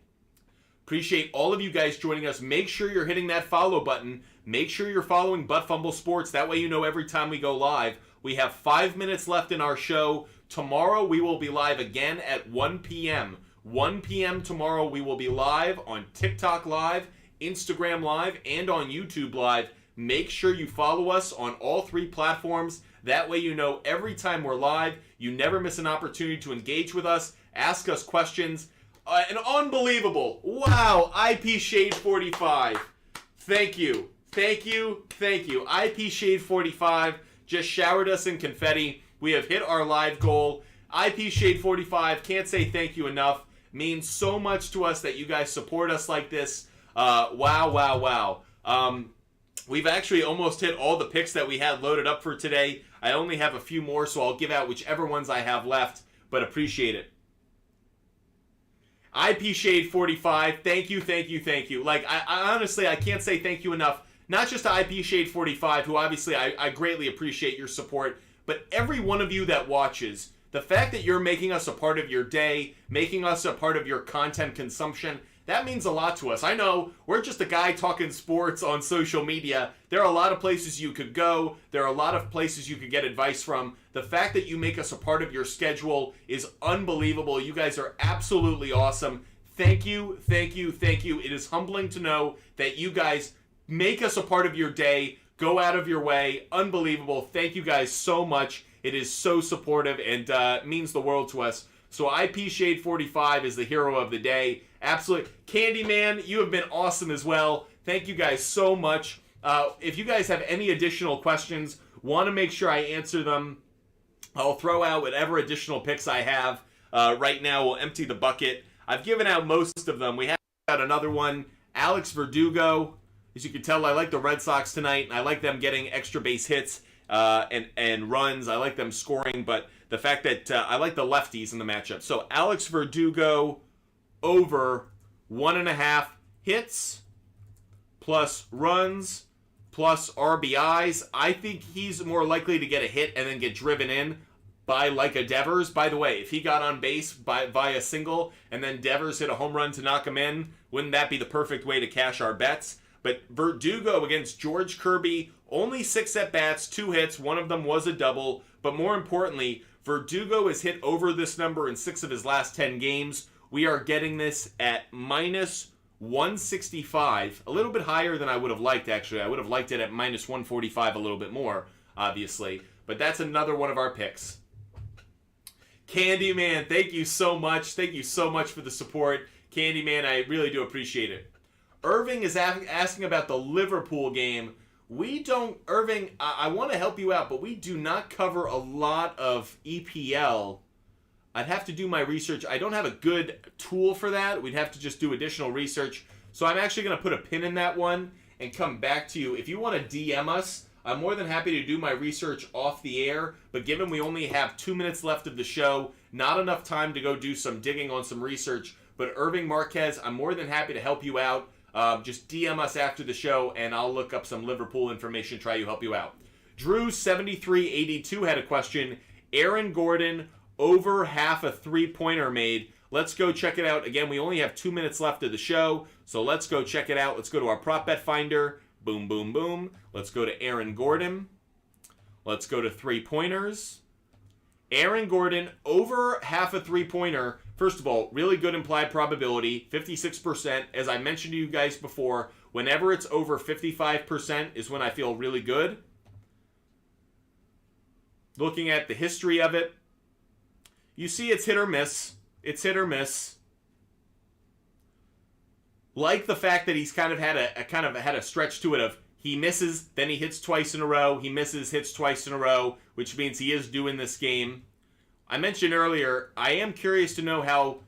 Appreciate all of you guys joining us. Make sure you're hitting that follow button. Make sure you're following Butt Fumble Sports. That way you know every time we go live. We have 5 minutes left in our show. Tomorrow we will be live again at 1 p.m. 1 p.m. tomorrow we will be live on TikTok Live, Instagram Live, and on YouTube Live. Make sure you follow us on all 3 platforms. That way you know every time we're live. You never miss an opportunity to engage with us, ask us questions. An unbelievable, wow, IP Shade 45. Thank you. IP Shade 45 just showered us in confetti. We have hit our live goal. IP Shade 45, can't say thank you enough. Means so much to us that you guys support us like this. Wow. We've actually almost hit all the picks that we had loaded up for today. I only have a few more, so I'll give out whichever ones I have left, but appreciate it. IP Shade 45, thank you. Like, I honestly, I can't say thank you enough. Not just to IP Shade 45, who obviously I greatly appreciate your support, but every one of you that watches. The fact that you're making us a part of your day, making us a part of your content consumption, that means a lot to us. I know we're just a guy talking sports on social media. There are a lot of places you could go. There are a lot of places you could get advice from. The fact that you make us a part of your schedule is unbelievable. You guys are absolutely awesome. Thank you. It is humbling to know that you guys make us a part of your day, go out of your way. Unbelievable. Thank you guys so much. It is so supportive and means the world to us. So IP Shade 45 is the hero of the day. Absolutely. Candyman, you have been awesome as well. Thank you guys so much. If you guys have any additional questions, want to make sure I answer them, I'll throw out whatever additional picks I have. Right now, we'll empty the bucket. I've given out most of them. We have got another one. Alex Verdugo. As you can tell, I like the Red Sox tonight, and I like them getting extra base hits and runs. I like them scoring, but the fact that I like the lefties in the matchup. So Alex Verdugo over 1.5 hits plus runs plus RBIs. I think he's more likely to get a hit and then get driven in by like a Devers. By the way, if he got on base by a single and then Devers hit a home run to knock him in, wouldn't that be the perfect way to cash our bets? But Verdugo against George Kirby, only 6 at-bats, 2 hits. One of them was a double. But more importantly, Verdugo has hit over this number in 6 of his last 10 games. We are getting this at minus 165. A little bit higher than I would have liked, actually. I would have liked it at minus 145 a little bit more, obviously. But that's another one of our picks. Candyman, thank you so much. Thank you so much for the support. Candyman, I really do appreciate it. Irving is asking about the Liverpool game. Irving, I want to help you out, but we do not cover a lot of EPL. I'd have to do my research. I don't have a good tool for that. We'd have to just do additional research. So I'm actually going to put a pin in that one and come back to you. If you want to DM us, I'm more than happy to do my research off the air. But given we only have 2 minutes left of the show, not enough time to go do some digging on some research. But Irving Marquez, I'm more than happy to help you out. Just DM us after the show, and I'll look up some Liverpool information, try to help you out. Drew7382 had a question. Aaron Gordon, over half a three-pointer made. Let's go check it out. Again, we only have 2 minutes left of the show, so let's go check it out. Let's go to our prop bet finder. Boom, boom, boom. Let's go to Aaron Gordon. Let's go to three-pointers. Aaron Gordon, over half a three-pointer. First of all, really good implied probability, 56%. As I mentioned to you guys before, whenever it's over 55% is when I feel really good. Looking at the history of it, you see it's hit or miss. It's hit or miss. Like the fact that he's kind of had a stretch to it of he misses, then he hits twice in a row. He misses, hits twice in a row, which means he is due in this game. I mentioned earlier, I am curious to know how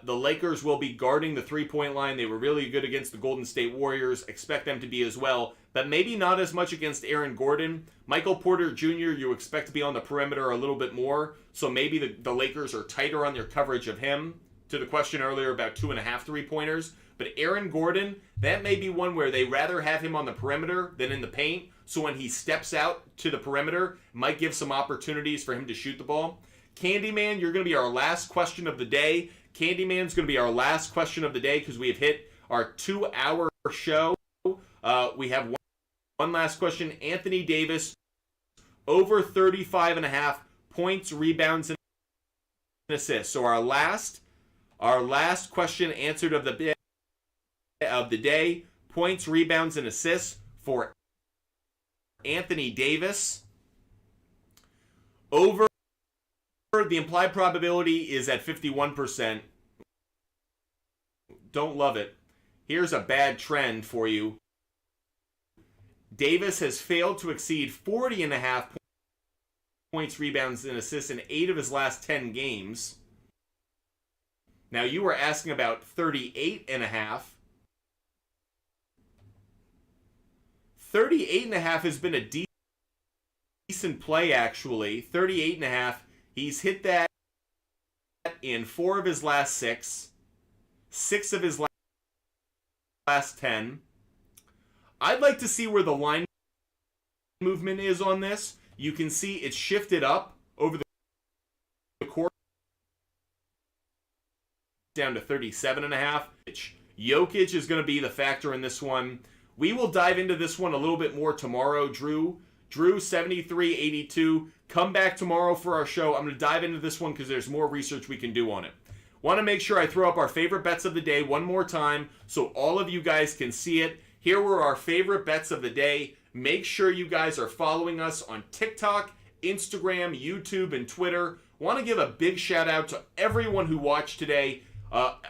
the Lakers will be guarding the three-point line. They were really good against the Golden State Warriors. Expect them to be as well, but maybe not as much against Aaron Gordon. Michael Porter Jr., you expect to be on the perimeter a little bit more, so maybe the Lakers are tighter on their coverage of him. To the question earlier about 2.5 three-pointers. But Aaron Gordon, that may be one where they rather have him on the perimeter than in the paint, so when he steps out to the perimeter, might give some opportunities for him to shoot the ball. Candyman, you're going to be our last question of the day. Candyman's going to be our last question of the day because we have hit our 2-hour show. We have one last question. Anthony Davis, over 35.5 points, rebounds, and assists. So our last question answered of the day, points, rebounds, and assists for Anthony Davis. Over, the implied probability is at 51%. Don't love it. Here's a bad trend for you. Davis has failed to exceed 40.5 points, rebounds, and assists in 8 of his last 10 games. Now, you were asking about 38.5. 38.5 has been a decent play, actually. 38.5. He's hit that in 4 of his last 6. 6 of his last 10. I'd like to see where the line movement is on this. You can see it's shifted up over the course down to 37.5. Jokic is going to be the factor in this one. We will dive into this one a little bit more tomorrow. Drew 7382. Come back tomorrow for our show. I'm going to dive into this one because there's more research we can do on it. Want to make sure I throw up our favorite bets of the day one more time so all of you guys can see it. Here were our favorite bets of the day. Make sure you guys are following us on TikTok, Instagram, YouTube, and Twitter. Want to give a big shout out to everyone who watched today.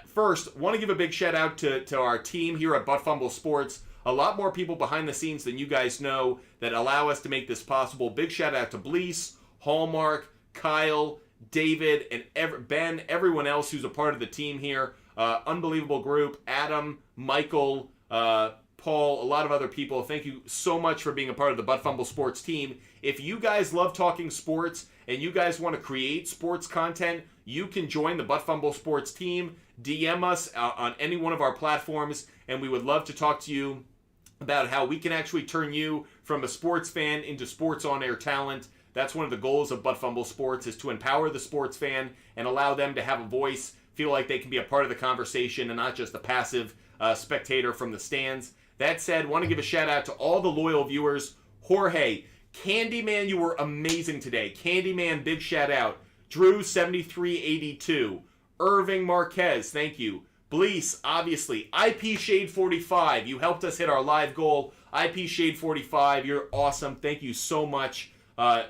First, want to give a big shout out to our team here at Fumble Sports. A lot more people behind the scenes than you guys know that allow us to make this possible. Big shout out to Blease, Hallmark, Kyle, David, and Ben, everyone else who's a part of the team here. Unbelievable group. Adam, Michael, Paul, a lot of other people. Thank you so much for being a part of the Fumble Sports team. If you guys love talking sports and you guys want to create sports content, you can join the Fumble Sports team. DM us on any one of our platforms, and we would love to talk to you about how we can actually turn you from a sports fan into sports on-air talent. That's one of the goals of Fumble Sports, is to empower the sports fan and allow them to have a voice, feel like they can be a part of the conversation and not just a passive spectator from the stands. That said, want to give a shout out to all the loyal viewers. Jorge, Candyman, you were amazing today. Candyman, big shout out. Drew, 7382. Irving Marquez, thank you. Blease, obviously. IP Shade 45, you helped us hit our live goal. IP Shade 45, you're awesome. Thank you so much.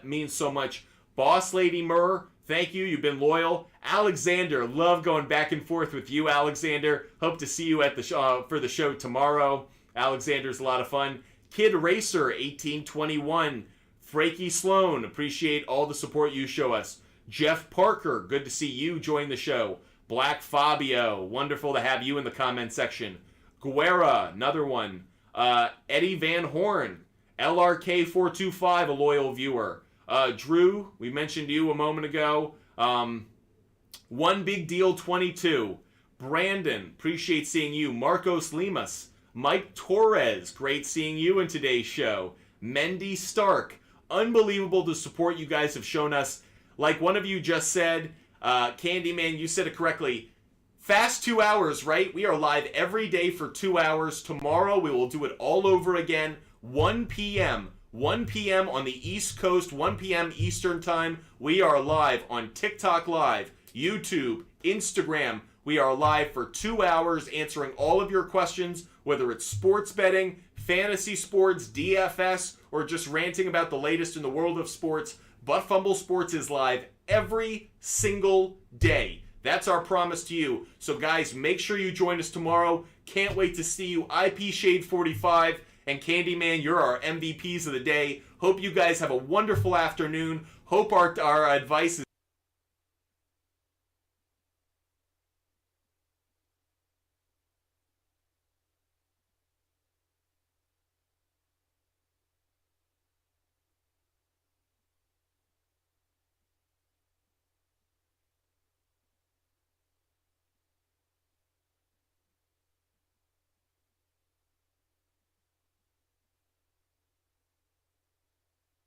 Means so much. Boss Lady Murr, thank you. You've been loyal. Alexander, love going back and forth with you, Alexander. Hope to see you at the for the show tomorrow. Alexander's a lot of fun. Kid Racer, 1821. Frankie Sloan, appreciate all the support you show us. Jeff Parker, good to see you join the show. Black Fabio, wonderful to have you in the comment section. Guerra, another one. Eddie Van Horn, LRK425, a loyal viewer. Drew, we mentioned you a moment ago. One Big Deal 22. Brandon, appreciate seeing you. Marcos Limas. Mike Torres, great seeing you in today's show. Mendy Stark, unbelievable the support you guys have shown us. Like one of you just said, Candyman, you said it correctly. Fast 2 hours, right? We are live every day for 2 hours. Tomorrow we will do it all over again. 1 p.m. 1 p.m. on the East Coast, 1 p.m. Eastern Time. We are live on TikTok Live, YouTube, Instagram. We are live for 2 hours answering all of your questions, whether it's sports betting, fantasy sports, DFS, or just ranting about the latest in the world of sports. Fumble Sports is live every single day. That's our promise to you. So guys, make sure you join us tomorrow. Can't wait to see you. IP Shade 45 and Candyman, you're our MVPs of the day. Hope you guys have a wonderful afternoon. Hope our advice is